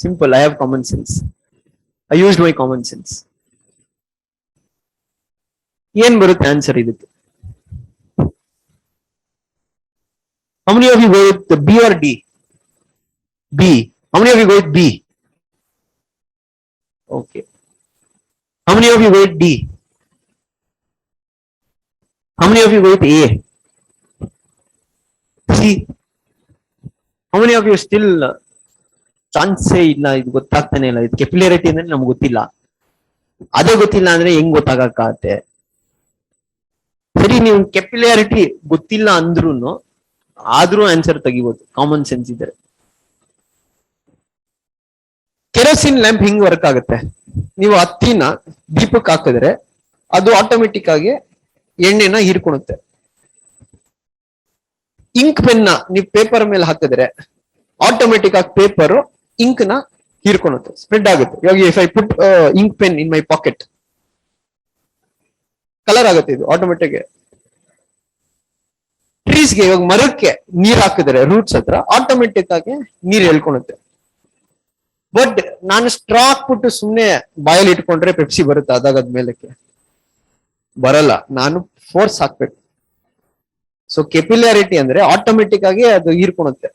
simple, I have common sense, I used my common sense. ಏನ್ ಬರುತ್ತೆ answer ಇದಕ್ಕೆ? How many of you go with B or D? B. How many of you go with B? Okay. How many of you go with D? How many of you go with A? C. How many of you still ಚಾನ್ಸೇ ಇಲ್ಲ, ಇದು ಗೊತ್ತಾಗ್ತಾನೆ ಇಲ್ಲ, ಇದು ಕೆಪಿಲಾರಿಟಿ ಅಂದ್ರೆ ನಮ್ಗೆ ಗೊತ್ತಿಲ್ಲ, ಅದೇ ಗೊತ್ತಿಲ್ಲ ಅಂದ್ರೆ ಹೆಂಗ್ ಗೊತ್ತಾಗತ್ತೆ? ಸರಿ, ನೀವು ಕೆಪಿಲಾರಿಟಿ ಗೊತ್ತಿಲ್ಲ ಅಂದ್ರೂ ಆದ್ರೂ ಆನ್ಸರ್ ತೆಗಿಬಹುದು ಕಾಮನ್ ಸೆನ್ಸ್ ಇದ್ರೆ. ಕೆರೋಸಿನ್ ಲ್ಯಾಂಪ್ ಹಿಂಗ್ ವರ್ಕ್ ಆಗುತ್ತೆ, ನೀವು ಹತ್ತಿನ ದೀಪಕ್ಕೆ ಹಾಕಿದ್ರೆ ಅದು ಆಟೋಮೆಟಿಕ್ ಆಗಿ ಎಣ್ಣೆನ ಹೀರ್ಕೊಳುತ್ತೆ. ಇಂಕ್ ಪೆನ್ನ ನೀವು ಪೇಪರ್ ಮೇಲೆ ಹಾಕಿದ್ರೆ ಆಟೋಮೆಟಿಕ್ ಆಗಿ ಪೇಪರ್ ಇಂಕ್ ನ ಹೀರ್ಕೊಳುತ್ತೆ, ಸ್ಪ್ರೆಡ್ ಆಗುತ್ತೆ. ಇವಾಗ if I put ink pen in my pocket, colour ಆಗುತ್ತೆ ಇದು ಆಟೋಮೆಟಿಕ್. ಟ್ರೀಸ್ಗೆ, ಇವಾಗ ಮರಕ್ಕೆ ನೀರ್ ಹಾಕಿದ್ರೆ ರೂಟ್ಸ್ ಹತ್ರ ಆಟೋಮೆಟಿಕ್ ಆಗಿ ನೀರ್ ಎಳ್ಕೊಳುತ್ತೆ. ಬಟ್ ನಾನು ಸ್ಟ್ರಾ ಹಾಕ್ಬಿಟ್ಟು ಸುಮ್ನೆ ಬಾಯಲ್ಲಿ ಇಟ್ಕೊಂಡ್ರೆ ಪೆಪ್ಸಿ ಬರುತ್ತೆ ಅದಾಗದ್ ಮೇಲಕ್ಕೆ? ಬರಲ್ಲ, ನಾನು ಫೋರ್ಸ್ ಹಾಕ್ಬೇಕು. ಸೊ ಕೆಪಿಲಾರಿಟಿ ಅಂದ್ರೆ ಆಟೋಮೆಟಿಕ್ ಆಗಿ ಅದು ಹೀರ್ಕೊಳುತ್ತೆ.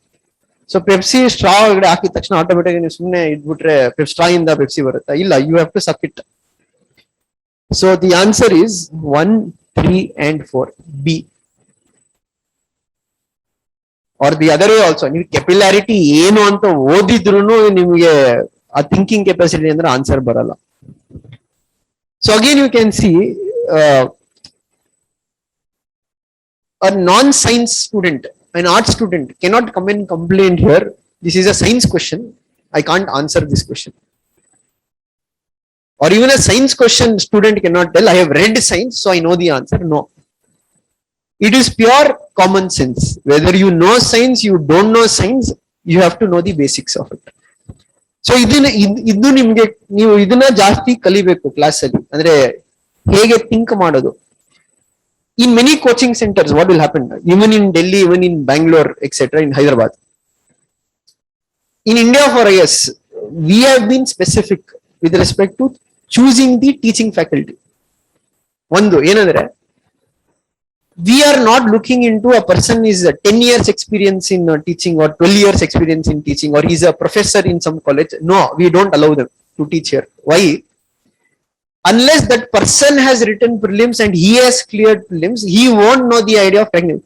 ಸೊ ಪೆಪ್ಸಿ ಸ್ಟ್ರಾ ಒಳಗಡೆ ಹಾಕಿದ ತಕ್ಷಣ ಆಟೋಮೆಟಿಕ್ ನೀವು ಸುಮ್ನೆ ಇಟ್ಬಿಟ್ರೆ ಸ್ಟ್ರಾ ಇಂದ ಪೆಪ್ಸಿ ಬರುತ್ತಾ? ಇಲ್ಲ, you have to suck it. So the answer is 1, 3 and 4, B. Or the other way also, ನೀವು ಕೆಪಿಲಾರಿಟಿ ಏನು ಅಂತ ಓದಿದ್ರು ನಿಮ್ಗೆ ಆ ಥಿಂಕಿಂಗ್ ಕೆಪಾಸಿಟಿ ಅಂದ್ರೆ ಆನ್ಸರ್ ಬರಲ್ಲ. So again you can see a non-science student, an art student cannot come and complain here, this is a science question, I can't answer this question. Or even a science question student cannot tell, I have read science so I know the answer. No, it is pure common sense. Whether you know science, you don't know science, you have to know the basics of it. So ಇದು ನಿಮ್ಗೆ, ನೀವು ಇದನ್ನ ಜಾಸ್ತಿ ಕಲಿಬೇಕು class ಅಲ್ಲಿ, ಅಂದ್ರೆ ಹೇಗೆ think ಮಾಡೋದು. In many coaching centers, what will happen? Even in Delhi, even in Bangalore, etc., in Hyderabad. In India, for IS, we have been specific with respect to choosing the teaching faculty. One, ಏನಂದ್ರೆ we are not looking into a person is 10 years experience in teaching or 12 years experience in teaching or he's a professor in some college. No, we don't allow them to teach here. Why? Unless that person has written prelims and he has cleared prelims, he won't know the idea of technique.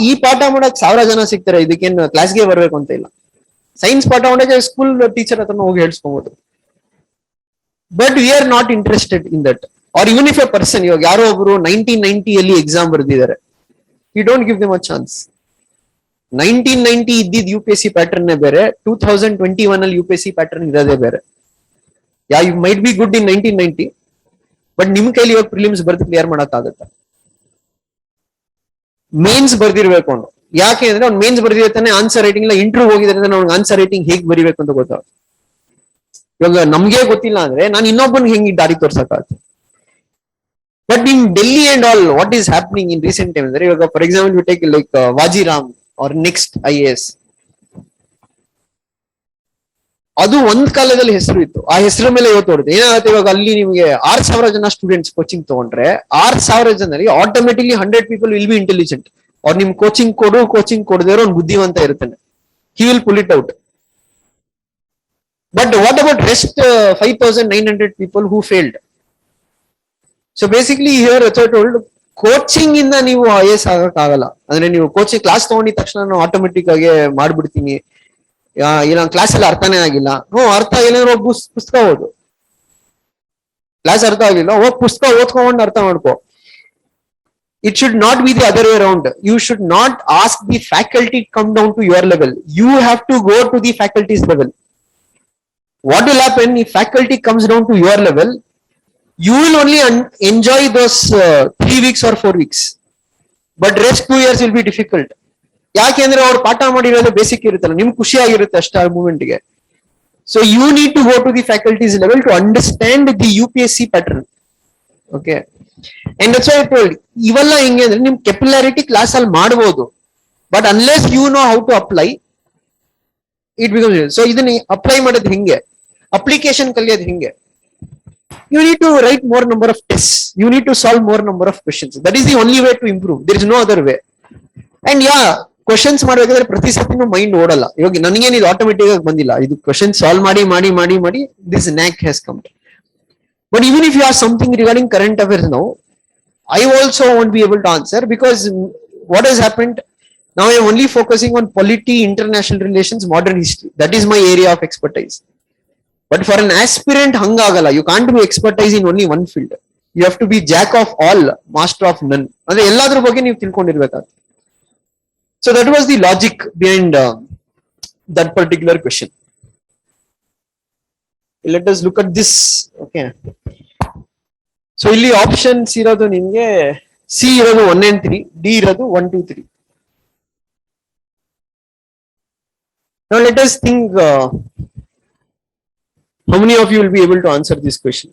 ಈ ಪಾಠ ಮಾಡಕ್ 1000 ಜನ ಸಿಗ್ತಾರೆ, ಇದಕ್ಕೇನು ಕ್ಲಾಸ್ಗೆ ಬರ್ಬೇಕು ಅಂತ ಇಲ್ಲ. ಸೈನ್ಸ್ ಪಾಠ ಮಾಡಕ್ಕೆ ಸ್ಕೂಲ್ ಟೀಚರ್ ಹತ್ರ ಹೋಗಿ ಹೇಳ್ಸ್ಕೊಬಹುದು. But we are not interested in that. Or even if a person, ಇವಾಗ ಯಾರೋ ಒಬ್ರು 1990 ಎಕ್ಸಾಮ್ ಬರ್ದಿದ್ದಾರೆ, you don't give them a chance. 1990 ಇದ್ದಿದ್ UPSC ಪ್ಯಾಟರ್ನ್ ಬೇರೆ, 2021 ಅಲ್ಲಿ UPSC ಪ್ಯಾಟರ್ನ್ ಇರೋದೇ ಬೇರೆ. Yeah, you might be good in 1990, but ನಿಮ್ ಕೈಲಿ ಇವಾಗ ಪ್ರಿಲಿಮ್ಸ್ ಬರ್ದು ಕ್ಲಿಯರ್ ಮಾಡಕ್ ಆಗುತ್ತಾ? ಮೇನ್ಸ್ ಬರ್ದಿರ್ಬೇಕು ಅವನು. ಯಾಕೆ ಅಂದ್ರೆ ಅವ್ನು ಮೇನ್ಸ್ ಬರ್ದಿರ್ತಾನೆ, ಆನ್ಸರ್ ರೈಟಿಂಗ್ ಇಲ್ಲ, ಇಂಟರ್ವ್ಯೂ ಹೋಗಿದ್ರೆ ಅವ್ನಿಗೆ ಆನ್ಸರ್ ರೈಟಿಂಗ್ ಹೇಗ್ ಬರಿಬೇಕು ಅಂತ ಗೊತ್ತಾಗ. ಇವಾಗ ನಮ್ಗೆ ಗೊತ್ತಿಲ್ಲ ಅಂದ್ರೆ ನಾನು ಇನ್ನೊಬ್ಬನ್ ಹೆಂಗ್ ದಾರಿ ತೋರ್ಸಕ್ಕಾಗುತ್ತೆ? But in Delhi and all what is happening in recent time ಅಂದ್ರೆ, ಇವಾಗ for example you take like Vajiram or next IAS, ಅದು ಒಂದ್ ಕಾಲದಲ್ಲಿ ಹೆಸರು ಇತ್ತು, ಆ ಹೆಸರ ಮೇಲೆ ಇವತ್ತು ಹೊಡೆದು ಏನಾಗುತ್ತೆ. ಇವಾಗ ಅಲ್ಲಿ ನಿಮಗೆ 6000 ಜನ ಸ್ಟೂಡೆಂಟ್ಸ್ ಕೋಚಿಂಗ್ ತಗೊಂಡ್ರೆ 6000 ಜನರಲ್ಲಿ automatically 100 people will be intelligent. ಅವ್ರು ನಿಮ್ ಕೋಚಿಂಗ್ ಕೊಡದೇ ಇರೋ ಒಂದು ಬುದ್ಧಿವಂತ ಇರ್ತಾನೆ, he will pull it out. But what about rest 5900 people who failed? So basically here told, coaching ಇಂದ ನೀವು IAS ಆಗಕ್ ಆಗಲ್ಲ. ಅಂದ್ರೆ ನೀವು ಕೋಚಿಂಗ್ ಕ್ಲಾಸ್ ತಗೊಂಡಿದ ತಕ್ಷಣ ನಾನು ಆಟೋಮೆಟಿಕ್ ಆಗಿ ಮಾಡ್ಬಿಡ್ತೀನಿ, ಇಲ್ಲ ಕ್ಲಾಸ್ ಎಲ್ಲ ಅರ್ಥನೇ ಆಗಿಲ್ಲ. ಅರ್ಥ ಏನಾದ್ರು ಪುಸ್ತಕ ಓದು. ಕ್ಲಾಸ್ ಅರ್ಥ ಆಗಿಲ್ಲ, ಹೋಗ್ ಪುಸ್ತಕ ಓದ್ಕೊಂಡು ಅರ್ಥ ಮಾಡ್ಕೋ. It should not be the other way around. You should not ask the faculty to come down to your level. You have to go to the faculty's level. What will happen if faculty comes down to your level? You will only enjoy those 3 weeks or 4 weeks. But rest 2 years will be difficult. ಯಾಕೆಂದ್ರೆ ಅವ್ರು ಪಾಠ ಮಾಡಿರೋದು basic ಇರುತ್ತಲ್ಲ, ನಿಮ್ಗೆ ಖುಷಿ ಆಗಿರುತ್ತೆ ಅಷ್ಟೇ ಆ ಮೂಮೆಂಟ್ಗೆ. So you need to go to the faculties level to understand the UPSC pattern. Okay, and that's why I told, ಇವೆಲ್ಲ ಹೆಂಗೆ ಅಂದ್ರೆ ನಿಮ್ ಕೆಪಿಲಾರಿಟಿ ಕ್ಲಾಸ್ ಅಲ್ಲಿ ಮಾಡಬಹುದು, but unless you know how to apply it becomes. ಸೊ ಇದನ್ನ ಅಪ್ಲೈ ಮಾಡೋದು ಹಿಂಗೆ, ಅಪ್ಲಿಕೇಶನ್ ಕಲಿಯೋದು ಹಿಂಗೆ. You need to write more number of tests. You need to solve more number of questions. That is the only way to improve. There is no other way. And yeah, questions ಮಾಡಬೇಕಾದ್ರೆ ಪ್ರತಿ ಸತಿನೂ mind ಓಡಲ್ಲ. ಇವಾಗ ನನಗೇನು ಇದು automatic ಆಗಿ ಬಂದಿಲ್ಲ, ಇದು question solve ಮಾಡಿ this knack has come. But even if you ask something regarding current affairs now, I also won't be able to answer, because what has happened now, I am only focusing on polity, international relations, modern history. That is my area of expertise. But for an aspirant, hangagala, you can't be expertise in only one field. You have to be jack of all, master of none. ಅಂದ್ರೆ ಎಲ್ಲಾದ್ರ ಬಗ್ಗೆ ನೀವು ತಿಳ್ಕೊಂಡಿರ್ಬೇಕಾಗುತ್ತೆ. So that was the logic behind that particular question. Let us look at this. Okay. So ಇಲ್ಲಿ options ಇರೋದು ನಿಮ್ಗೆ C ಇರೋದು 1 and 3, D ಇರೋದು 1, 2, 3. Now let us think, how many of you will be able to answer this question?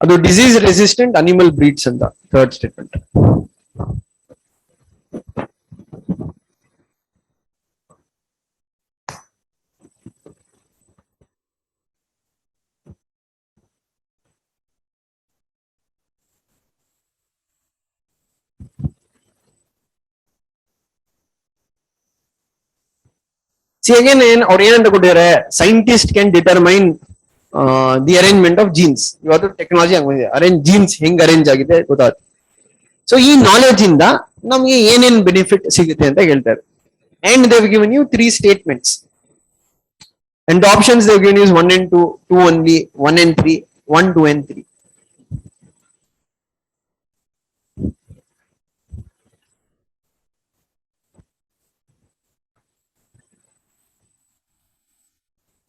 ಅದು disease resistant animal breeds ಅಂತ third statement. See again, ಅವ್ರು ಏನಂತ ಕೊಟ್ಟಿದ್ದಾರೆ, scientist can determine the arrangement of jeans. ಇವತ್ತು technology ಆಗಿದೆ, jeans ಹೆಂಗ್ arrange ಆಗಿದೆ ಗೊತ್ತಾಗುತ್ತೆ. ಸೊ ಈ ನಾಲೆಜ್ ಇಂದ ನಮ್ಗೆ ಏನೇನ್ ಬೆನಿಫಿಟ್ ಸಿಗುತ್ತೆ ಅಂತ ಹೇಳ್ತಾರೆ. And they've given you 3 statements. And the options they've given is 1 and 2, 2 only, 1 and 3, 1, 2 and 3.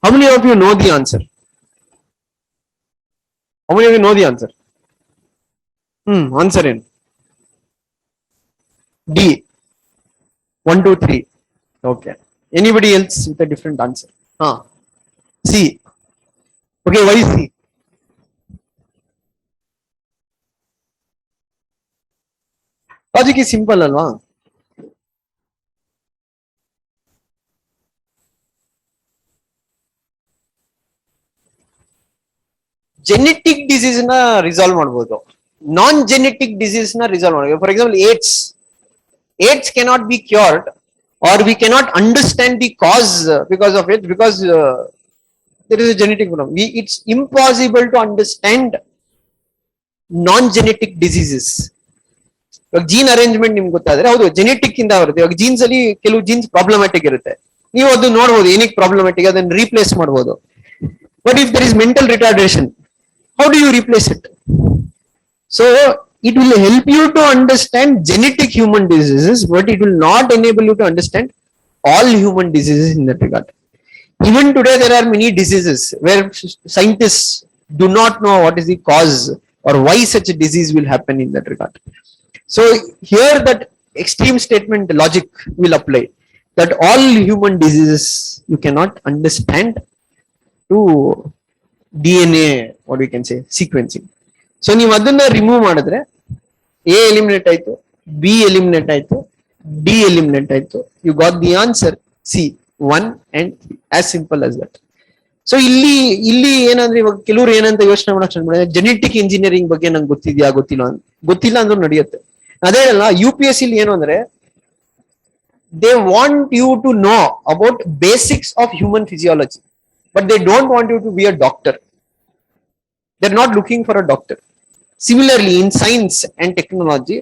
How many of you know the answer? How many of you know the answer? Answer in D, 1, 2, 3. Okay. Anybody else with a different answer? C. Okay, why C? Logic is simple, alva? Genetic disease ನ resolve ಮಾಡಬಹುದು, ನಾನ್ genetic disease ನ resolve ಮಾಡಬಹುದು. For example AIDS cannot be cured, or we cannot understand the cause because of it, because there is a genetic problem. It's impossible to understand non-genetic diseases. ಇವಾಗ gene arrangement ನಿಮ್ಗೆ ಗೊತ್ತಾದ್ರೆ, ಹೌದು genetic ಇಂದ ಬರುತ್ತೆ. ಇವಾಗ jeans ಅಲ್ಲಿ ಕೆಲವು jeans problematic ಇರುತ್ತೆ, ನೀವು ಅದು ನೋಡ್ಬೋದು ಏನಕ್ಕೆ ಪ್ರಾಬ್ಲಮ್ಯಾಟಿಕ್, ಅದನ್ನ ರೀಪ್ಲೇಸ್ ಮಾಡ್ಬೋದು. But if there is mental retardation, how do you replace it? So it will help you to understand genetic human diseases, but it will not enable you to understand all human diseases in that regard. Even today there are many diseases where scientists do not know what is the cause or why such a disease will happen in that regard. So here that extreme statement logic will apply, that all human diseases you cannot understand to DNA, what we can say, sequencing. So ನೀವು ಅದನ್ನ remove ಮಾಡಿದ್ರೆ A eliminate ಆಯ್ತು, B eliminate ಆಯ್ತು, D eliminate ಆಯ್ತು, you got the answer C, 1 and 3, as simple as that. So ಇಲ್ಲಿ ಏನಂದ್ರೆ ಇವಾಗ ಕೆಲವ್ರು ಏನಂತ ಯೋಚನೆ ಮಾಡಕ್ ಸ್ಟಾರ್ಟ್ ಮಾಡಿದ್ರೆ, ಜೆನೆಟಿಕ್ ಇಂಜಿನಿಯರಿಂಗ್ ಬಗ್ಗೆ ನಂಗೆ ಗೊತ್ತಿಲ್ಲ ಅಂದ್ರೂ ನಡೆಯುತ್ತೆ. ಅದೇ ಅಲ್ಲ, UPSC ಏನು ಅಂದ್ರೆ, they want you to know about basics of human physiology, but they don't want you to be a doctor. They're not looking for a doctor. Similarly, in science and technology,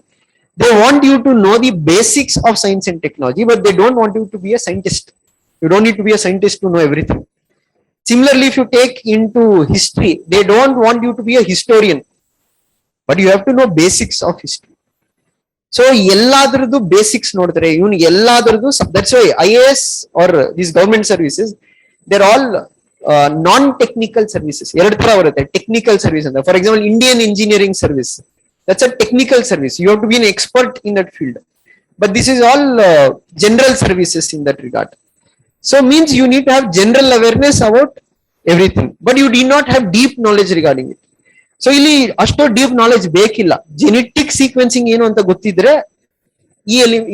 they want you to know the basics of science and technology, but they don't want you to be a scientist. You don't need to be a scientist to know everything. Similarly, if you take into history, they don't want you to be a historian, but you have to know basics of history. ಸೊ ಎಲ್ಲಾದ್ರದ್ದು basics ನೋಡಿದ್ರೆ ಇವನು ಎಲ್ಲಾದ್ರದ್ದು that's why IAS are this government services there all non technical services. ಎರಡ್ ತರ ಬರುತ್ತೆ technical service ಅಂತ. For example Indian engineering service, that's a technical service, you have to be an expert in that field. But this is all general services in that regard. So means you need to have general awareness about everything, but you do not have deep knowledge regarding it. So ಇಲ್ಲಿ ಅಷ್ಟು deep knowledge ಬೇಕಿಲ್ಲ. Genetic sequencing ಏನು ಅಂತ ಗೊತ್ತಿದ್ರೆ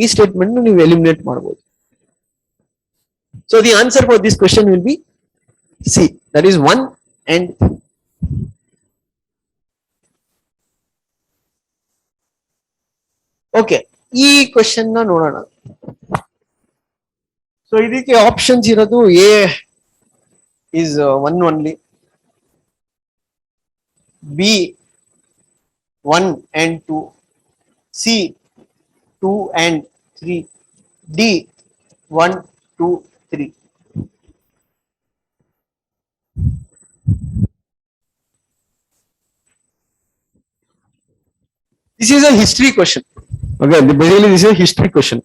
ಈ statement ನೀವು eliminate ಮಾಡಬಹುದು. So the answer for this question will be C. That is 1 and 3. Okay. ಈ ಕ್ವೆಶನ್ ನ ನೋಡೋಣ. ಸೊ ಇದಕ್ಕೆ ಆಪ್ಷನ್ಸ್ ಇರೋದು A is 1 only, B 1 and 2, C 2 and 3, D 1, 2, 3. This is a history question. Okay, basically this is a history question.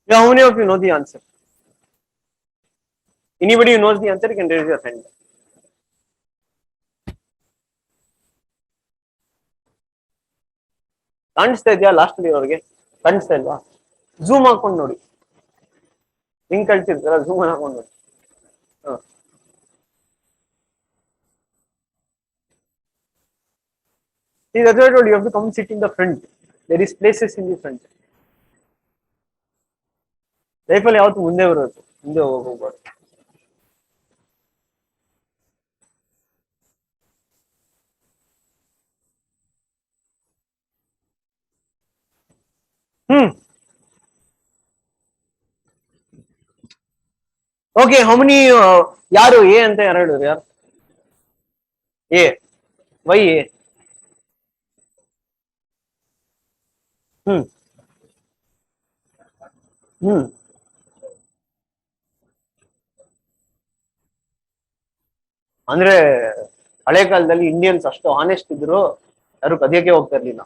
Yeah, how many of you know the answer? Anybody who knows the answer, you can raise your hand. ಕಾಣಿಸ್ತಾ ಇದೆಯಾ last ಅವ್ರಿಗೆ? ಕಾಣಿಸ್ತಾ ಇಲ್ವಾ? Zoom ಹಾಕೊಂಡು ನೋಡಿ, ಹಿಂಗ್ ಕಳ್ಸಿರ್ತಾರ, zoom ಹಾಕೊಂಡು ನೋಡಿ. See, that's what I told you, you have to come sit in the front. There is places in the front. ಲೈಫಲ್ಲಿ ಯಾವತ್ತು ಮುಂದೆ ಬರೋದು, ಮುಂದೆ ಹೋಗ್ಬಾರ್ದು. ಓಕೆ, ಹೌ ಮೆನಿ ಯಾರು ಎ ಅಂತ ಯಾರು ಹೇಳಿದ್ರು? ಯಾರು ಎ? Y A? ಅಂದ್ರೆ ಹಳೆ ಕಾಲದಲ್ಲಿ ಇಂಡಿಯನ್ಸ್ ಅಷ್ಟು ಆನೆಸ್ಟ್ ಇದ್ರು, ಯಾರು ಕದಿಯಕ್ಕೆ ಹೋಗ್ತಾ ಇರ್ಲಿಲ್ಲ.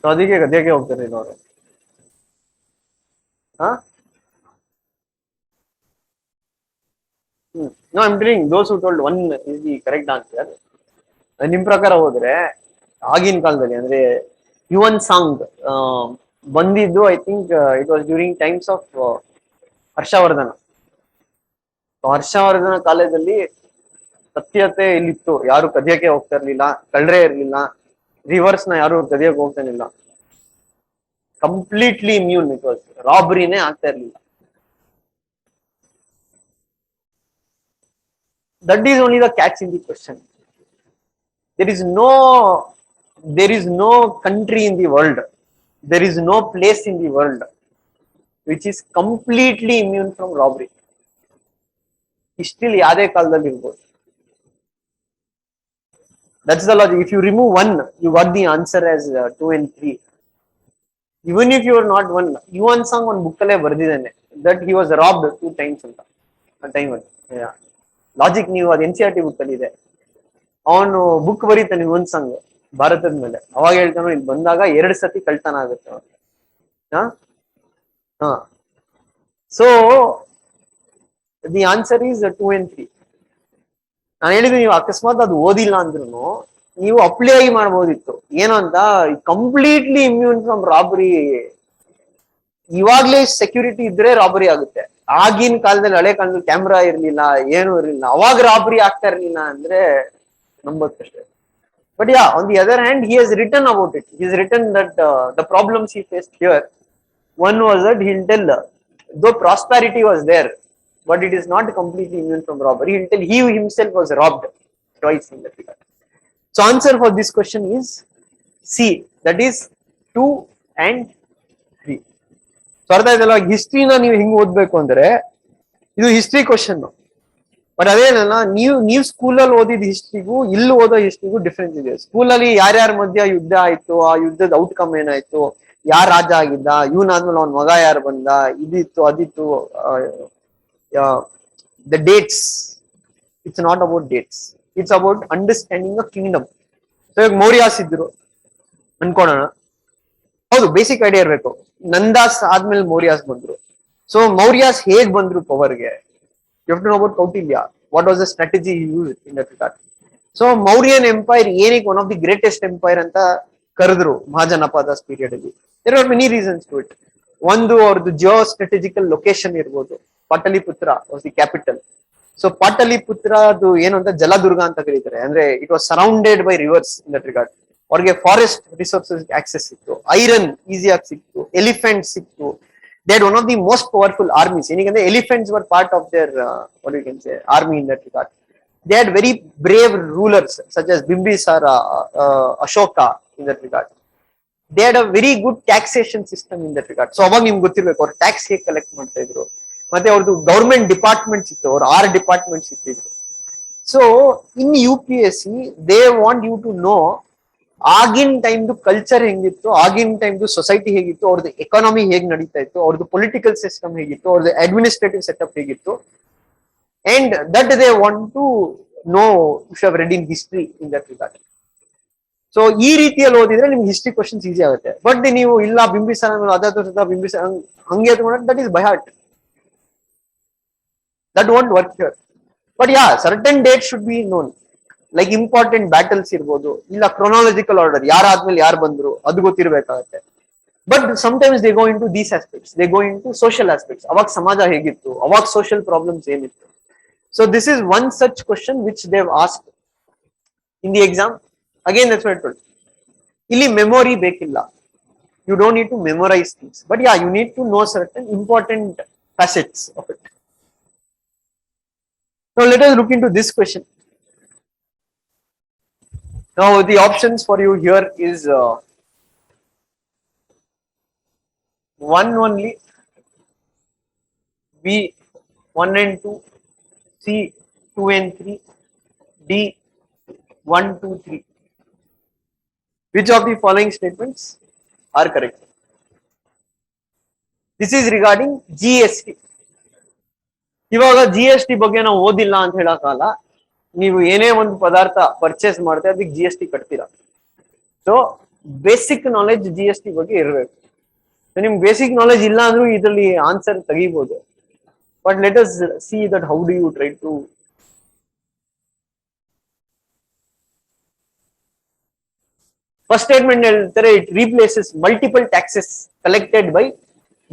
ಸೊ ಅದಕ್ಕೆ ಕದಿಯಕ್ಕೆ ಹೋಗ್ತಾ ಇರ್ಲಿಲ್ಲ ಅವರು. No, I'm telling those who told 1 is the correct answer. ನಿಮ್ ಪ್ರಕಾರ ಹೋದ್ರೆ ಆಗಿನ ಕಾಲದಲ್ಲಿ ಅಂದ್ರೆ ಯುವನ್ ಸಾಂಗ್ ಬಂದಿದ್ದು, I think it was during times of Harshavardhana. Harshavardhana ಕಾಲದಲ್ಲಿ ಸತ್ಯತೆ ಇಲ್ಲಿತ್ತು, ಯಾರು ಕದಿಯಕ್ಕೆ ಹೋಗ್ತಾ ಇರ್ಲಿಲ್ಲ, ಕಳ್ರೆ ಇರ್ಲಿಲ್ಲ, ರಿವರ್ಸ್ ನ ಯಾರು ಕದಿಯಕ್ಕೆ ಹೋಗ್ತಾ ಇರ್ಲಿಲ್ಲ, ಕಂಪ್ಲೀಟ್ಲಿ ಇಮ್ಯೂನ್. ಇಟ್ ವಾಸ್ ರಾಬರಿನೇ ಆಗ್ತಾ ಇರ್ಲಿಲ್ಲ. That is only the catch in the question. There is no country in the world, there is no place in the world which is completely immune from robbery. Still ಯಾದೇ ಕಾಲದಲ್ಲಿ ಇರ್ಬೋದು. That's the logic. If you remove 1, you got the answer as 2 and 3. Even if you are not 1, Yuan Sang on book ಅಲ್ಲೇ ಬರ್ದಿದ್ದಾನೆ that he was robbed 2 times ಅಂತ ಆ time ಅಲ್ಲಿ. Logic ನೀವು ಅದು NCERT book ಅಲ್ಲಿ ಇದೆ. ಅವನು ಬುಕ್ ಬರೀತಾನೆ ಯುವನ್ ಸಂಘ ಭಾರತದ ಮೇಲೆ. ಅವಾಗ ಹೇಳ್ತಾನು ಇಲ್ಲಿ ಬಂದಾಗ 2 ಸತಿ ಕಳ್ತನ ಆಗುತ್ತೆ ಅವ್ರಿಗೆ. So the answer is 2 and 3. ನಾನು ಹೇಳಿದ್ವಿ, ನೀವು ಅಕಸ್ಮಾತ್ ಅದು ಓದಿಲ್ಲ ಅಂದ್ರೂ ನೀವು ಅಪ್ಲೈ ಮಾಡ್ಬೋದಿತ್ತು. ಏನು ಅಂತ, ಕಂಪ್ಲೀಟ್ಲಿ ಇಮ್ಯೂನ್ ಫ್ರಮ್ ರಾಬರಿ. ಇವಾಗ್ಲೇ ಸೆಕ್ಯೂರಿಟಿ ಇದ್ರೆ ರಾಬರಿ ಆಗುತ್ತೆ. ಆಗಿನ ಕಾಲದಲ್ಲಿ, ಹಳೆ ಕಾಲದಲ್ಲಿ ಕ್ಯಾಮ್ರಾ ಇರ್ಲಿಲ್ಲ, ಏನು ಇರ್ಲಿಲ್ಲ, ಅವಾಗ ರಾಬರಿ ಆಗ್ತಾ ಇರ್ಲಿಲ್ಲ ಅಂದ್ರೆ ನಂಬತ್ತಷ್ಟೇ. But yeah, on the other hand, he has written about it. He has written that the problems he faced here, one was that he'll tell, though prosperity was there, but it is not completely immune from robbery. He'll tell he himself was robbed twice in that regard. So answer for this question is C. That is 2 and 3. So ಅರ್ಥ ಆಯ್ತಲ್ಲ, ಹಿಸ್ಟ್ರಿನ ನೀವು ಹಿಂಗ್ ಓದ್ಬೇಕು ಅಂದ್ರೆ ಇದು history question. But ಅದೇನಲ್ಲ, ನೀವು ಸ್ಕೂಲಲ್ಲಿ ಓದಿದ ಹಿಸ್ಟ್ರಿಗೂ ಇಲ್ಲಿ ಓದೋ ಹಿಸ್ಟ್ರಿಗೂ ಡಿಫ್ರೆನ್ಸ್ ಇದೆ. ಸ್ಕೂಲಲ್ಲಿ ಯಾರ್ಯಾರ ಮಧ್ಯ ಯುದ್ಧ ಆಯ್ತು, ಆ ಯುದ್ಧದ ಔಟ್ಕಮ್ ಏನಾಯ್ತು, ಯಾರ್ ರಾಜ ಆಗಿದ್ದ, ಇವನಾದ್ಮೇಲೆ ಅವ್ನ ಮಗ ಯಾರು ಬಂದ, ಇದಿತ್ತು ಅದಿತ್ತು, the dates. It's not about dates, it's about understanding a kingdom. So ಇವಾಗ ಮೌರ್ಯಾಸ್ ಇದ್ರು ಅನ್ಕೊಳ್ಳೋಣ, ಹೌದು ಬೇಸಿಕ್ ಐಡಿಯಾ ಇರ್ಬೇಕು. ನಂದಾಸ್ ಆದ್ಮೇಲೆ ಮೌರ್ಯಾಸ್ ಬಂದ್ರು. ಸೊ ಮೌರ್ಯಾಸ್ ಹೇಗ್ ಬಂದ್ರು ಪವರ್ಗೆ? You have to know about Kautilya. What was the strategy he used in that regard? So Mauryan Empire ಏನಕ್ಕೆ one of the greatest empire ಅಂತ ಕರೆದ್ರು ಮಹಾಜನಪದಸ್ ಪೀರಿಯಡ್ ಅಲ್ಲಿ? There are many reasons to it. ಒಂದು ಅವ್ರದ್ದು geo strategical location ಇರ್ಬೋದು. Pataliputra was the capital. So Pataliputra ಅದು ಏನು ಅಂತ ಜಲದುರ್ಗ ಅಂತ ಕರೀತಾರೆ. ಅಂದ್ರೆ it was surrounded by rivers in that regard. ಅವ್ರಿಗೆ ಫಾರೆಸ್ಟ್ ರಿಸೋರ್ಸಸ್ ಆಕ್ಸೆಸ್ ಸಿಕ್ತು, ಐರನ್ ಈಸಿಯಾಗಿ ಸಿಕ್ತು, ಎಲಿಫೆಂಟ್ ಸಿಕ್ತು. They had one of the most powerful armies. The elephants were part of their what you can say army in that regard. They had very brave rulers such as Bimbisara, Ashoka in that regard. They had a very good taxation system in that regard. So aವಾಗ ನಿಮ್ಗೆ ಗೊತ್ತಿರ್ಬೇಕು ಅವ್ರು tax ಹೇಗೆ collect ಮಾಡ್ತಾ ಇದ್ರು, ಮತ್ತೆ ಅವ್ರದ್ದು government departments ಇತ್ತು, ಅವ್ರ 6 ಡಿಪಾರ್ಟ್ಮೆಂಟ್ಸ್ ಇತ್ತಿದ್ರು. So in UPSC they want you to know ಆಗಿನ ಟೈಮ್ದು ಕಲ್ಚರ್ ಹೆಂಗಿತ್ತು, ಆಗಿನ ಟೈಮ್ದು ಸೊಸೈಟಿ ಹೇಗಿತ್ತು, ಅವ್ರದ್ದು ಎಕಾನಮಿ ಹೇಗ್ ನಡೀತಾ ಇತ್ತು, ಅವ್ರದ್ದು ಪೊಲಿಟಿಕಲ್ ಸಿಸ್ಟಮ್ ಹೇಗಿತ್ತು, ಅವ್ರದ್ದು ಅಡ್ಮಿನಿಸ್ಟ್ರೇಟಿವ್ ಸೆಟಪ್ ಹೇಗಿತ್ತು. And that they want to know if you have read in history in that regard. So ಈ ರೀತಿಯಲ್ಲಿ ಓದಿದ್ರೆ ನಿಮ್ಗೆ ಹಿಸ್ಟ್ರಿ ಕ್ವಶನ್ಸ್ ಈಸಿ ಆಗುತ್ತೆ. ಬಟ್ ನೀವು ಇಲ್ಲ ಬಿಂಬಿಸಾರ ಬಿಂಬಿಸಾರ ಹಂಗೆ that is by heart, that won't work here. But yeah certain date should be known. Like important battles ಇರ್ಬೋದು, ಇಲ್ಲ ಕ್ರೊನಾಲಜಿಕಲ್ ಆರ್ಡರ್ ಯಾರಾದ್ಮೇಲೆ ಯಾರು ಬಂದ್ರು ಅದು ಗೊತ್ತಿರ್ಬೇಕಾಗತ್ತೆ. But sometimes they go in to these aspects, they go in to social aspects. ಅವಾಗ ಸಮಾಜ ಹೇಗಿತ್ತು, ಅವಾಗ ಸೋಷಿಯಲ್ ಪ್ರಾಬ್ಲಮ್ಸ್ ಏನಿತ್ತು. So this is one such question which they've asked in the exam. Again that's what I told. ಇಲ್ಲಿ memory ಬೇಕಿಲ್ಲ, you don't need to memorize things, but yeah you need to know certain important facets of it. Now let us look into this question. Now the options for you here is 1 only, B 1 and 2, C 2 and 3, D 1, 2, 3. Which of the following statements are correct? This is regarding GST. ಇವಾಗ GST ಬಗ್ಗೆ ನಾವು ಓದಿಲ್ಲ ಅಂತ ಹೇಳಕ್ಕಾಗಲ್ಲ. ನೀವು ಏನೇ ಒಂದು ಪದಾರ್ಥ ಪರ್ಚೇಸ್ ಮಾಡ್ತೀರಾ ಅದಕ್ಕೆ GST ಕಟ್ತೀರಾ. ಸೊ ಬೇಸಿಕ್ ನಾಲೆಜ್ GST ಬಗ್ಗೆ ಇರಬೇಕು. ನಿಮ್ಗೆ ಬೇಸಿಕ್ ನಾಲೆಜ್ ಇಲ್ಲ ಅಂದ್ರೂ ಇದರಲ್ಲಿ ಆನ್ಸರ್ ತೆಗಿಬಹುದು. But let us see that how do you try to. First statement ಹೇಳ್ತಾರೆ, it replaces multiple taxes collected by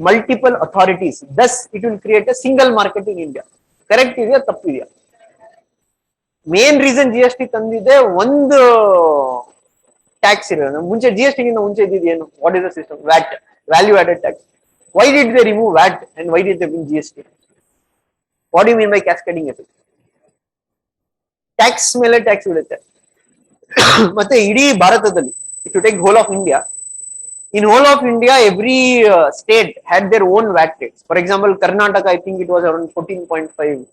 multiple authorities, thus it will create a single market in India. Correct ಇದೆಯಾ ತಪ್ಪಿದೆಯಾ? Main reason GST ತಂದಿದೆ ಒಂದು tax ಇರೋದು. ಮುಂಚೆ GST ಗಿಂತ ಮುಂಚೆ ಇದ್ದಿದ್ದೇನು? What is the system? VAT, value added tax. Why did they remove VAT and why did they bring GST? What you mean by cascading effect? Tax ಮೇಲೆ tax ಬೀಳುತ್ತೆ. ಮತ್ತೆ ಇಡೀ ಭಾರತದಲ್ಲಿ if you take whole of India, in whole of India, every state had their own VAT rates. For example, Karnataka, I think it was around 14.5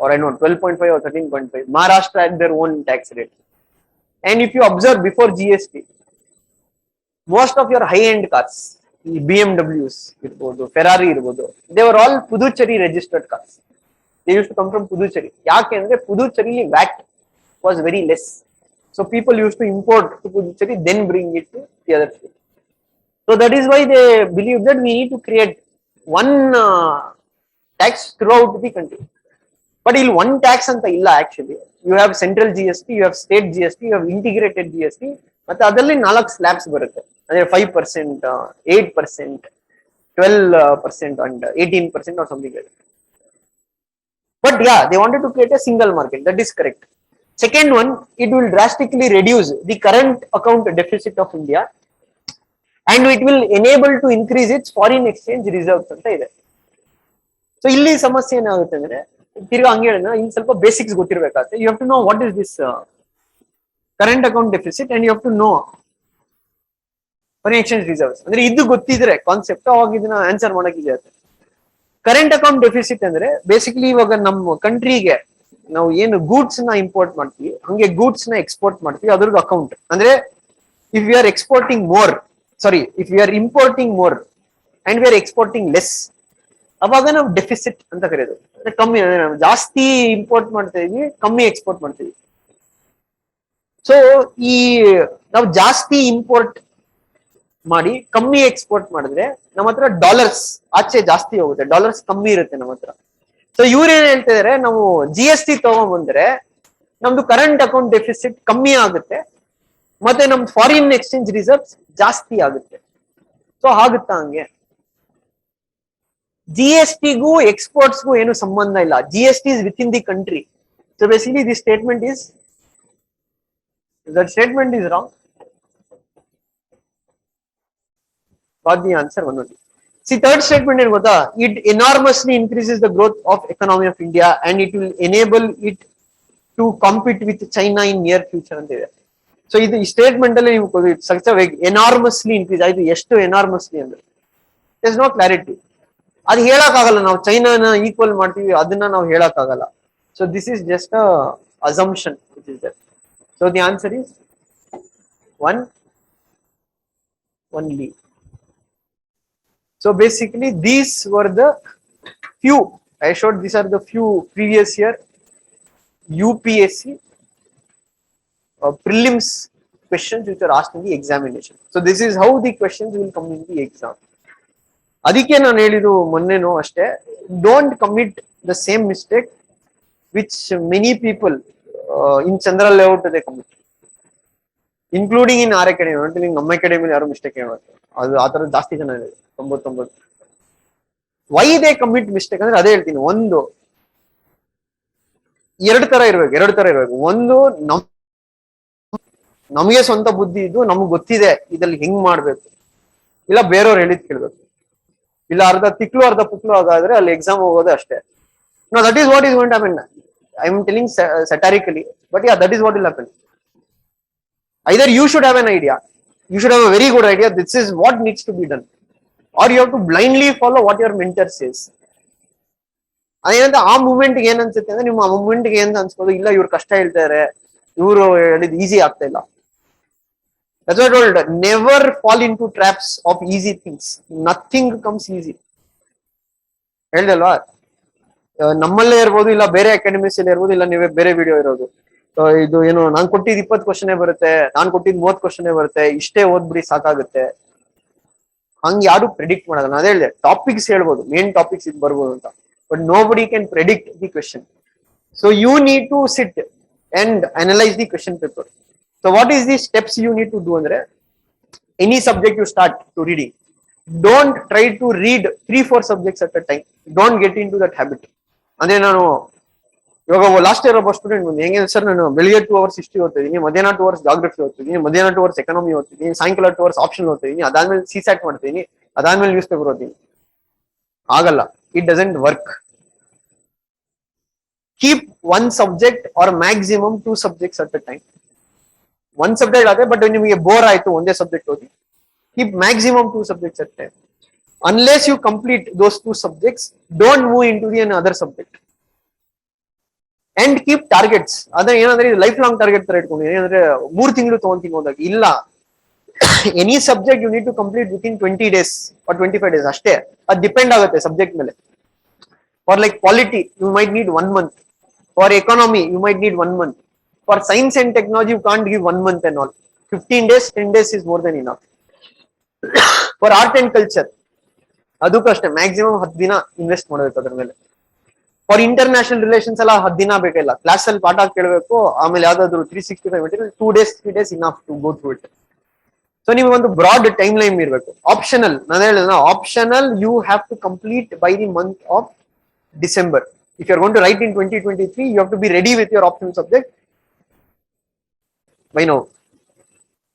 or I know 12.5 or 13.5. Maharashtra had their own tax rate. And if you observe before GST, most of your high-end cars, BMWs, Ferrari, they were all Puducherry registered cars. They used to come from Puducherry. Yakendre Puducherry VAT was very less. So people used to import to Puducherry, then bring it to the other state. So that is why they believe that we need to create one tax throughout the country. But il one tax anta illa actually. You have central GST, you have state GST, you have integrated GST. Matte adaralli 4 slabs barutte. Andre 5%, 8%, 12% and 18% or something like that. But yeah, they wanted to create a single market. That is correct. Second one, it will drastically reduce the current account deficit of India. And it will enable to increase its foreign exchange reserves ಅಂತ ಇದೆ. So ಇಲ್ಲಿ ಸಮಸ್ಯೆ ಏನಾಗುತ್ತೆ ಅಂದ್ರೆ, ತಿರ್ಗಾ ಹಂಗೆ ಹೇಳಿದ್ರೆ ಇನ್ ಸ್ವಲ್ಪ ಬೇಸಿಕ್ಸ್ ಗೊತ್ತಿರ್ಬೇಕಾಗುತ್ತೆ. You have to know what is this current account deficit and you have to know foreign exchange reserves. ಅಂದ್ರೆ ಇದು ಗೊತ್ತಿದ್ರೆ ಕಾನ್ಸೆಪ್ಟ್, ಅವಾಗ ಇದನ್ನ ಆನ್ಸರ್ ಮಾಡಕ್ ಇದೆ. ಕರೆಂಟ್ ಅಕೌಂಟ್ ಡೆಫಿಸಿಟ್ ಅಂದ್ರೆ ಬೇಸಿಕಲಿ ಇವಾಗ ನಮ್ಮ ಕಂಟ್ರಿಗೆ ನಾವು ಏನು ಗೂಡ್ಸ್ ನ ಇಂಪೋರ್ಟ್ ಮಾಡ್ತೀವಿ ಹಂಗೆ ಗೂಡ್ಸ್ ನ ಎಕ್ಸ್ಪೋರ್ಟ್ ಮಾಡ್ತೀವಿ ಅದ್ರದ್ದು ಅಕೌಂಟ್ ಅಂದ್ರೆ if we are exporting more if we are importing more and we are exporting less ಅವಾಗ ನಾವು ಡೆಫಿಸಿಟ್ ಅಂತ ಕರೆಯೋದು ಅಂದ್ರೆ ಕಮ್ಮಿ ಅಂದ್ರೆ ನಾವು ಜಾಸ್ತಿ ಇಂಪೋರ್ಟ್ ಮಾಡ್ತಾ ಇದೀವಿ ಕಮ್ಮಿ ಎಕ್ಸ್ಪೋರ್ಟ್ ಮಾಡ್ತೀವಿ. ಸೊ ಈ ನಾವು ಜಾಸ್ತಿ ಇಂಪೋರ್ಟ್ ಮಾಡಿ ಕಮ್ಮಿ ಎಕ್ಸ್ಪೋರ್ಟ್ ಮಾಡಿದ್ರೆ ನಮ್ಮ ಹತ್ರ ಡಾಲರ್ಸ್ ಆಚೆ ಜಾಸ್ತಿ ಹೋಗುತ್ತೆ, ಡಾಲರ್ಸ್ ಕಮ್ಮಿ ಇರುತ್ತೆ ನಮ್ಮ ಹತ್ರ. ಸೊ ಇವ್ರು ಏನ್ ಹೇಳ್ತಾ ಇದಾರೆ, ನಾವು GST ತಗೊಂಡ್ಬಂದ್ರೆ ನಮ್ದು ಕರೆಂಟ್ ಅಕೌಂಟ್ ಡೆಫಿಸಿಟ್ ಕಮ್ಮಿ ಆಗುತ್ತೆ ಮತ್ತೆ ನಮ್ದು ಫಾರಿನ್ ಎಕ್ಸ್ಚೇಂಜ್ ರಿಸರ್ವ್ಸ್ ಜಾಸ್ತಿ ಆಗುತ್ತೆ. ಸೊ ಆಗುತ್ತಾ ಹಂಗೆ? GSTಗೂ ಎಕ್ಸ್ಪೋರ್ಟ್ಸ್ಗೂ ಏನು ಸಂಬಂಧ ಇಲ್ಲ. GST is within the country. So basically this statement is wrong. Got the answer one only. See, third statement is what? It enormously increases the growth of economy of India and it will enable it to compete with China in near future ಅಂತ ಇದೆ. So ಇದು ಈ statement ಅಲ್ಲಿ ನೀವು such ಎನಾರ್ಮಸ್ಲಿ increase ಆಯ್ತು. ಎಷ್ಟು ಎನಾರ್ಮಸ್ಲಿ ಅಂದ್ರೆ is no clarity. ಅದು ಹೇಳಕ್ ಆಗಲ್ಲ, ನಾವು ಚೈನಾನ ಈಕ್ವಲ್ ಮಾಡ್ತೀವಿ ಅದನ್ನ ನಾವು ಹೇಳಕ್ ಆಗಲ್ಲ. So this is just a assumption which is there. So the answer is one only. So basically these were the few I showed. These are the few previous year UPSC prelims questions which are asked in the examination. So this is how the questions will come in the exam. ಅದಕ್ಕೆ ನಾನು ಹೇಳಿದ್ದು ಮೊನ್ನೆನೂ ಅಷ್ಟೇ, don't commit the same mistake which many people in Chandra layout they commit, including in our academy. ಅಂದ್ರೆ ನಿಮ್ಗೆ ನಮ್ಮ ಅಕಾಡೆಮಿಲಿ ಯಾರು mistake ಹೇಳುತ್ತೆ, ಅದು ಆ ತರ ಜಾಸ್ತಿ ಜನ ಇದೆ, 99. ವೈ ದೇ ಕಮಿಟ್ ಮಿಸ್ಟೇಕ್ ಅಂದ್ರೆ ಅದೇ ಹೇಳ್ತೀನಿ. ಒಂದು ಎರಡು ತರ ಇರ್ಬೇಕು. ಒಂದು ನಮಗೆ ಸ್ವಂತ ಬುದ್ಧಿ ಇದ್ದು ನಮ್ಗೆ ಗೊತ್ತಿದೆ ಇದ್ರಲ್ಲಿ ಹೆಂಗ್ ಮಾಡ್ಬೇಕು, ಇಲ್ಲ ಬೇರೆಯವ್ರು ಹೇಳಿದ್ ಕೇಳ್ಬೇಕು, ಇಲ್ಲ ಅರ್ಧ ತಿಕ್ಲು ಅರ್ಧ ಪುಕ್ಲು ಆಗಾದ್ರೆ ಅಲ್ಲಿ ಎಕ್ಸಾಮ್ ಹೋಗೋದು ಅಷ್ಟೇ. No, that is what is going to happen. I am telling satirically, but yeah, that is what will happen. Either you should have an idea, you should have a very good idea, this is what needs to be done, or you have to blindly follow what your mentor says. ಅದೇನಂತ ಆ moment ಏನ್ ಅನ್ಸುತ್ತೆ ಅಂದ್ರೆ, ನಿಮ್ಮ ಆ moment ಏನ್ ಅನ್ಸ್ಬೋದು, ಇಲ್ಲ ಇವ್ರು ಕಷ್ಟ ಹೇಳ್ತಾರೆ, ಇವರು ಹೇಳಿದ್ ಈಸಿ ಆಗ್ತಾ ಇಲ್ಲ. That's what I told. Never fall into traps of easy things. Nothing comes easy. ಹೇಳ್ದಲ್ವಾ, ನಮ್ಮಲ್ಲೇ ಇರ್ಬೋದು, ಇಲ್ಲ ಬೇರೆ ಅಕಾಡೆಮಿಸ್ ಅಲ್ಲಿ ಇರ್ಬೋದು, ಇಲ್ಲ ನೀವೇ ಬೇರೆ ವಿಡಿಯೋ ಇರೋದು. ಇದು ಏನು, ನಾನ್ ಕೊಟ್ಟಿದ್ 20 ಕ್ವಶನ್ ಬರುತ್ತೆ, ನಾನ್ ಕೊಟ್ಟಿದ್ 30 ಕ್ವಶನ್ ಬರುತ್ತೆ, ಇಷ್ಟೇ ಓದ್ಬಿಡಿ ಸಾಕಾಗುತ್ತೆ, ಹಂಗ್ ಯಾರು ಪ್ರೆಡಿಕ್ಟ್ ಮಾಡಲ್ಲ. ನಾನು ಹೇಳಿದೆ ಟಾಪಿಕ್ಸ್ ಹೇಳ್ಬೋದು, ಮೇನ್ ಟಾಪಿಕ್ಸ್ ಇದು ಬರ್ಬೋದು ಅಂತ, but nobody can predict the question. So you need to sit and analyse the question paper. So what is the steps you need to do andre, any subject you start to reading, don't try to read 3-4 subjects at a time. Don't get into that habit. ಅಂದ್ರೆ ನಾನು ಇವಾಗ last year ಒಬ್ಬ student ಬಂದು ಹೆಂಗೆ sir, ನಾನು ಬೆಳಿಗ್ಗೆ 2 hours history ಓದ್ತಿದ್ದೀನಿ, ಮಧ್ಯಾಹ್ನ 2 hours geography ಓದ್ತಿದ್ದೀನಿ, ಮಧ್ಯಾಹ್ನ 2 hours ಎಕನಾಮಿ ಓದ್ತಿದ್ದೀನಿ, ಸಾಯಂಕಾಲ 2 hours ಆಪ್ಷನ್ ಓದ್ತಿದ್ದೀನಿ, ಅದಾದ್ಮೇಲೆ CSAT ಮಾಡ್ತೀನಿ, ಅದಾದ್ಮೇಲೆ ನ್ಯೂಸ್ ಪೇಪರ್ ಓದ್ತೀನಿ. ಆಗಲ್ಲ, it doesn't work. Keep 1 subject or maximum 2 subjects at a time. 1 subject ಆದ್ರೆ, ಬಟ್ ನಿಮಗೆ ಬೋರ್ ಆಯ್ತು ಒಂದೇ ಸಬ್ಜೆಕ್ಟ್ ಓದಿ, keep maximum 2 subjects at a time. Unless you complete those 2 subjects, don't move into the another subject. And keep targets. ಅದೇ ಏನಂದ್ರೆ life long target ತರ ಇಟ್ಕೊಂಡು, ಏನಂದ್ರೆ 3 ತಿಂಗಳು ತಗೊಂತೀನಿ ಹೋದಾಗ ಇಲ್ಲ. Any subject you need to complete within 20 days or 25 days ಅಷ್ಟೇ. ಅದು ಡಿಪೆಂಡ್ ಆಗುತ್ತೆ ಸಬ್ಜೆಕ್ಟ್ ಮೇಲೆ. For like polity you might need 1 month. For economy you might need 1 month. For science and technology, you can't give 1 month and all. 15 days, 10 days is more than enough. For art and culture, ಅದಕ್ಕೂ ಅಷ್ಟೇ maximum 10 ದಿನ invest ಮಾಡಬೇಕು ಅದ್ರ ಮೇಲೆ. For international relations ಎಲ್ಲ 10 ದಿನ ಬೇಕಿಲ್ಲ, class ಅಲ್ಲಿ ಪಾಠ ಕೇಳಬೇಕು, ಆಮೇಲೆ ಯಾವ್ದಾದ್ರು 365 material 2 days 3 days enough to go through it. So ನಿಮ್ಗೆ ಒಂದು ಬ್ರಾಡ್ ಟೈಮ್ ಲೈನ್ ಇರಬೇಕು. ಆಪ್ಷನಲ್, ನಾನು ಹೇಳಿದ optional you have to complete by the month of December. If you are going to write in 2023, you have to be ready with your optional subject by now.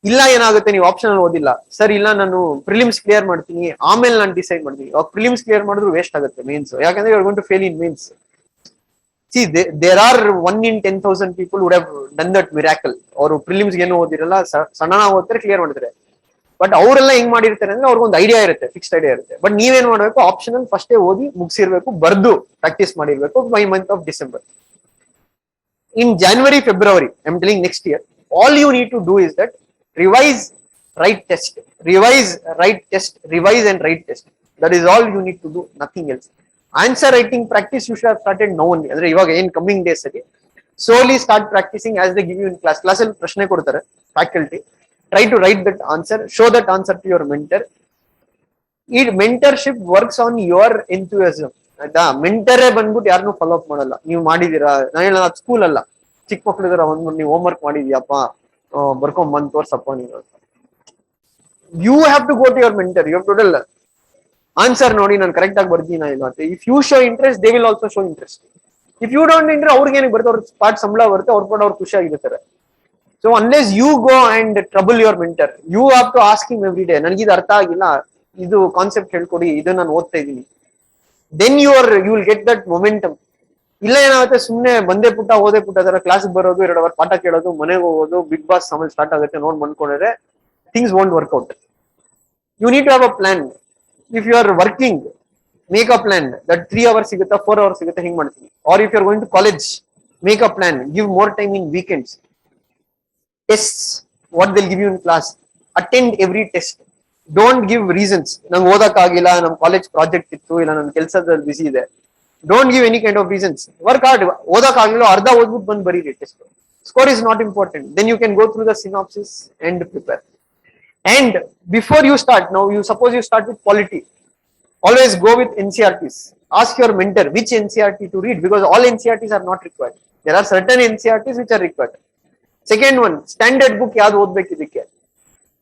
ಇಲ್ಲ ಏನಾಗುತ್ತೆ, ನೀವು optional ಓದಿಲ್ಲ, sir ಇಲ್ಲ ನಾನು prelims clear ಮಾಡ್ತೀನಿ ಆಮೇಲೆ ನಾನು decide ಮಾಡ್ತೀನಿ. ಪ್ರಿಲಿಮ್ಸ್ ಕ್ಲಿಯರ್ ಮಾಡಿದ್ರು ವೇಸ್ಟ್ ಆಗುತ್ತೆ ಮೇನ್ಸ್, ಯಾಕಂದ್ರೆ you are going to fail in mains. See there are 1 in 10,000 people would have done that miracle. ಅವರು ಪ್ರಿಲಿಮ್ಸ್ ಏನು ಓದಿರಲ್ಲ, ಸಣ್ಣ ಓದ್ತಾರೆ ಕ್ಲಿಯರ್ ಮಾಡ್ತಾರೆ. ಬಟ್ ಅವರೆಲ್ಲ ಹೆಂಗ್ ಮಾಡಿರ್ತಾರೆ ಅಂದ್ರೆ ಅವ್ರಿಗೆ ಒಂದು ಐಡಿಯಾ ಇರುತ್ತೆ, ಫಿಕ್ಸ್ಡ್ ಐಡಿಯಾ ಇರುತ್ತೆ. ಬಟ್ ನೀವೇನ್ ಮಾಡ್ಬೇಕು, ಆಪ್ಷನಲ್ ಫಸ್ಟೇ ಓದಿ ಮುಗಿಸಿರ್ಬೇಕು, ಬರ್ದು ಪ್ರಾಕ್ಟೀಸ್ ಮಾಡಿರ್ಬೇಕು by month of December. In January, February, I'm telling next year, all you need to do is that revise, write, test, revise, write, test, revise and write test. That is all you need to do, nothing else. Answer writing practice you should have started now only. Andre ivaga in coming days ಅಲ್ಲಿ slowly start practicing as they give you in class. Class ಅಲ್ಲಿ ಪ್ರಶ್ನೆ ಕೊಡ್ತಾರೆ faculty. Try to write that answer, show that answer to your mentor. Mentorship works on your enthusiasm. ಆಯ್ತಾ, ಮೆಂಟರೇ ಬಂದ್ಬಿಟ್ಟು ಯಾರನ್ನೂ follow up ಮಾಡಲ್ಲ. ನೀವು ಮಾಡಿದೀರಾ, ನಾನು ಸ್ಕೂಲ್ ಅಲ್ಲ, ಚಿಕ್ಕ ಮಕ್ಳು ಇದಾರ, ನೀವು ಹೋಮ್ ವರ್ಕ್ ಮಾಡಿದ್ಯಪ್ಪ, ಬರ್ಕೊಂಡ್ ಬಂದ್ ತೋರ್ಸಪ್ಪ ನೀನು. You have to go to your mentor, you have to tell answer ನೋಡಿ ನಾನು ಕರೆಕ್ಟ್ ಆಗಿ ಬರ್ತೀನ ಇಲ್ಲ ಅಂತ. If you show interest, they will also show interest. If you don't interest, ಅವ್ರಿಗೆ ಏನಕ್ಕೆ ಬರುತ್ತೆ, ಅವ್ರ ಪಾರ್ಟ್ ಸಂಬಳ ಬರುತ್ತೆ, ಅವ್ರ ಪಾಟ್ ಅವ್ರು ಖುಷಿಯಾಗಿರ್ತಾರೆ. So unless you go and trouble your mentor, you have to ask him every day, ನನಗೆ ಇದು ಅರ್ಥ ಆಗಿಲ್ಲ, ಇದು ಕಾನ್ಸೆಪ್ಟ್ ಹೇಳ್ಕೊಡಿ, ಇದು ನಾನು ಓದ್ತಾ ಇದ್ದೀನಿ. Then you will get that momentum. ಇಲ್ಲ ಏನಾಗುತ್ತೆ, ಸುಮ್ನೆ ಬಂದೇ ಪುಟ್ಟ ಓದೇ ಪುಟ್ಟ ಅದರ ಕ್ಲಾಸ್ ಬರೋದು, 2 ಅವರ್ ಪಾಠ ಕೇಳೋದು, ಮನೆಗೆ ಹೋಗೋದು, ಬಿಗ್ ಬಾಸ್ ಆಮೇಲೆ ಸ್ಟಾರ್ಟ್ ಆಗುತ್ತೆ ನೋಡ್ ಮನ್ಕೊಂಡ್ರೆ things won't work out. You need to have a plan. If you are working, make a plan that 3 hours ಸಿಗುತ್ತಾ, 4 ಅವರ್ಸ್ ಸಿಗುತ್ತೆ, ಹಿಂಗ್ ಮಾಡ್ತೀನಿ. Or if you are going to college, make a plan, give more time in weekends. Test what will give you in class, attend every test. Don't give reasons, ನಂಗೆ ಓದಕ್ ಆಗಿಲ್ಲ, ನಮ್ college project ಇತ್ತು, ಇಲ್ಲ ನನ್ನ ಕೆಲಸದಲ್ಲಿ ಬಿಸಿ ಇದೆ. Don't give any kind of reasons. Work hard. ಓದಕ್ ಆಗಿಲ್ಲ, ಅರ್ಧ ಓದ್ಬಿಟ್ಟು ಬಂದು ಬರೀರಿ test. Score is not important. Then you can go through the synopsis and prepare. And before you start, now you suppose you start with polity, always go with NCERTs. Ask your mentor which NCERT to read, because all NCERTs are not required. There are certain NCERTs which are required. Second one, standard book ಯಾವ್ದು ಓದ್ಬೇಕು ಇದಕ್ಕೆ.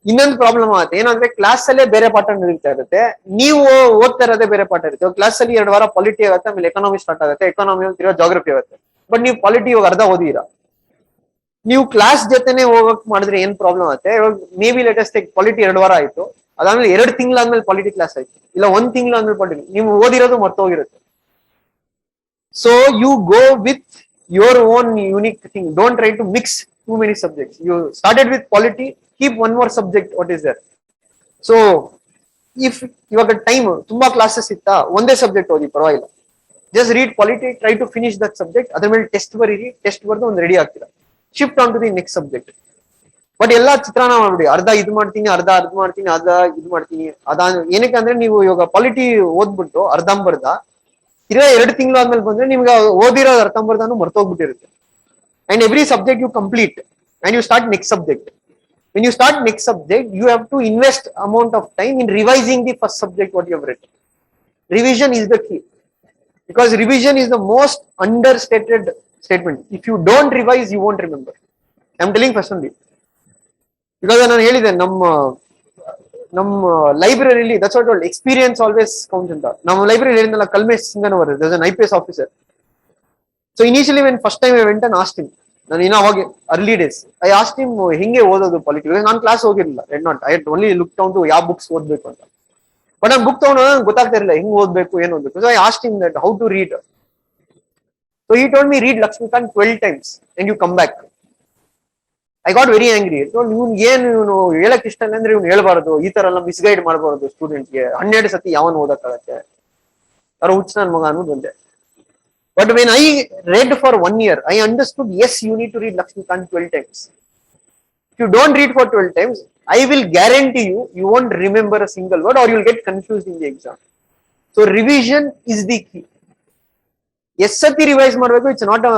ಇನ್ನೊಂದು problem ಆಗುತ್ತೆ ಏನಂದ್ರೆ, class ಅಲ್ಲೇ ಬೇರೆ ಪಾಠ ನಡೀತಾ ಇರುತ್ತೆ, ನೀವು ಓದ್ತಾ ಇರೋದೇ ಬೇರೆ ಪಾಠ ಇರುತ್ತೆ. ಕ್ಲಾಸ್ ಅಲ್ಲಿ 2 ವಾರ ಪಾಲಿಟಿ ಆಗುತ್ತೆ, ಆಮೇಲೆ ಎಕಾನಮಿ ಸ್ಟಾರ್ಟ್ ಆಗುತ್ತೆ, ಎಕಾನಮಿ ತಿರ್ಗಾ ಜಾಗ್ರಫಿ ಆಗುತ್ತೆ. ಬಟ್ ನೀವು ಪಾಲಿಟಿ ಇವಾಗ ಅರ್ಧ ಓದಿರಾ, ನೀವು ಕ್ಲಾಸ್ ಜೊತೆನೆ ಹೋಗಕ್ ಮಾಡಿದ್ರೆ ಏನ್ ಪ್ರಾಬ್ಲಮ್ ಆಗುತ್ತೆ. ಇವಾಗ ಮೇ ಬಿ ಲೇಟೆಸ್ಟ್ ಪಾಲಿಟಿ 2 ವಾರ ಆಯ್ತು, ಅದಾದ್ಮೇಲೆ 2 ತಿಂಗಳಾದ್ಮೇಲೆ ಪಾಲಿಟಿ ಕ್ಲಾಸ್ ಆಯ್ತು, ಇಲ್ಲ 1 ತಿಂಗಳಾದ್ಮೇಲೆ ಪಾಲಿಟಿ, ನೀವು ಓದಿರೋದು ಮರ್ತೋಗಿರುತ್ತೆ. So you go with your own unique thing. Don't try to mix too many subjects. You started with polity, keep 1 more subject what is there. So if ಇವಾಗ time ತುಂಬಾ classes ಇತ್ತಾ, ಒಂದೇ subject ಓದಿ ಪರವಾಗಿಲ್ಲ, just read polity, try to finish that subject, ಅದ್ರ ಮೇಲೆ test ಬರೀರಿ, test ಬರ್ದು ಒಂದು ರೆಡಿ ಆಗ್ತೀರಾ, shift on to the next subject. But ಎಲ್ಲಾ ಚಿತ್ರಾನ್ನ ಮಾಡ್ಬಿಡಿ, ಅರ್ಧ ಇದು ಮಾಡ್ತೀನಿ, ಅರ್ಧ ಮಾಡ್ತೀನಿ, ಅರ್ಧ ಇದು ಮಾಡ್ತೀನಿ. ಏನಕ್ಕೆ ಅಂದ್ರೆ, ನೀವು ಇವಾಗ ಪಾಲಿಟಿ ಓದ್ಬಿಟ್ಟು ಅರ್ಧಂಬರ್ಧ ತಿರ್ಗಾ 2 ತಿಂಗಳು ಆದ್ಮೇಲೆ ಬಂದ್ರೆ ನಿಮ್ಗೆ ಓದಿರೋದು ಅರ್ಧಂಬರ್ಧನು ಮರ್ತೋಗ್ಬಿಟ್ಟಿರುತ್ತೆ. And every subject you complete and you start next subject. When you start next subject, you have to invest amount of time in revising the first subject what you have read. Revision is the key, because revision is the most understated statement. If you don't revise, you won't remember. I am telling personally, because ನಾನು ಹೇಳಿದೆ ನಮ್ಮ ಲೈಬ್ರರಿಲಿ, that's what experience always counts ಅಂತ. ನಮ್ಮ library ಹೇಳಿದ್ನಲ್ಲ, Kalmesh ಸಿಂಗನವರ್, there's an IPS officer. So initially when first time I went and asked him, ನಾನು ಇನ್ನ ಅವಾಗ early days, I asked him ಹಿಂಗೆ ಓದೋದು ಪಾಲಿಟಿ. ನಾನು ಕ್ಲಾಸ್ ಹೋಗಿರಲಿಲ್ಲ, I only look down to ಯಾವ ಬುಕ್ಸ್ ಓದ್ಬೇಕು ಅಂತ. ಬಟ್ ನಾನು ಬುಕ್ ತಗೊಂಡು ಗೊತ್ತಾಗ್ತಾ ಇರಲಿಲ್ಲ ಹೆಂಗ್ ಓದ್ಬೇಕು, ಏನ್ ಓದ್ಬೇಕು. So I asked him that how to read. So he told me read Lakshmikanth 12 times and you come back. I got very angry. ಇವನು ಹೇಳಕ್ ಇಷ್ಟ ಅಂದ್ರೆ ಇವ್ನು ಹೇಳ್ಬಾರ್ದು, ಈ ತರ ಎಲ್ಲ ಮಿಸ್ಗೈಡ್ ಮಾಡಬಾರ್ದು ಸ್ಟೂಡೆಂಟ್ಗೆ. 12 ಸತಿ ಯಾವನ್ ಓದಕ್ಕಾಗತ್ತೆ, ಅವ್ರ ಹುಚ್ಚ ನನ್ ಮಗ ಅನ್ನೋದು ಒಂದೇ. But when I read for 1 year, I understood, yes, you need to read Lakshmikant 12 times. If you don't read for 12 times, I will guarantee you, you won't remember a single word, or you will get confused in the exam. So revision is the key. Yes, sati revise ಮಾಡಬೇಕು. It's not a,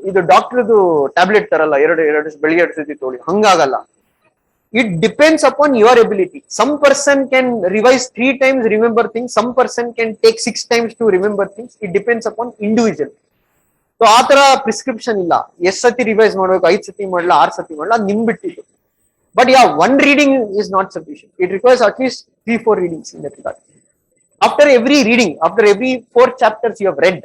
ಇದು ಡಾಕ್ಟರ್ದು tablet ತರಲ್ಲ, 2 ಬೆಳಿಗ್ಗೆ 2 ಸತಿ ತೊಗೊಳ್ಳಿ, ಹಂಗಾಗಲ್ಲ. It depends upon your ability. Some person can revise 3 times, remember things. Some person can take 6 times to remember things. It depends upon individual. So ಆ ತರ prescription ಇಲ್ಲ, ಎಷ್ಟು ಸತಿ ರಿವೈಸ್ ಮಾಡ್ಬೇಕು, 5 ಸತಿ ಮಾಡಲ್ಲ, 6 ಸತಿ ಮಾಡಲ್ಲ, ಅದು ನಿಮ್ ಬಿಟ್ಟಿದ್ದು. But yeah, 1 reading is not sufficient. It requires at least 3-4 readings in that regard. After every reading, after every 4 chapters you have read,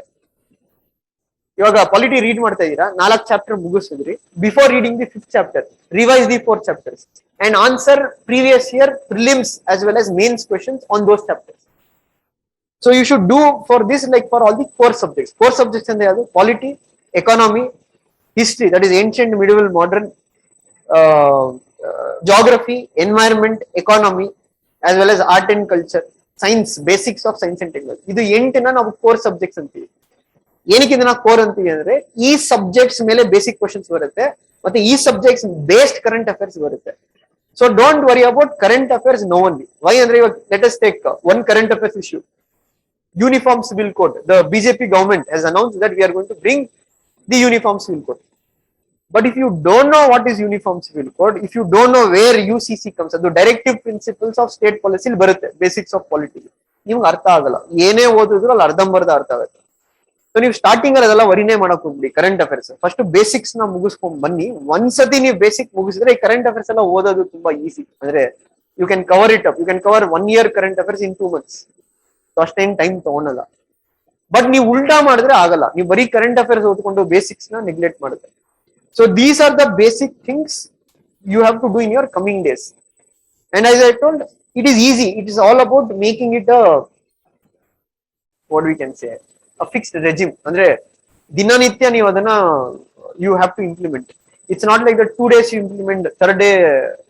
ಇವಾಗ ಪಾಲಿಟಿ ರೀಡ್ ಮಾಡ್ತಾ ಇದೀರಾ, 4 ಚಾಪ್ಟರ್ ಮುಗಿಸಿದ್ರಿ, before reading the 5th chapter, revise the 4 chapters and answer previous year prelims as well as mains questions on those chapters. So you should do for this like for all the 4 subjects. 4 subjects and the polity, economy, history, that is ancient, medieval, modern, geography, environment, economy, as well as art and culture, science, basics of science and technology. ಇದು ಎಂಟನ್ನ ನಾವು core subjects ಅಂತೀವಿ. ಏನಕ್ಕೆ ಇದನ್ನ core ಅಂತೀವಿ ಅಂದ್ರೆ ಈ subjects ಮೇಲೆ basic questions ಬರುತ್ತೆ ಮತ್ತೆ ಈ ಸಬ್ಜೆಕ್ಟ್ಸ್ ಬೇಸ್ಡ್ ಕರೆಂಟ್ ಅಫೇರ್ಸ್ ಬರುತ್ತೆ. So don't worry about current affairs no only. Why ಅಂದ್ರೆ ಇವಾಗ let us take one current affairs issue. Uniform Civil Code. The BJP government has announced that we are going to bring the Uniform Civil Code. But if you don't know what is Uniform Civil Code, if you don't know where UCC comes, the Directive Principles of State Policy ಬರುತ್ತೆ, Basics of Polity, ನಿಮ್ಗೆ ಅರ್ಥ ಆಗಲ್ಲ. ಏನೇ ಓದಿದ್ರು ಅಲ್ಲಿ ಅರ್ಧಂಬರ್ಧ ಅರ್ಥ ಆಗುತ್ತೆ. ಸೊ ನೀವು ಸ್ಟಾರ್ಟಿಂಗ್ ಅಲ್ಲಿ ಅದೆಲ್ಲ ವರಿನೇ ಮಾಡಕ್ ಹೋಗ್ಬಿಡಿ. ಕರೆಂಟ್ ಅಫೇರ್ಸ್ ಫಸ್ಟ್ ಬೇಸಿಕ್ಸ್ ನ ಮುಗಿಸ್ಕೊಂಡ್ ಬನ್ನಿ. ಒಂದ್ಸತಿ ನೀವು ಬೇಸಿಕ್ ಮುಗಿಸಿದ್ರೆ ಈ ಕರೆಂಟ್ ಅಫೇರ್ಸ್ ಎಲ್ಲ ಓದೋದು ತುಂಬಾ ಈಸಿ. ಅಂದ್ರೆ you can cover it up. You can cover 1 year current affairs in 2 months. So ಅಷ್ಟೇನ್ ಟೈಮ್ ತಗೊಳಲ್ಲ. ಬಟ್ ನೀವು ಉಲ್ಟಾ ಮಾಡಿದ್ರೆ ಆಗಲ್ಲ. ನೀವು ಬರೀ ಕರೆಂಟ್ ಅಫೇರ್ಸ್ ಓದ್ಕೊಂಡು ಬೇಸಿಕ್ಸ್ ನ ನೆಗ್ಲೆಕ್ಟ್ ಮಾಡುತ್ತೆ. So these are the basic things you have to do in your coming days. And as I told, it is easy. It is all about making it what we can say a fixed regime. ಅಂದ್ರೆ ದಿನನಿತ್ಯ ನೀವು ಅದನ್ನ you have to implement. It's not like the 2 days you implement, third day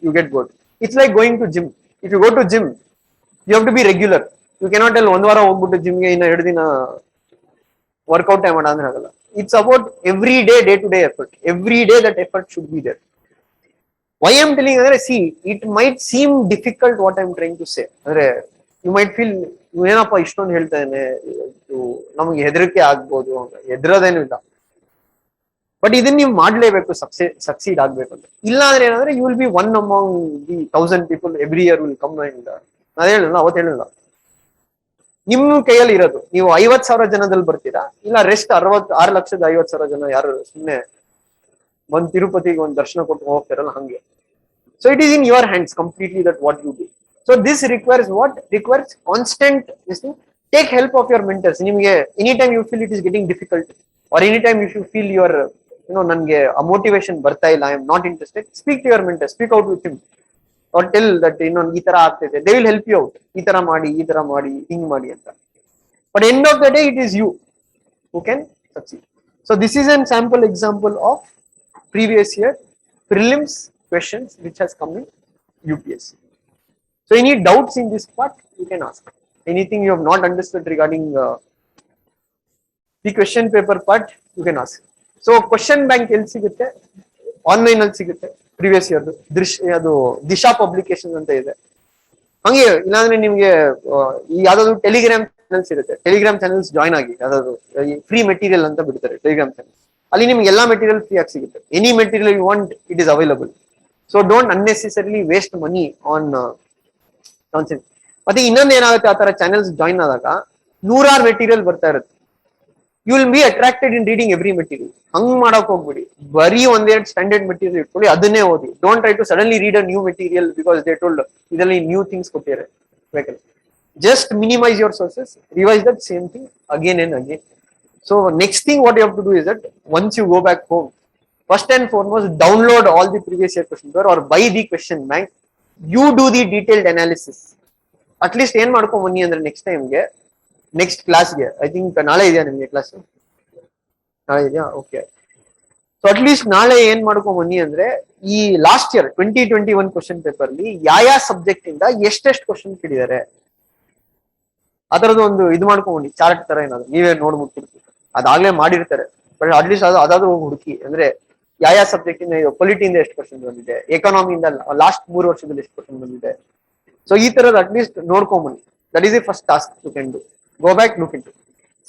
you get bored. It's like going to gym. If you go to gym you have to be regular. You cannot tell ಒಂದ್ ವಾರ ಹೋಗ್ಬಿಟ್ಟು ಜಿಮ್ಗೆ ಇನ್ನ 2 ದಿನ workout ಮಾಡ ಅಂದ್ರೆ ಆಗಲ್ಲ. It's about every day, day to day effort. Every day that effort should be there. Why am telling ಅಂದ್ರೆ see it might seem difficult what I am trying to say. ಅಂದ್ರೆ ಯು ಮೈಟ್ ಫೀಲ್ ಏನಪ್ಪ ಇಷ್ಟೊಂದು ಹೇಳ್ತಾ ಇದ್ದೇನೆ, ನಮ್ಗೆ ಹೆದರಿಕೆ ಆಗ್ಬೋದು. ಹೆದರೋದೇನು ಇಲ್ಲ. ಬಟ್ ಇದನ್ನ ನೀವು ಮಾಡ್ಲೇಬೇಕು ಸಕ್ಸೀಡ್ ಆಗ್ಬೇಕು ಅಂತ. ಇಲ್ಲ ಅಂದ್ರೆ ಏನಂದ್ರೆ you will be one among the 1000 people every year will come. And ಅದೇ ಹೇಳಿಲ್ಲ, ಅವತ್ತು ಹೇಳಿಲ್ಲ, ನಿಮ್ ಕೈಯಲ್ಲಿ ಇರೋದು ನೀವು 50,000 ಜನದಲ್ಲಿ ಬರ್ತೀರಾ, ಇಲ್ಲ ರೆಸ್ಟ್ 6,50,000 ಜನ ಯಾರು ಸುಮ್ಮನೆ ಒಂದ್ ತಿರುಪತಿಗೆ ಒಂದ್ ದರ್ಶನ ಕೊಟ್ಟು ಹೋಗ್ತಾರಲ್ಲ ಹಂಗೆ. So it is in your hands completely that what you do. So this requires what requires constant take help of your mentors. ನಿಮ್ಗೆ any time you feel it is getting difficult or any time you feel your ನನ್ಗೆ ಆ motivation ಬರ್ತಾ ಇಲ್ಲ, I am not interested, speak to your mentor, speak out with him or tell that ಇನ್ನೊಂದು ಈ ತರ ಆಗ್ತೈತೆ. they will help you out. ಈ ತರ ಮಾಡಿ, ಈ ತರ ಮಾಡಿ, ಹಿಂಗ್ ಮಾಡಿ ಅಂತ. but end of the day it is you who can succeed. so this is an sample example of previous year prelims questions which has come in UPSC. so any doubts in this part you can ask. anything you have not understood regarding the question paper part you can ask. so question bank ಎಲ್ಲಿ ಸಿಗುತ್ತೆ? Online ಅಲ್ಲಿ ಸಿಗುತ್ತೆ. Previous year ಅದು Disha publication ಅಂತ ಇದೆ. ಹಂಗೆ ಇಲ್ಲಾಂದ್ರೆ ನಿಮ್ಗೆ ಯಾವ್ದಾದ್ರು ಟೆಲಿಗ್ರಾಮ್ ಚಾನಲ್ಸ್ ಇರುತ್ತೆ. ಟೆಲಿಗ್ರಾಮ್ ಚಾನಲ್ಸ್ ಜಾಯ್ನ್ ಆಗಿ ಯಾವ್ದಾದ್ರು ಫ್ರೀ ಮೆಟೀರಿಯಲ್ ಅಂತ ಬಿಡ್ತಾರೆ ಟೆಲಿಗ್ರಾಮ್ ಚಾನಲ್. ಅಲ್ಲಿ ನಿಮ್ಗೆ ಎಲ್ಲಾ ಮೆಟೀರಿಯಲ್ ಫ್ರೀ ಆಗಿ ಸಿಗುತ್ತೆ. Any material you want it is available. So don't unnecessarily waste money on nonsense. ಮತ್ತೆ ಇನ್ನೊಂದು ಏನಾಗುತ್ತೆ, ಆ ತರ ಚಾನಲ್ಸ್ ಜಾಯ್ನ್ ಆದಾಗ 100 ಮೆಟೀರಿಯಲ್ ಬರ್ತಾ ಇರುತ್ತೆ. You will be attracted in reading every material. ಹಂಗ್ ಮಾಡಕ್ ಹೋಗ್ಬಿಡಿ. ಬರೀ 1-2 ಸ್ಟ್ಯಾಂಡರ್ಡ್ ಮೆಟೀರಿಯಲ್ ಇಟ್ಕೊಳ್ಳಿ, ಅದನ್ನೇ ಓದಿ. Don't try to suddenly read a new material because they told ಇದರಲ್ಲಿ ನ್ಯೂ ಥಿಂಗ್ಸ್ ಕೊಟ್ಟಿದ್ದಾರೆ. ಬೇಕಲ್ಲ, just minimise your sources, revise that same thing again and again. So next thing what you have to do is that once you go back home, first and foremost download all the previous year question paper are by the question bank. You do the detailed analysis. At least ಏನ್ ಮಾಡ್ಕೊಂಡ್ ಬನ್ನಿ ಅಂದ್ರೆ next ಟೈಮ್ಗೆ, next ಕ್ಲಾಸ್ಗೆ, I think ನಾಳೆ ಇದೆಯಾ ನಿಮ್ಗೆ class? ನಾಳೆ ಇದೆಯಾ? ಓಕೆ. ಸೊ ಅಟ್ಲೀಸ್ಟ್ ನಾಳೆ ಏನ್ ಮಾಡ್ಕೊಂಡ್ ಬನ್ನಿ ಅಂದ್ರೆ ಈ ಲಾಸ್ಟ್ ಇಯರ್ 2021 ಕ್ವಶನ್ ಪೇಪರ್ ಅಲ್ಲಿ ಯಾವ ಸಬ್ಜೆಕ್ಟ್ ಇಂದ ಎಷ್ಟೆಷ್ಟು ಕ್ವಶನ್ ಕೇಳಿದ್ದಾರೆ ಅದರದ್ದು ಒಂದು ಇದು ಮಾಡ್ಕೊಂಡ್ ಬನ್ನಿ, ಚಾರ್ಟ್ ತರ ಏನಾದ್ರು ನೀವೇ ನೋಡ್ಬಿಟ್ಟು. ಅದಾಗ್ಲೇ ಮಾಡಿರ್ತಾರೆ, ಬಟ್ ಅಟ್ಲೀಸ್ಟ್ ಅದಾದ್ರೂ ಹುಡುಕಿ. ಅಂದ್ರೆ ಯಾವ ಸಬ್ಜೆಕ್ಟ್ ಇಂದ, ಪೊಲಿಟಿಯಿಂದ ಎಷ್ಟು ಕ್ವಶನ್ ಬಂದಿದೆ, ಎಕಾನಮಿಯಿಂದ ಲಾಸ್ಟ್ 3 ವರ್ಷದಲ್ಲಿ ಎಷ್ಟು ಕ್ವಶನ್ ಬಂದಿದೆ. ಸೊ ಈ ತರದ್ ಅಟ್ಲೀಸ್ಟ್ ನೋಡ್ಕೊಂಡ್ ಬನ್ನಿ. That is the first task you can do. Go back, look into.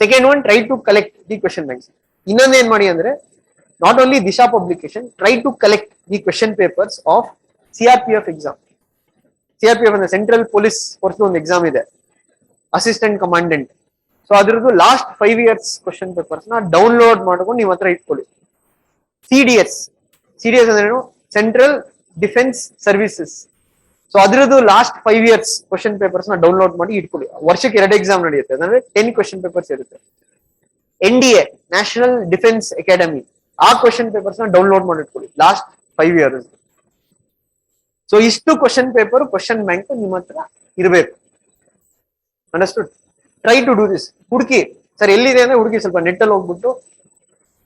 Second one, try to collect the question banks. ಇನ್ನೊಂದು ಏನ್ ಮಾಡಿ ಅಂದ್ರೆ, not only Disha publication, try to collect the question papers of CRPF exam. CRPF ಅಂದ್ರೆ central police force ಒಂದು exam ಇದೆ, assistant commandant. So ಅದ್ರದ್ದು last 5 years question papers ನ download ಮಾಡ್ಕೊಂಡು ನಿಮ್ ಹತ್ರ ಇಟ್ಕೊಳ್ಳಿ. CDS ಅಂದ್ರೆ ಏನು? Central defence services. ಸೊ ಅದ್ರದ್ದು ಲಾಸ್ಟ್ 5 years ಕ್ವೆಶ್ಚನ್ ಪೇಪರ್ಸ್ ನ ಡೌನ್ಲೋಡ್ ಮಾಡಿ ಇಟ್ಕೊಳ್ಳಿ. ವರ್ಷಕ್ಕೆ 2 ಎಕ್ಸಾಮ್ ನಡೆಯುತ್ತೆ, ಅಂದ್ರೆ 10 ಕ್ವೆಶ್ಚನ್ ಪೇಪರ್ಸ್ ಇರುತ್ತೆ. NDA ನ್ಯಾಷನಲ್ ಡಿಫೆನ್ಸ್ ಅಕಾಡೆಮಿ, ಆ ಕ್ವೆಶ್ಚನ್ ಪೇಪರ್ಸ್ ನ ಡೌನ್ಲೋಡ್ ಮಾಡಿ ಇಟ್ಕೊಳ್ಳಿ ಲಾಸ್ಟ್ 5 years. ಸೊ ಇಷ್ಟು ಕ್ವೆಶ್ಚನ್ ಪೇಪರ್, ಕ್ವೆಶ್ಚನ್ ಬ್ಯಾಂಕ್ ನಿಮ್ಮ ಹತ್ರ ಇರಬೇಕು. Understood? Try to do this. ಹುಡುಕಿ, ಸರ್ ಎಲ್ಲಿದೆ ಅಂದ್ರೆ ಹುಡುಕಿ. ಸ್ವಲ್ಪ ನೆಟ್ ಅಲ್ಲಿ ಹೋಗ್ಬಿಟ್ಟು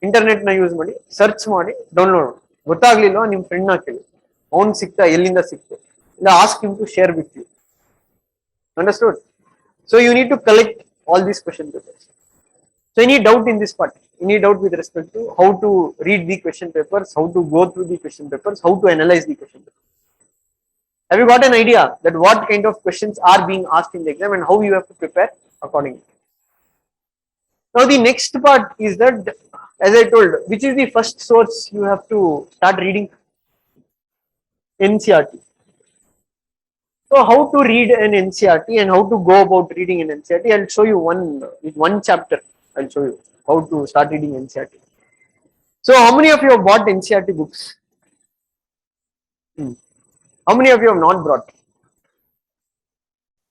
ಇಂಟರ್ನೆಟ್ ನ ಯೂಸ್ ಮಾಡಿ ಸರ್ಚ್ ಮಾಡಿ ಡೌನ್ಲೋಡ್. ಗೊತ್ತಾಗ್ಲಿಲ್ಲ ನಿಮ್ ಫ್ರೆಂಡ್ ನ ಕೇಳಿ. ಅವನ್ ಸಿಕ್ತಾ ಎಲ್ಲಿಂದ ಸಿಕ್ತು, ask him to share with you. Understood? So you need to collect all these question papers. So any doubt in this part, any doubt with respect to how to read the question papers, how to go through the question papers, how to analyze the question papers? Have you got an idea that what kind of questions are being asked in the exam and how you have to prepare accordingly? Now the next part is that, as I told, which is the first source you have to start reading? NCERT. So how to read an NCERT and how to go about reading an NCERT? I'll show you one chapter. I'll show you how to start reading NCERT. So how many of you have bought NCERT books? How many of you have not brought?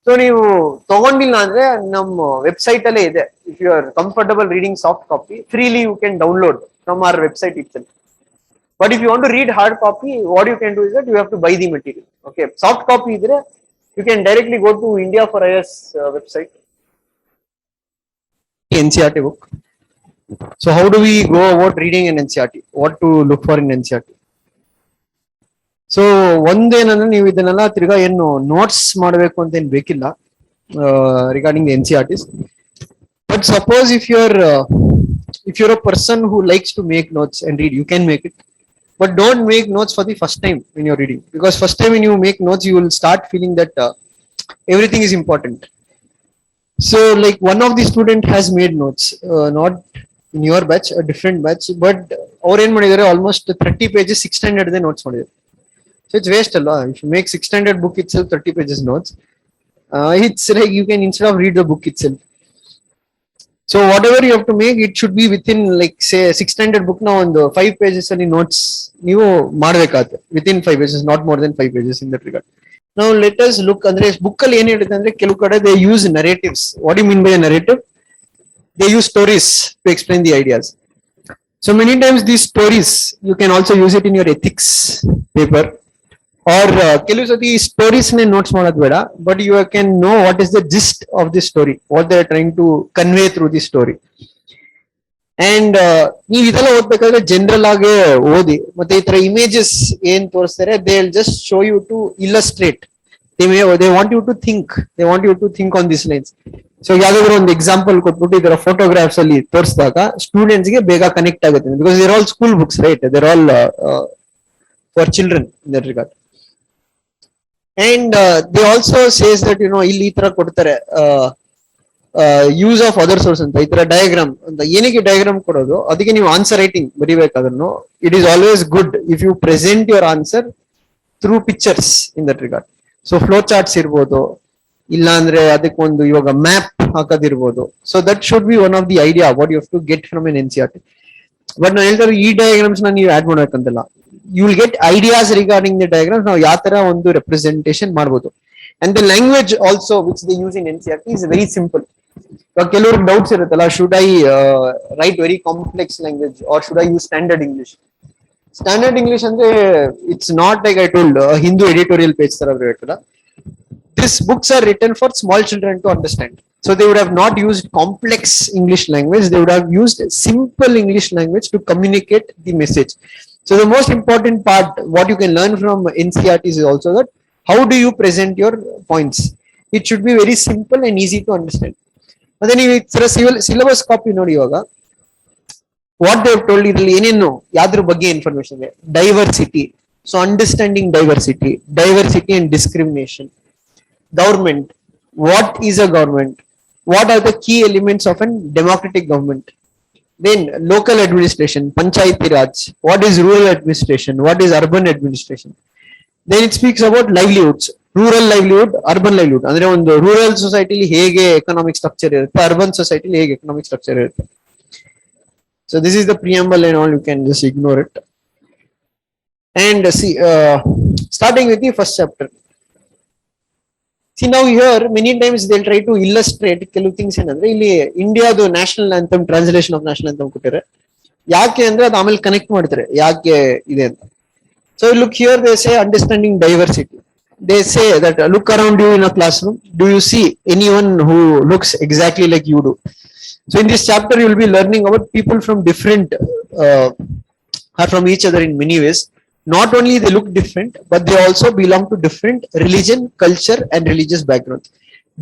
So ನೀವು ತಗೊಂಡಿಲ್ಲ ಅಂದ್ರೆ ನಮ್ಮ website ಅಲ್ಲೇ ಇದೆ. If you are comfortable reading soft copy, freely you can download from our website itself. But if you want to read hard copy, what you can do is that you have to buy the material. Okay, soft copy idre you can directly go to India for IAS website. NCERT book. So how do we go about reading an NCERT? What to look for in NCERT? So ಒಂದೇನಂದ್ರೆ ನೀವು ಇದನ್ನೆಲ್ಲ ತಿರ್ಗಾ ಏನು notes ಮಾಡಬೇಕು ಅಂತ ಏನ್ ಬೇಕಿಲ್ಲ regarding NCERTs. But suppose if you're a person who likes to make notes and read, you can make it, but don't make notes for the first time when you're reading, because first time when you make notes you will start feeling that everything is important. So like one of the student has made notes, not in your batch, a different batch, but ಅವ್ರು ಏನ್ ಮಾಡಿದ್ದಾರೆ almost 30 pages 6 standard they notes ಮಾಡಿದ್ದಾರೆ. So it's waste a lot. If you make 6 standard book itself 30 pages notes, it's like you can instead of read the book itself. So whatever you have to make, it should be within like say 6 standard book now on the 5 pages any notes ನೀವು ಮಾಡಬೇಕಾಗುತ್ತೆ within 5 pages, not more than 5 pages in that regard. Now let us look ಅಂದ್ರೆ book ಅಲ್ಲಿ ಏನು ಹೇಳಿದೆ ಅಂದ್ರೆ ಕೆಲವು ಕಡೆ they use narratives. What do you mean by a narrative? They use stories to explain the ideas. So many times these stories you can also use it in your ethics paper. Or ಕೆಲವು ಸತಿ stories ನೇ notes ಮಾಡೋದು ಬೇಡ, but you can know what is the gist of the story, what they are trying to convey through the story. And ನೀವು ಇದೆಲ್ಲ ಓದ್ಬೇಕಾದ್ರೆ general ಆಗಿ ಓದಿ, ಮತ್ತೆ ಈ ತರ ಇಮೇಜಸ್ ಏನ್ ತೋರಿಸ್ತಾರೆ they will just show you to illustrate. They want you to think on this lines. So ಯಾವ್ದಾದ್ರು ಒಂದು ಎಕ್ಸಾಂಪಲ್ ಕೊಟ್ಬಿಟ್ಟು ಇದರ ಫೋಟೋಗ್ರಾಫ್ಸ್ ಅಲ್ಲಿ ತೋರಿಸಿದಾಗ ಸ್ಟೂಡೆಂಟ್ಸ್ ಗೆ ಬೇಗ ಕನೆಕ್ಟ್ ಆಗುತ್ತೆ, because they're all school books, right? They're all for children in that regard. And they also says that ಇಲ್ಲಿ ಈ ತರ ಕೊಡ್ತಾರೆ ಯೂಸ್ ಆಫ್ ಅದರ್ ಸೋರ್ಸ್ ಅಂತ, ಈ ತರ ಡಯಾಗ್ರಾಮ್ ಅಂತ. ಏನಕ್ಕೆ ಡಯಾಗ್ರಾಮ್ ಕೊಡೋದು? ಅದಕ್ಕೆ ನೀವು ಆನ್ಸರ್ ರೈಟಿಂಗ್ ಬರಿಬೇಕಾದ್ರೂ it is always good if you present your answer through pictures in that regard. So flow charts ಇರ್ಬೋದು, ಇಲ್ಲ ಅಂದ್ರೆ ಅದಕ್ಕೊಂದು ಇವಾಗ ಮ್ಯಾಪ್ ಹಾಕೋದಿರ್ಬೋದು. So that should be one of the idea what you have to get from an NCERT. But ನಾನು ಹೇಳ್ತಾರೆ ಈ diagrams ನೀವು ಆಡ್ ಮಾಡ್ಬೇಕಂತಲ್ಲ, you will get ideas regarding the diagrams. ನಾವು ಯಾವ ತರ ಒಂದು representation ಮಾಡಬಹುದು. And the language also which they use in NCERT is very simple. ಕೆಲವರು ಡೌಟ್ಸ್ ಇರುತ್ತಲ್ಲ, should I write very complex language or should I use standard English? Standard English ಅಂದ್ರೆ it's not like I told Hindu editorial page ತರ ಬರಬೇಕಲ್ಲ. These books are written for small children to understand. So they would have not used complex English language, they would have used simple English language to communicate the message. So the most important part what you can learn from NCERT is also that how do you present your points. It should be very simple and easy to understand. But then ನೀವು syllabus copy ನೋಡಿ, ಇವಾಗ what they have told ಇದರಲ್ಲಿ ಏನೇನು ಯಾವ್ದ್ರ ಬಗ್ಗೆ information ಇದೆ? Diversity. So understanding diversity and discrimination. Government, what is a government? What are the key elements of a democratic government? Then local administration, Panchayati Raj. What is rural administration? What is urban administration? Then it speaks about livelihoods, rural livelihood, urban livelihood. ಅಂದ್ರೆ ಒಂದು rural ಸೊಸೈಟಿಲಿ ಹೇಗೆ economic structure ಇರುತ್ತೆ, urban ಸೊಸೈಟಿಲಿ ಹೇಗೆ economic structure ಇರುತ್ತೆ. So this is the preamble and all, you can just ignore it. And see, starting with the first chapter. See now here many times they'll try to illustrate ಕೆಲವು things. ಏನಂದ್ರೆ ಇಲ್ಲಿ ಇಂಡಿಯಾದು national anthem, translation of national anthem ಕೊಟ್ಟಿದ್ದಾರೆ. ಯಾಕೆ ಅಂದ್ರೆ ಅದು ಆಮೇಲೆ connect ಮಾಡ್ತಾರೆ ಯಾಕೆ ಇದೆ ಅಂತ. So look here they say understanding diversity. They say that look around you in a classroom, do you see anyone who looks exactly like you do? So in this chapter you will be learning about people from different are from each other in many ways. not only they look different, but they also belong to different religion, culture, and religious backgrounds.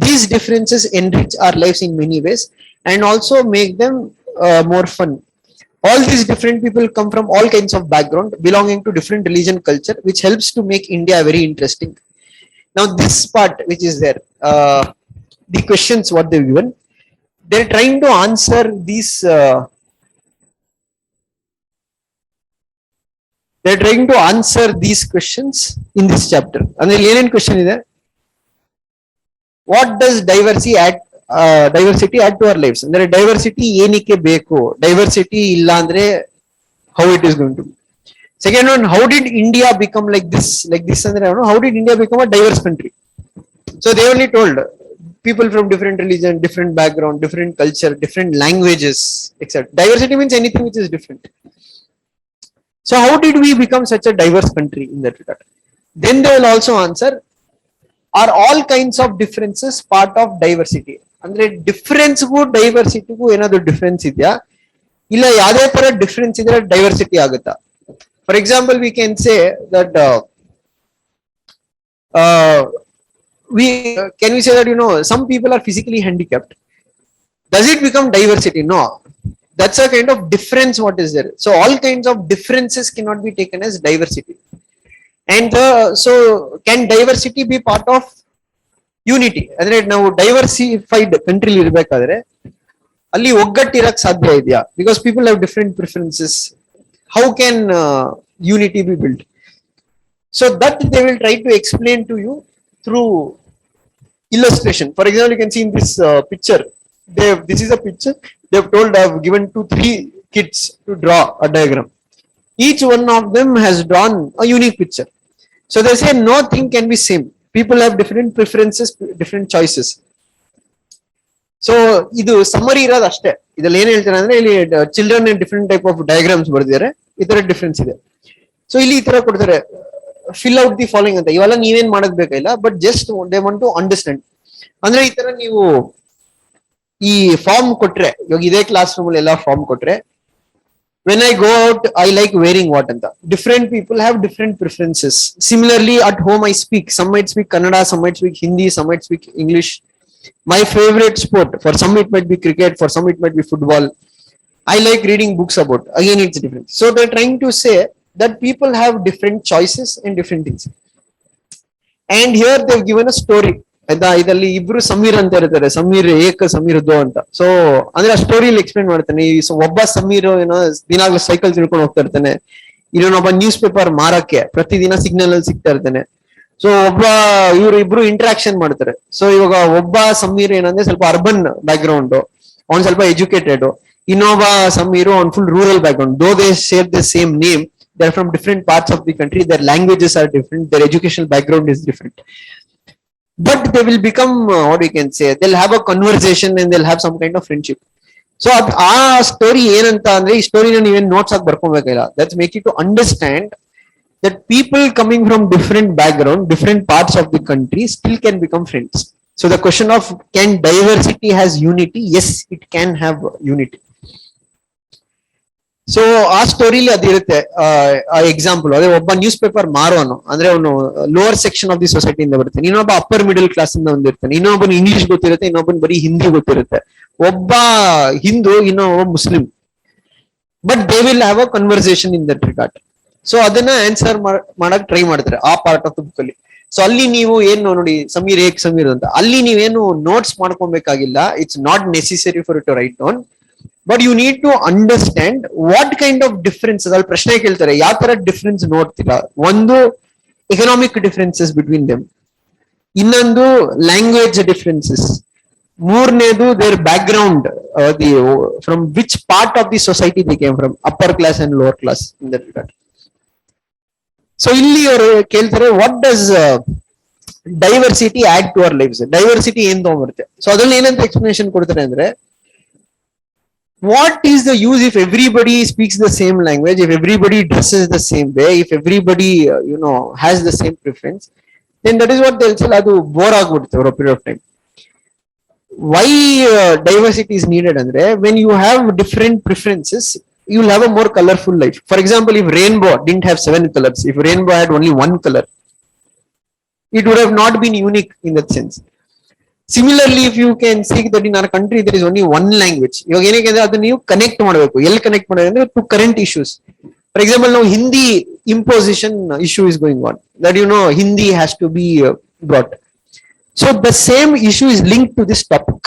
These differences enrich our lives in many ways and also make them more fun. All these different people come from all kinds of background, belonging to different religion, culture, which helps to make India very interesting. Now, this part which is there, the questions what they've given, they're trying to answer these. They're trying to answer these questions in this chapter. And the alien question is there. What does diversity add to our lives? And there diversity ಏನಕ್ಕೆ ಬೇಕು? Diversity ಇಲ್ಲ ಅಂದ್ರೆ how it is going to be. Second one, how did India become like this? Like this ಅಂದ್ರೆ how did India become a diverse country? So they only told people from different religion, different background, different culture, different languages, etc. Diversity means anything which is different. So how did we become such a diverse country in that regard? Then they will also answer, are all kinds of differences part of diversity? ಅಂದ್ರೆ ಡಿಫರೆನ್ಸ್ಗೂ ಡೈವರ್ಸಿಟಿಗೂ ಏನಾದ್ರು difference ಇದೆಯಾ, ಇಲ್ಲ ಯಾವುದೇ ತರ difference ಇದ್ರೆ diversity ಆಗುತ್ತಾ? For example V can say that can we say that some people are physically handicapped? Does it become diversity? No, that's a kind of difference what is there. So all kinds of differences cannot be taken as diversity. And so can diversity be part of unity? ಅಂದ್ರೆ ನಾವು diversified country ಇರಬೇಕಾದ್ರೆ ಅಲ್ಲಿ ಒಗ್ಗಟ್ಟಿರಕ್ ಸಾಧ್ಯ ಇದೆಯಾ? Because people have different preferences. How can unity be built? So that they will try to explain to you through illustration. For example, you can see in this picture, this is a picture they have told. I have given 2-3 kids to draw a diagram. Each one of them has drawn a unique picture. So they say no thing can be same. People have different preferences, different choices. So ಇದು summary ಇರೋದು ಅಷ್ಟೇ. ಇದ್ರಲ್ಲಿ ಏನ್ ಹೇಳ್ತಾರೆ ಅಂದ್ರೆ ಇಲ್ಲಿ children different type of diagrams ಬರ್ದಿದ್ದಾರೆ, ಈ ತರ ಡಿಫ್ರೆನ್ಸ್ ಇದೆ. ಸೊ ಇಲ್ಲಿ ಈ ತರ ಕೊಡ್ತಾರೆ, ಫಿಲ್ ಔಟ್ ದಿ ಫಾಲೋಯಿಂಗ್ ಅಂತ. ಇವೆಲ್ಲ ನೀವೇನ್ ಮಾಡೋದ್ ಬೇಕಾಗಿಲ್ಲ, but just they want to understand. ಅಂದ್ರೆ ಈ ತರ ನೀವು ಈ ಫಾರ್ಮ್ ಕೊಟ್ರೆ, ಇವಾಗ ಇದೇ ಕ್ಲಾಸ್ ರೂಮ್ ಅಲ್ಲಿ ಎಲ್ಲ ಫಾರ್ಮ್ ಕೊಟ್ರೆ, when I go out, I like wearing what anta. Different people have different preferences. Similarly, at home I speak. Some might speak Kannada, some might speak Hindi, some might speak English. My favorite sport, for some it might be cricket, for some it might be football. I like reading books about. Again, it's different. So they're trying to say that people have different choices and different things. And here they've given a story. ಇದರಲ್ಲಿ ಇಬ್ರು ಸಮೀರ್ ಅಂತ ಇರ್ತಾರೆ, ಸಮೀರ್ ಏಕ ಸಮೀರ್ ದೋ ಅಂತ. So ಅಂದ್ರೆ ಆ ಸ್ಟೋರಿಯಲ್ಲಿ explain ಮಾಡ್ತಾನೆ. ಒಬ್ಬ ಸಮೀರ್ ದಿನಾಗ್ಲೂ ಸೈಕಲ್ ತಿಳ್ಕೊಂಡು ಹೋಗ್ತಾ ಇರ್ತಾನೆ, ಇನ್ನೊಬ್ಬ ನ್ಯೂಸ್ ಪೇಪರ್ ಮಾರಕ್ಕೆ ಪ್ರತಿದಿನ ಸಿಗ್ನಲ್ ಅಲ್ಲಿ ಸಿಗ್ತಾ ಇರ್ತಾನೆ. ಸೊ ಇವ್ರು ಇಬ್ರು ಇಂಟ್ರಾಕ್ಷನ್ ಮಾಡ್ತಾರೆ. ಸೊ ಇವಾಗ ಒಬ್ಬ ಸಮೀರ್ ಏನಂದ್ರೆ ಸ್ವಲ್ಪ ಅರ್ಬನ್ ಬ್ಯಾಕ್ ಗ್ರೌಂಡ್, ಅವ್ನ್ ಸ್ವಲ್ಪ ಎಜುಕೇಟೆಡ್. ಇನ್ನೊಬ್ಬ ಸಮೀರ್ ಅವ್ನ್ full rural back ground. Though they share the same name, they are from different parts of the country, their languages are different, their educational background is different. But they will become what we can say, they'll have a conversation and they'll have some kind of friendship. So ಆ story ಏನಂತ ಅಂದ್ರೆ, ಈ ಸ್ಟೋರಿನ ನೀವೇನ್ notes ಆಗಿ ಬರ್ಕೊಬೇಕಿಲ್ಲ. That's make you to understand that people coming from different background, different parts of the country still can become friends. So the question of can diversity has unity? Yes, it can have unity. So ಆ ಸ್ಟೋರಿಲಿ ಅದಿರುತ್ತೆ example. ಅದೇ ಒಬ್ಬ news paper ಮಾರೋನು ಅಂದ್ರೆ ಅವನು lower section of the ಸೊಸೈಟಿಯಿಂದ ಬರ್ತಾನೆ, ಇನ್ನೊಬ್ಬ upper middle class ಇಂದ ಬಂದಿರ್ತಾನೆ, ಇನ್ನೊಬ್ಬನು English ಗೊತ್ತಿರುತ್ತೆ, ಇನ್ನೊಬ್ಬನು ಬರೀ ಹಿಂದಿ ಗೊತ್ತಿರುತ್ತೆ, ಒಬ್ಬ ಹಿಂದೂ, ಇನ್ನೊಬ್ಬ Muslim. But they will have a conversation in that regard. So ಅದನ್ನ ಆನ್ಸರ್ ಮಾಡಕ್ ಟ್ರೈ ಮಾಡ್ತಾರೆ ಆ ಪಾರ್ಟ್ ಆಫ್ ದ ಬುಕ್ ಅಲ್ಲಿ. ಸೊ ಅಲ್ಲಿ ನೀವು ಏನು ನೋಡಿ, ಸಮೀರ್ ಏಕ್ ಸಮೀರ್ ಅಂತ, ಅಲ್ಲಿ ನೀವೇನು ನೋಟ್ಸ್ ಮಾಡ್ಕೊಬೇಕಾಗಿಲ್ಲ. It's not necessary for to write down, but you need to understand what kind of difference. ಅಲ್ಲಿ ಪ್ರಶ್ನೆ ಕೇಳ್ತಾರೆ, ಯಾವ ತರ ಡಿಫರೆನ್ಸ್ ನೋಡ್ತೀರಾ? ಒಂದು ಎಕನಾಮಿಕ್ ಡಿಫರೆನ್ಸಸ್ ಬಿಟ್ವೀನ್ ದೆಮ್, ಇನ್ನೊಂದು ಲ್ಯಾಂಗ್ವೇಜ್ ಡಿಫರೆನ್ಸಸ್, ಮೂರನೇದು their background, the from which part of the society the came from, upper class and lower class in that regard. So ಇಲ್ಲಿ ಅವರು ಕೇಳ್ತಾರೆ, what does diversity add to our lives? Diversity ಏನ್ ತಗೊಂಡ್ಬರುತ್ತೆ? So ಅದ್ರಲ್ಲಿ ಏನಂತ explanation ಕೊಡ್ತಾರೆ ಅಂದ್ರೆ, what is the use if everybody speaks the same language, if everybody dresses the same way, if everybody has the same preference? Then that is what they'll say, adu bore agbidutte over a period of time. Why diversity is needed andre, when you have different preferences, you'll have a more colorful life. For example, if rainbow didn't have 7 colors, if rainbow had only one color, it would have not been unique in that sense. Similarly, if you can see that in our country there is only one language, ಇವಾಗ ಏನಕ್ಕೆ ಅಂದ್ರೆ ಅದನ್ನ ನೀವು connect ಮಾಡಬೇಕು. ಎಲ್ಲಿ connect ಮಾಡಬೇಕು to current issues. For example, now Hindi imposition issue is going on. That Hindi has to be brought. So the same issue is linked to this topic.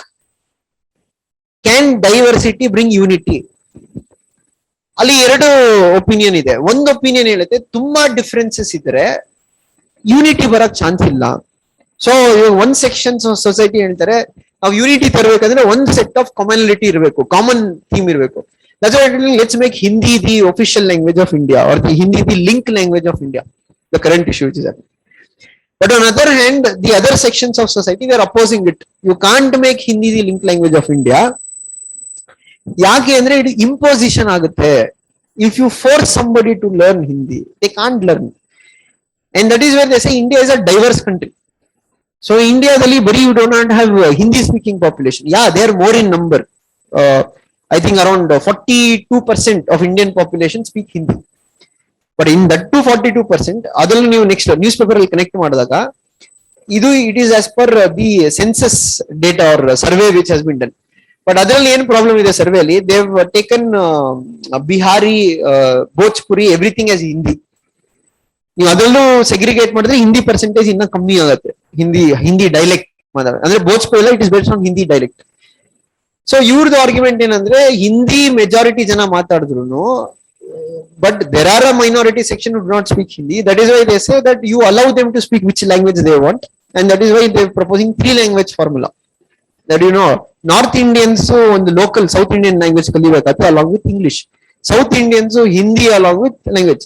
Can diversity bring unity? ಅಲ್ಲಿ ಎರಡು opinion ಇದೆ. ಒಂದು opinion ಹೇಳುತ್ತೆ ತುಂಬಾ differences ಇದ್ರೆ unity ಬರಕ್ chance ಇಲ್ಲ. So ಒಂದ್ ಸೆಕ್ಷನ್ ಸೊಸೈಟಿ ಹೇಳ್ತಾರೆ ನಾವು ಯೂನಿಟಿ ತರಬೇಕಂದ್ರೆ ಒಂದ್ ಸೆಟ್ ಆಫ್ ಕಾಮನಾಲಿಟಿ ಇರಬೇಕು, ಕಾಮನ್ ಥೀಮ್ ಇರಬೇಕು. Let's make Hindi the official language of India R the Hindi the link language of India. The current issue is that. But on other hand, the other sections of society, they are opposing it. You can't make Hindi the link language of India. ಯಾಕೆ ಅಂದ್ರೆ ಇದು imposition ಆಗುತ್ತೆ. If you force somebody to learn Hindi, they can't learn. And that is where they say India is a diverse country. So India ದಲ್ಲಿ ಬರೀ you do not have Hindi speaking population. Yeah, they are more in number. I think around 42% of Indian population speak Hindi. But in that 42%, ಅದರಲ್ಲಿ ನೀವು next newspaper ಅಲ್ಲಿ connect ಮಾಡಿದಾಗ ಇದು it is as per the census data or survey which has been done. But ಅದರಲ್ಲಿ ಏನು problem ಇದೆ survey ಅಲ್ಲಿ, they've taken Bihari, Bhojpuri, everything as Hindi. ನೀವು ಅದರಲ್ಲೂ ಸೆಗ್ರಿಗೇಟ್ ಮಾಡಿದ್ರೆ ಹಿಂದಿ ಪರ್ಸೆಂಟೇಜ್ ಇನ್ನ ಕಮ್ಮಿ ಆಗುತ್ತೆ. ಹಿಂದಿ ಡೈಲೆಕ್ಟ್ ಮಾತಾಡ ಅಂದ್ರೆ ಭೋಜ್ಪುರಿ ಎಲ್ಲ it is based on Hindi dialect. So ಇವ್ರದ್ದು ಆರ್ಗ್ಯುಮೆಂಟ್ ಏನಂದ್ರೆ ಹಿಂದಿ ಮೆಜಾರಿಟಿ ಜನ ಮಾತಾಡಿದ್ರು, but there are a minority section who do not speak Hindi. That is why they say that you allow them to speak which language they want, and that is why they are proposing 3 language formula. That North Indians on the local South Indian language kalibekatu along with English, South Indians Hindi along with language.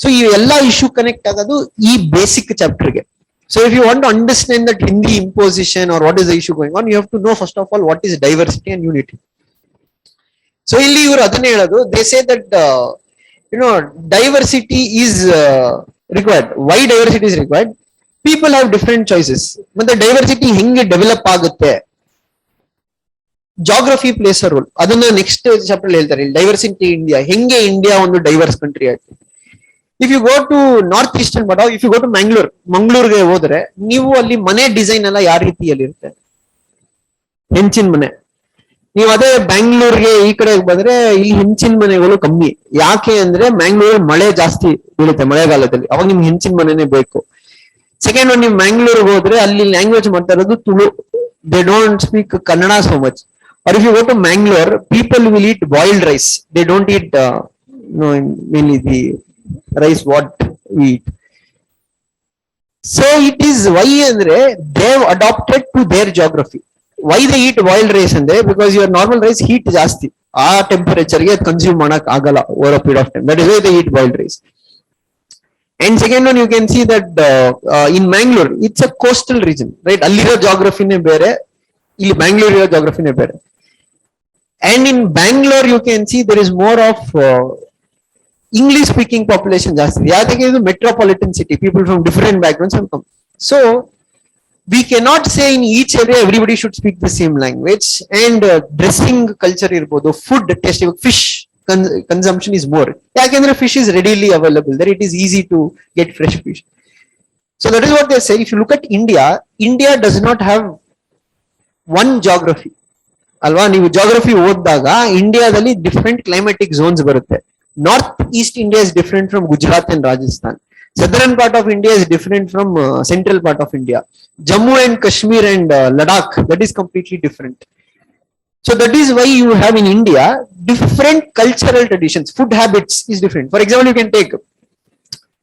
So ಈ ಎಲ್ಲಾ issue connect ಆಗೋದು ಈ basic chapter ಗೆ. So if you want to understand that Hindi imposition or what is the issue going on, you have to know first of all what is diversity and unity. So ಇಲ್ಲಿ ಇವರು ಅದನ್ನೇ ಹೇಳೋದು. They say that diversity is required. Why diversity is required? People have different choices. ಮತ್ತೆ diversity ಹೆಂಗೆ develop ಆಗುತ್ತೆ? Geography plays a role. ಅದನ್ನ next chapter ಹೇಳ್ತಾರೆ. Diversity India ಹೆಂಗೆ ಇಂಡಿಯಾ ಒಂದು ಡೈವರ್ಸ್ ಕಂಟ್ರಿ ಆಯ್ತು. If you go to north eastern part, if you go to ಮಂಗಳೂರಿಗೆ ಹೋದ್ರೆ ನೀವು ಅಲ್ಲಿ ಮನೆ ಡಿಸೈನ್ ಎಲ್ಲ ಯಾವ ರೀತಿಯಲ್ಲಿ ಇರುತ್ತೆ? ಹೆಂಚಿನ ಮನೆ. ನೀವು ಅದೇ ಬ್ಯಾಂಗ್ಳೂರ್ಗೆ ಈ ಕಡೆ ಬಂದ್ರೆ ಇಲ್ಲಿ ಹೆಂಚಿನ ಮನೆಗಳು ಕಮ್ಮಿ. ಯಾಕೆ ಅಂದ್ರೆ ಮ್ಯಾಂಗ್ಳೂರ್ ಮಳೆ ಜಾಸ್ತಿ ಬೀಳುತ್ತೆ ಮಳೆಗಾಲದಲ್ಲಿ, ಅವಾಗ ನಿಮ್ಗೆ ಹೆಂಚಿನ ಮನೆನೇ ಬೇಕು. ಸೆಕೆಂಡ್ ಒನ್, ನೀವು ಮ್ಯಾಂಗ್ಳೂರ್ಗೆ ಹೋದ್ರೆ ಅಲ್ಲಿ ಲ್ಯಾಂಗ್ವೇಜ್ ಮಾಡ್ತಾ ಇರೋದು Tulu. They don't speak Kannada so much. Or if you go to Mangalore, people will eat boiled rice. They don't eat mainly the rice what we eat. So it is why ಅಂದ್ರೆ they have adapted to their geography. Why they eat boiled rice ಅಂದ್ರೆ because your normal rice heat ಜಾಸ್ತಿ, ಆ ಟೆಂಪರೇಚರ್ಗೆ ಅದು consume ಮಾಡಕ್ ಆಗಲ್ಲ over a period of time. That is why they eat boiled rice. And second one, you can see that in Mangalore it's a coastal region, right? ಅಲ್ಲಿರೋ ಜಾಗ್ರಫಿನೇ ಬೇರೆ, ಇಲ್ಲಿ ಬ್ಯಾಂಗ್ಳೂರ್ ಇರೋ ಜಾಗ್ರಫಿನೇ ಬೇರೆ. And in Bangalore you can see there is more of English speaking population ಜಾಸ್ತಿ. ಯಾಕೆ? ಇದು metropolitan city, people from different backgrounds have come. So we cannot say in each area everybody should speak the same language. And dressing culture irbodu, food taste, fish consumption is more. Yakandre fish is readily available there, it is easy to get fresh fish. So that is what they say. If you look at India, India does not have one geography alva. ನೀವು geography ಓದಿದಾಗ ಇಂಡಿಯಾದಲ್ಲಿ different climatic zones ಬರುತ್ತೆ. North East India is different from Gujarat and Rajasthan. Southern part of India is different from central part of India. Jammu and Kashmir and Ladakh, that is completely different. So that is why you have in India different cultural traditions. Food habits is different. For example, you can take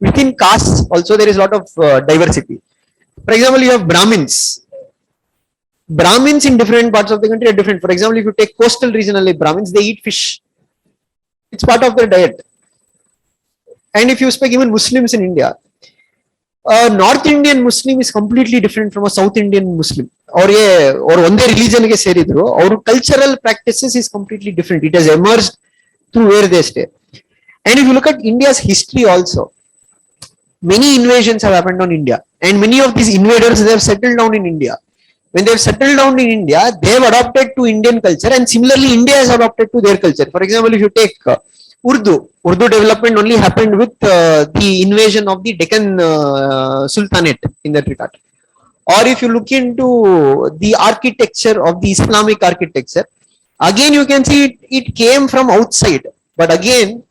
within castes also there is a lot of diversity. For example, you have Brahmins. Brahmins in different parts of the country are different. For example, if you take coastal regional Brahmins, they eat fish. It's part of their diet. And if you speak even Muslims in India, a North Indian Muslim is completely different from a South Indian Muslim. Or ಒಂದೇ religion ಗೆ ಸೇರಿದ್ರು, ಅವ್ರ cultural practices is completely different. It has emerged through where they stay. And if you look at India's history also, many invasions have happened on India, and many of these invaders they have settled down in India. When they've settled down in India, they've adopted to Indian culture, and similarly, India has adopted to their culture. For example, if you take Urdu development only happened with the invasion of the Deccan Sultanate in that regard. Or if you look into the architecture of the Islamic architecture, again you can see it came from outside, but again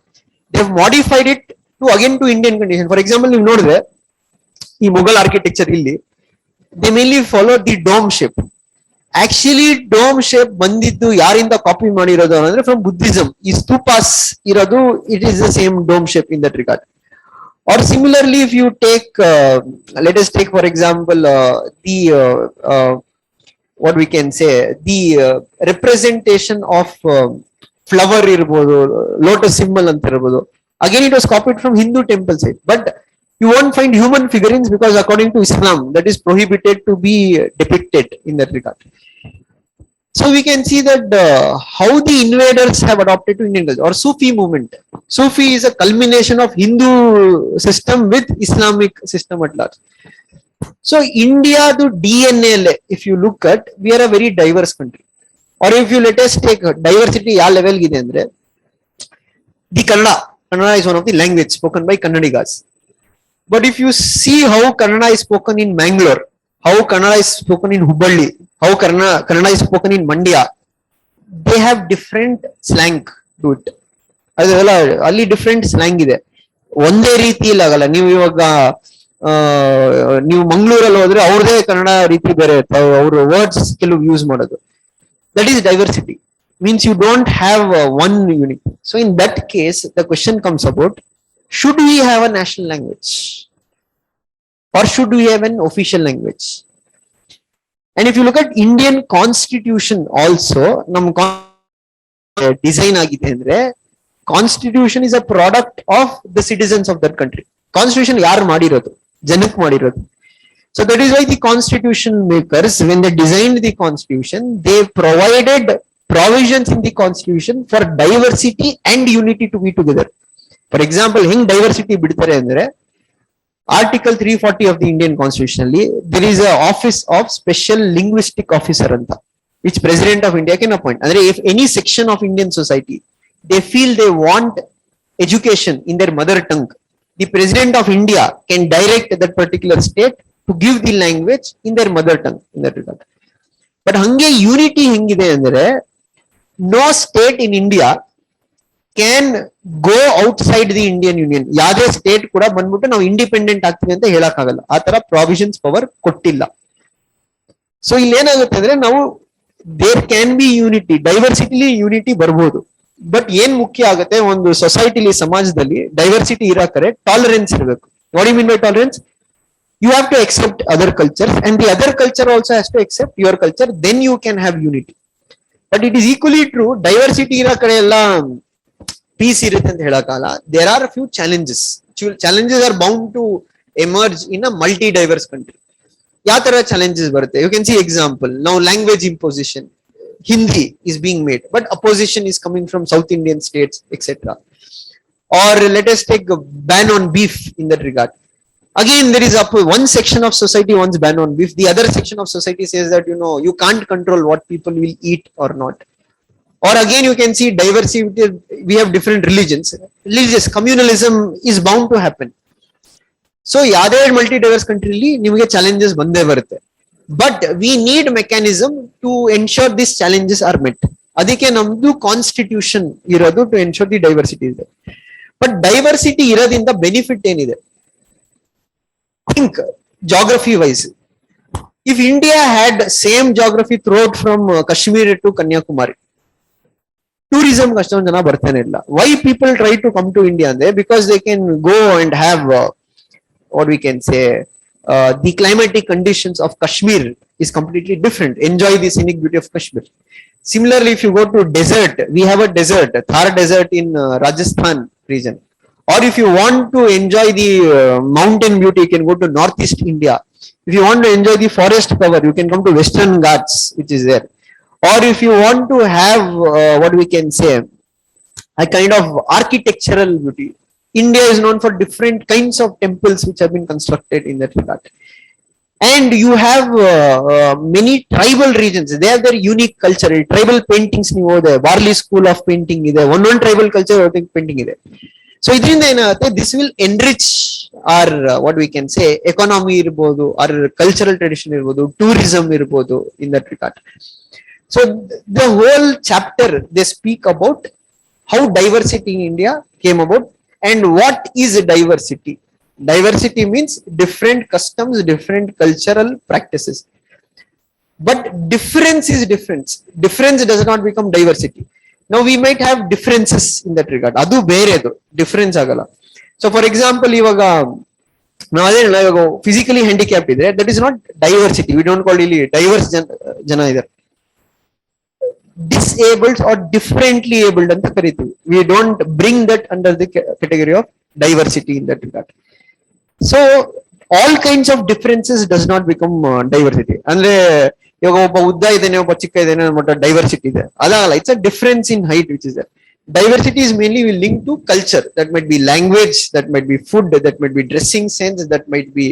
they've modified it to again to Indian condition. For example, you know that the Mughal architecture illi, they mainly follow the dome shape. Actually, dome shape ಬಂದಿದ್ದು ಯಾರಿಂದ copy ಮಾಡಿರೋದು ಅಂದ್ರೆ from Buddhism. ಈ stupas ಇರೋದು, it is the same dome shape in that regard. Or similarly, if you take, let us take for example the what we can say, the representation of flower irbodu, lotus symbol anta irbodu. Again, it was copied from Hindu temple side, but you won't find human figurines because according to Islam, that is prohibited to be depicted in that regard. So we can see that how the invaders have adopted to Indian culture. Or Sufi movement. Sufi is a culmination of Hindu system with Islamic system at large. So India to DNA, if you look at, we are a very diverse country. Or if you let us take diversity, ya level gide andre, the Kannada is one of the language spoken by Kannadigas. But if you see how Kannada is spoken in Mangalore, how Kannada is spoken in Hubballi, how Kannada is spoken in Mandya, they have different slang to it. ಅದೆಲ್ಲ ಅಲ್ಲಿ different slang ಇದೆ, ಒಂದೇ ರೀತಿಯಲ್ಲಿ ಆಗಲ್ಲ. ನೀವು ಇವಾಗ ನೀವು ಮಂಗಳೂರಲ್ಲಿ ಹೋದ್ರೆ ಅವ್ರದೇ ಕನ್ನಡ ರೀತಿ ಬೇರೆ ಇರ್ತಾವೆ, ಅವ್ರ ವರ್ಡ್ಸ್ ಕೆಲವು ಯೂಸ್ ಮಾಡೋದು. That is diversity, means you don't have one unique. So in that case the question comes about, should we have a national language or should we have an official language? And if you look at Indian constitution also, nam design agide andre, constitution is a product of the citizens of that country. Constitution yaar madirodu, janak madirodu. So that is why the constitution makers, when they designed the constitution, they provided provisions in the constitution for diversity and unity to be together. For example, ಹೆಂಗ್ diversity ಬಿಡ್ತಾರೆ ಅಂದ್ರೆ, article 340 of the Indian Constitution ಅಲ್ಲಿ there is a office of special linguistic officer ಅಂತ, which President of India can appoint. ಅಂದ್ರೆ if any section of Indian society they feel they want education in their mother tongue, the President of India can direct that particular state to give the language in their mother tongue in that regard. But ಹಂಗೆ unity ಹೆಂಗಿದೆ ಅಂದ್ರೆ, no state in India can go outside the Indian Union. ಯಾವುದೇ state ಕೂಡ ಬಂದ್ಬಿಟ್ಟು ನಾವು independent ಆಗ್ತೀವಿ ಅಂತ ಹೇಳಕ್ ಆಗಲ್ಲ, ಆ ತರ ಪ್ರಾವಿಷನ್ಸ್ ಪವರ್ ಕೊಟ್ಟಿಲ್ಲ. ಸೊ ಇಲ್ಲಿ ಏನಾಗುತ್ತೆ ಅಂದ್ರೆ, ನಾವು ದೇರ್ ಕ್ಯಾನ್ ಬಿ ಯೂನಿಟಿ, ಡೈವರ್ಸಿಟಿಲಿ ಯೂನಿಟಿ ಬರ್ಬೋದು. ಬಟ್ ಏನ್ ಮುಖ್ಯ ಆಗುತ್ತೆ ಒಂದು ಸೊಸೈಟಿಲಿ, ಸಮಾಜದಲ್ಲಿ ಡೈವರ್ಸಿಟಿ ಇರಾಕರೆ ಟಾಲರೆನ್ಸ್ ಇರಬೇಕು. What you mean by tolerance? You have to accept other cultures and the other culture also has to accept your culture, then you can have unity. But it is equally true, diversity ಇರೋ ಕಡೆ ಎಲ್ಲ piece ಇರುತ್ತೆ ಅಂತ ಹೇಳಕ್ಕಾಗಲ್ಲ. There are a few challenges. Challenges are bound to emerge in a multi-diverse country. ಯಾವ ತರ challenges ಬರುತ್ತೆ? You can see example. Now language imposition. Hindi is being made, but opposition is coming from South Indian states, etc. Or let us take a ban on beef in that regard. Again, there is one section of society wants ban on beef. The other section of society says that, you know, you can't control what people will eat or not. Or again, you can see diversity. We have different religions. Religious communalism is bound to happen. So, ಯಾವುದೇ multi-diverse country li ನಿಮಗೆ challenges ಬಂದೇ ಬರುತ್ತೆ. But we need mechanism to ensure these challenges are met. ಅದಕ್ಕೆ ನಮ್ದು constitution ಇರೋದು to ensure the diversity ಇದೆ. But diversity ಇರೋದ್ರಿಂದ benefit ಏನಿದೆ? Think geography wise, if India had same geography throughout from Kashmir to Kanyakumari, tourism ಕಷ್ಟೊಂದು ಜನ ಬರ್ತಾನೆ ಇಲ್ಲ. Why people try to come to India ಅಂದ್ರೆ, because they can go and have what we can say, the climatic conditions of Kashmir is completely different. Enjoy the scenic beauty of Kashmir. Similarly, if you go to desert, we have a desert, Thar desert in Rajasthan region. Or if you want to enjoy the mountain beauty, you can go to Northeast India. If you want to enjoy the forest cover, you can come to Western Ghats, which is there. Or if you want to have what we can say, a kind of architectural beauty, India is known for different kinds of temples which have been constructed in that regard. And you have many tribal regions. They have their unique culture. Tribal paintings ನೀವು ಹೋದೆ, Warli school of painting ಇದೆ, ಒಂದೊಂದು tribal culture painting ಇದೆ. So ಇದರಿಂದ ಏನಾಗುತ್ತೆ, this will enrich or what we can say economy ಇರ್ಬೋದು, or cultural tradition ಇರ್ಬೋದು, tourism ಇರ್ಬೋದು, in that regard. So the whole chapter they speak about how diversity in India came about and what is diversity. Diversity means different customs, different cultural practices. But difference is difference. Difference does not become diversity. Now we might have differences in that regard. Adu beredu difference agala. So for example, ivaga ನಾವು physically handicap ಇದ್ರೆ that is not diversity. We don't call ಇಲ್ಲಿ divorce ಜನ ಇದ್ದಾರೆ. Disabled or differently abled anta kariತೀವಿ. We don't bring that under the category of diversity in that regard. So all kinds of differences does not become diversity. ಅಂದ್ರೆ ಇವಾಗ ಒಬ್ಬ ಉದ್ದ ಇದ್ದಾನೆ, ಒಬ್ಬ ಚಿಕ್ಕ ಇದ್ದಾನೆ ಅನ್ನೋ ಡೈವರ್ಸಿಟಿ ಇದೆ, ಅದಲ್ಲ. It's a difference in height which is there. Diversity is mainly linked to culture. That might be language, that might be food, that might be dressing sense, that might be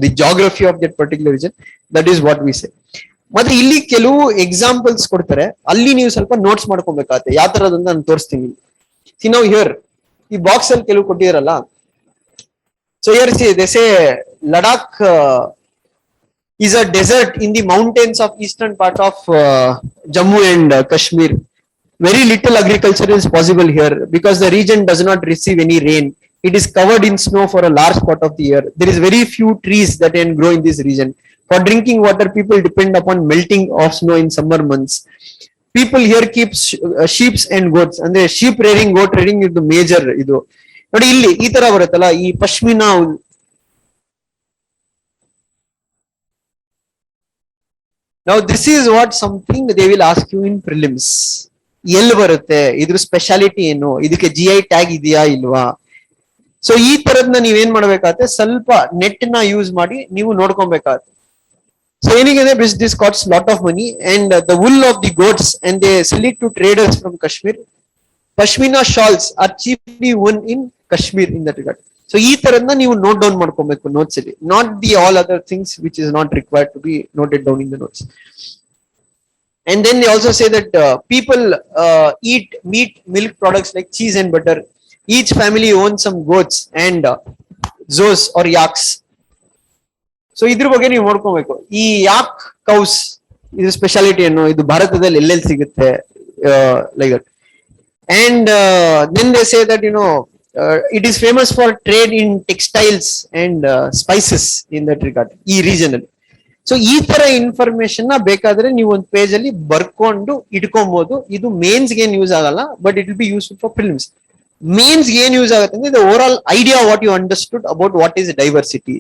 the geography of that particular region. That is what we say. ಮತ್ತೆ ಇಲ್ಲಿ ಕೆಲವು examples ಕೊಡ್ತಾರೆ, ಅಲ್ಲಿ ನೀವು ಸ್ವಲ್ಪ notes ಮಾಡ್ಕೊಬೇಕಾಗತ್ತೆ. ಯಾವ ತರದಂತ ನಾನು ತೋರಿಸ್ತೀನಿ. ಸಿ ನಾವು ಹಿಯರ್ ಈ ಬಾಕ್ಸ್ ಅಲ್ಲಿ ಕೆಲವು ಕೊಟ್ಟಿರಲ್ಲ. So here see they say Ladakh is a desert in the mountains of eastern part of Jammu and Kashmir. Very little agriculture is possible here because the region does not receive any rain. It is covered in snow for a large part of the year. There is very few trees that can grow in this region. For drinking water, people depend upon melting of snow in summer months. People here keep sheep and goats. And the sheep rearing, goat rearing is the major. Idu ನೋಡಿ ಇಲ್ಲಿ ಈ ತರ ಬರುತ್ತಲ್ಲ, ಈ pashmina. Now this is what something they will ask you in prelims. ಎಲ್ಲಿ ಬರುತ್ತೆ, ಇದ್ರ speciality ಏನು, ಇದಕ್ಕೆ GI ಟ್ಯಾಗ್ ಇದೆಯಾ ಇಲ್ವಾ. ಸೊ ಈ ತರದ್ನ ನೀವೇನ್ ಮಾಡ್ಬೇಕಾಗತ್ತೆ, ಸ್ವಲ್ಪ ನೆಟ್ ನ ಯೂಸ್ ಮಾಡಿ ನೀವು ನೋಡ್ಕೊಬೇಕಾಗತ್ತೆ. So ಏನಿಗಿದೆ, this costs lot of money and the wool of the goats and they sell it to traders from Kashmir. Pashmina shawls are cheaply worn in Kashmir in that regard. So ಈ ತರದ್ನ ನೀವು note down ಮಾಡ್ಕೊಬೇಕು notes ಅಲ್ಲಿ, not the all other things which is not required to be noted down in the notes. And then they also say that people eat meat, milk products like cheese and butter. Each family owns some goats and zoos or yaks. So ಇದ್ರ ಬಗ್ಗೆ ನೀವು ನೋಡ್ಕೋಬೇಕು. ಈ ಯಾಕ್ ಕೌಸ್ ಇದು speciality ಏನು, ಇದು ಭಾರತದಲ್ಲಿ ಎಲ್ಲೆಲ್ಲಿ ಸಿಗುತ್ತೆ, like that. And then they say that it is famous for trade in textiles and spices in that regard, ಈ ರೀಜನ್ ಅಲ್ಲಿ. ಸೊ ಈ ತರ ಇನ್ಫಾರ್ಮೇಶನ್ ನ ಬೇಕಾದ್ರೆ ನೀವು ಒಂದು ಪೇಜ್ ಅಲ್ಲಿ ಬರ್ಕೊಂಡು ಇಟ್ಕೊಬಹುದು. ಇದು ಮೇನ್ಸ್ ಏನ್ ಯೂಸ್ ಆಗಲ್ಲ, but it will be useful for prelims. Mains ಏನ್ ಯೂಸ್ ಆಗುತ್ತೆ ಅಂದ್ರೆ overall idea what you understood about what is diversity.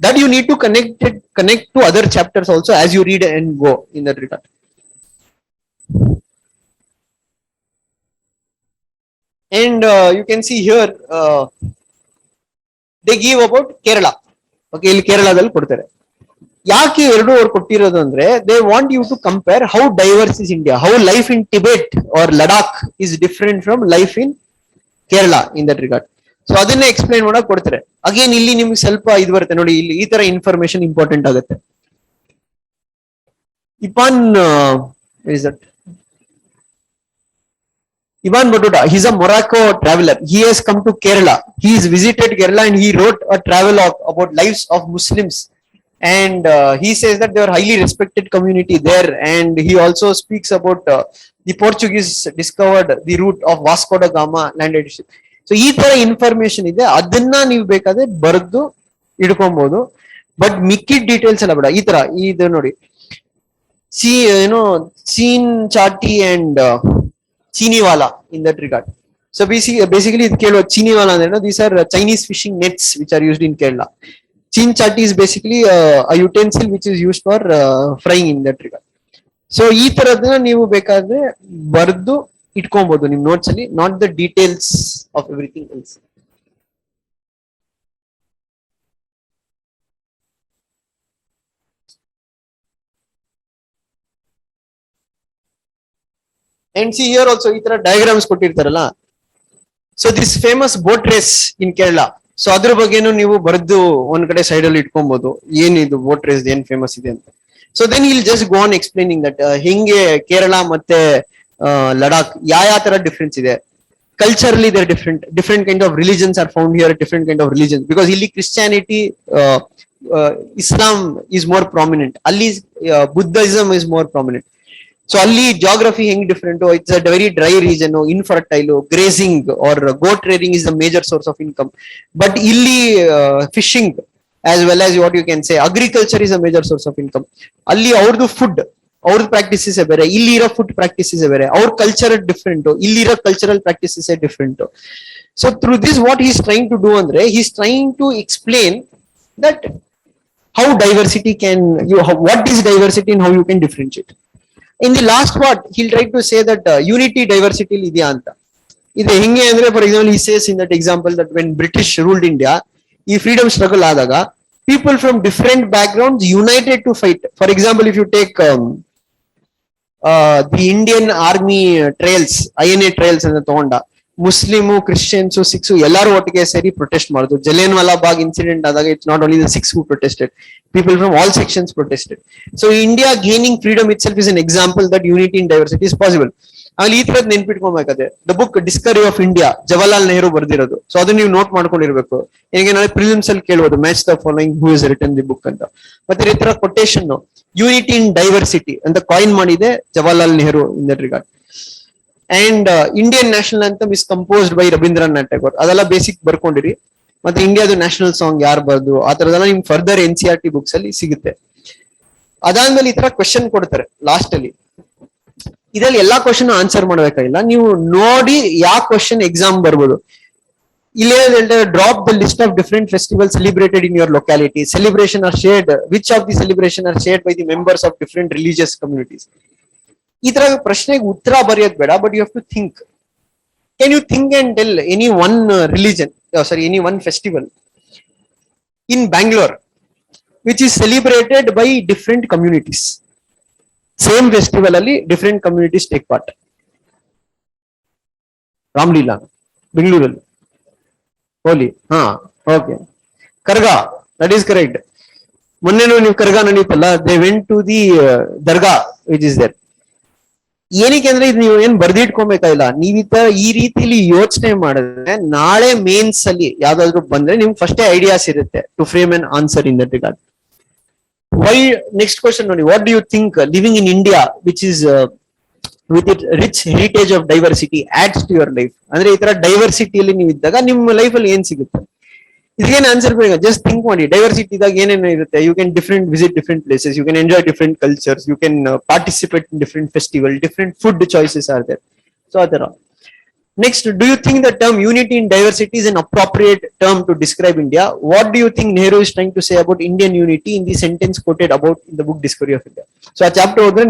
That you need to connect to other chapters also as you read and go in that regard. And you can see here they give about Kerala. Okay, ಇಲ್ಲಿ ಕೇರಳದಲ್ಲಿ ಕೊಡ್ತಾರೆ. ಯಾಕೆ ಎರಡು ಅವ್ರು ಕೊಟ್ಟಿರೋದು ಅಂದ್ರೆ they want you to compare how diverse is India, how life in Tibet or Ladakh is different from life in Kerala in that regard. So ಅದನ್ನೇ explain ಮಾಡಕ್ ಕೊಡ್ತಾರೆ. ಅಗೇನ್ ಇಲ್ಲಿ ನಿಮ್ಗೆ ಸ್ವಲ್ಪ ಇದು ಬರುತ್ತೆ ನೋಡಿ, ಇಲ್ಲಿ ಈ ತರ ಇನ್ಫಾರ್ಮೇಶನ್ ಇಂಪಾರ್ಟೆಂಟ್ ಆಗುತ್ತೆ. Ivan Batuta, he's a Morocco traveler. He has come to Kerala. He's visited Kerala and he wrote a travelogue about lives of Muslims. And he says that they are highly respected community there. And he also speaks about the Portuguese discovered the route of Vasco da Gama landed. So ಈ ತರ information ಇದೆ, ಅದನ್ನ ನೀವು ಬೇಕಾದ್ರೆ ಬರೆದು ಇಡ್ಕೊಬಹುದು. But ಮಿಕ್ಕಿದ details ಎಲ್ಲ ಬೇಡ. ಈ ತರ ಇದು ನೋಡಿ, ಚೀನ್ ಚಾಟಿ ಅಂಡ್ ಚೀನಿವಾಲಾ in that regard. So basically ಇದು ಕೇಳುವ ಚೀನಿವಾಲಾ ಅಂದ್ರೆ these are Chinese fishing nets which are used in Kerala. ಚೀನ್ ಚಾಟಿ is basically a utensil which is used for frying in that regard. So ಈ ತರದನ್ನ ನೀವು ಬೇಕಾದ್ರೆ ಬರೆದು ಇಟ್ಕೊಬಹುದು ನಿಮ್ ನೋಟ್ಸ್ ಅಲ್ಲಿ, not the details of everything else. And see here also ಈ ತರ ಡಯಾಗ್ರಾಮ್ಸ್ ಕೊಟ್ಟಿರ್ತಾರಲ್ಲ. So this famous boat race in Kerala, so ಅದ್ರ ಬಗ್ಗೆನು ನೀವು ಬರೆದು ಒಂದ್ ಕಡೆ ಸೈಡ್ ಅಲ್ಲಿ ಇಟ್ಕೊಬಹುದು, ಏನಿದು ವೋಟ್ ರೇಸ್ ಏನ್ ಫೇಮಸ್ ಇದೆ ಅಂತ. So then will just go on explaining that ಹಿಂಗೆ ಕೇರಳ ಮತ್ತೆ ಲಡಾಖ್ ಯಾವ ತರ ಡಿಫ್ರೆನ್ಸ್ ಇದೆ. Culturally they're different kind of religions are found here, different kind of religions, because illi Christianity, Islam is more prominent, alli Buddhism is more prominent. So alli geography heng different, it's a very dry region, infertile, grazing or goat rearing is the major source of income, but illi fishing as well as what you can say agriculture is a major source of income. Alli avrdu food, ಅವ್ರ practices ಬೇರೆ, ಇಲ್ಲಿ ಇರೋ food practices ಬೇರೆ, ಅವ್ರ culture different, ಇಲ್ಲಿರೋ cultural practices different. So through this what is trying to do ಅಂದ್ರೆ is trying to explain that how diversity can what is diversity and how you can differentiate. In the last what he'll try to say that unity diversity ಇದೆಯಾ ಅಂತ. ಇದು ಹೆಂಗೆ ಅಂದ್ರೆ for example ಈ says in that example that when British ruled India, ಈ freedom struggle ಆದಾಗ people from different backgrounds united to fight. For example, if you take the Indian Army trails, INA trails ಅಂತ ತಗೊಂಡ, Muslim, Christians, ಸಿಖ್ಸ್ ಎಲ್ಲರೂ ಒಟ್ಟಿಗೆ ಸೇರಿ protest ಮಾಡಿದ್ರು. Jallianwala Bagh incident ಆದಾಗ it's not only the Sikhs who protested, people from all sections protested. So India gaining freedom itself is an example that unity in diversity is possible. ಆಮೇಲೆ ಈ ತರದ್ ನೆನ್ಪಿಟ್ಕೊಬೇಕಾದ್ರೆ the book discovery of India, Jawaharlal Nehru ಬರ್ದಿರೋದು. So ಅದನ್ನ ನೀವು note ಮಾಡ್ಕೊಂಡಿರ್ಬೇಕು. ಈಗ ನಾಳೆ ಪ್ರಿಲಿಮ್ಸ್ ಅಲ್ಲಿ ಕೇಳ್ಬೋದು, match the following who is written the book ಅಂತ. ಮತ್ತೆ ಈ ತರ ಕೊಟೇಶನ್ ಯೂನಿಟಿ ಇನ್ ಡೈವರ್ಸಿಟಿ ಅಂತ ಕಾಯಿನ್ ಮಾಡಿದೆ Jawaharlal Nehru in that regard. And Indian national anthem is composed by Rabindranath Tagore. ಅದೆಲ್ಲ ಬೇಸಿಕ್ ಬರ್ಕೊಂಡಿರಿ. ಮತ್ತೆ ಇಂಡಿಯಾದ ನ್ಯಾಷನಲ್ ಸಾಂಗ್ ಯಾರು ಬರ್ದು ಆ ತರದೆಲ್ಲ ನಿಮ್ ಫರ್ದರ್ NCERT ಬುಕ್ಸ್ ಅಲ್ಲಿ ಸಿಗುತ್ತೆ. ಅದಾದ್ಮೇಲೆ ಈ ತರ ಕ್ವೆಶನ್ ಕೊಡ್ತಾರೆ ಲಾಸ್ಟ್ ಅಲ್ಲಿ. ಇದ್ರಲ್ಲಿ ಎಲ್ಲಾ ಕ್ವಶನ್ ಆನ್ಸರ್ ಮಾಡ್ಬೇಕಾಗಿಲ್ಲ, ನೀವು ನೋಡಿ ಯಾವ ಕ್ವಶನ್ ಎಕ್ಸಾಮ್ ಬರ್ಬೋದು. ಇಲ್ಲೇ ಹೇಳ್ತಾರೆ drop the list of different festival celebrated in your locality. Celebration are shared, which of the celebration are shared by the members of different religious communities. ಈ ತರ ಪ್ರಶ್ನೆಗೆ ಉತ್ತರ ಬರೆಯೋದು ಬೇಡ, but you have to think. Can you think and tell any one religion, sorry any one festival in Bangalore which is celebrated by different communities? Same festival ಅಲ್ಲಿ different communities take part. Ramlila ಬೆಂಗಳೂರಲ್ಲಿ, ಹೋಲಿ, ಹಾ okay, Karaga, that is correct. ಮೊನ್ನೆನೂ ನೀವು ಕರ್ಗಾ ನಡೀತಲ್ಲ, they went to the dargah which is there. ಏನಕ್ಕೆ ಅಂದ್ರೆ ಇದು ನೀವು ಏನ್ ಬರ್ದಿಟ್ಕೊಬೇಕಾಗಿಲ್ಲ, ಈ ರೀತಿಲಿ ಯೋಚನೆ ಮಾಡಿದ್ರೆ ನಾಳೆ ಮೇನ್ಸ್ ಅಲ್ಲಿ ಯಾವ್ದಾದ್ರು ಬಂದ್ರೆ ನಿಮ್ಗೆ ಫಸ್ಟೇ ಐಡಿಯಾಸ್ ಇರುತ್ತೆ to frame an answer in that regard. Why, next question ನೋಡಿ, what do you think living in India which is with its rich heritage of diversity adds to your life? ಅಂದ್ರೆ ಈ ತರ ಡೈವರ್ಸಿಟಿ ಅಲ್ಲಿ ನೀವು ಇದ್ದಾಗ ನಿಮ್ಮ life ಅಲ್ಲಿ ಏನ್ ಸಿಗುತ್ತೆ? ಇದಕ್ಕೇನು ಆನ್ಸರ್ ಬೇಕಾ? ಜಸ್ಟ್ ಥಿಂಕ್ ಮಾಡಿ. ಡೈವರ್ಸಿಟಿ ಇದ್ದಾಗ ಏನೇನು ಇರುತ್ತೆ? You can visit different places, you can enjoy different cultures, you can participate in different festival, different food choices are there. So ಆ ತರ. Next, do you think the term unity in diversity is an appropriate term to describe India? What do you think Nehru is trying to say about Indian unity in the sentence quoted about in the book Discovery of India? So a chapter hodre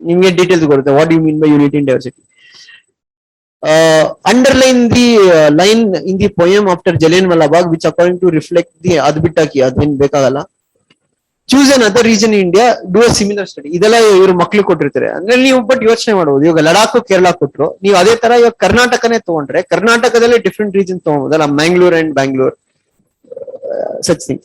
nimge details gorutte. What do you mean by unity in diversity? Underline the line in the poem after Jallian Wala Bagh which according to reflect the adbitta ki adin bekagala. Choose another region in India, do a similar study. ಇದೆಲ್ಲ ಇವರು ಮಕ್ಳು ಕೊಟ್ಟಿರ್ತಾರೆ. ಅಂದ್ರೆ ನೀವು but ಯೋಚನೆ ಮಾಡಬಹುದು. ಇವಾಗ ಲಡಾಖ್, ಕೇರಳ ಕೊಟ್ಟರು, ನೀವು ಅದೇ ತರ ಇವಾಗ ಕರ್ನಾಟಕನೇ ತಗೊಂಡ್ರೆ ಕರ್ನಾಟಕದಲ್ಲಿ ಡಿಫ್ರೆಂಟ್ ರೀಜನ್ ತಗೊಂಬೋದಲ್ಲ, Mangalore and Bangalore, such thing.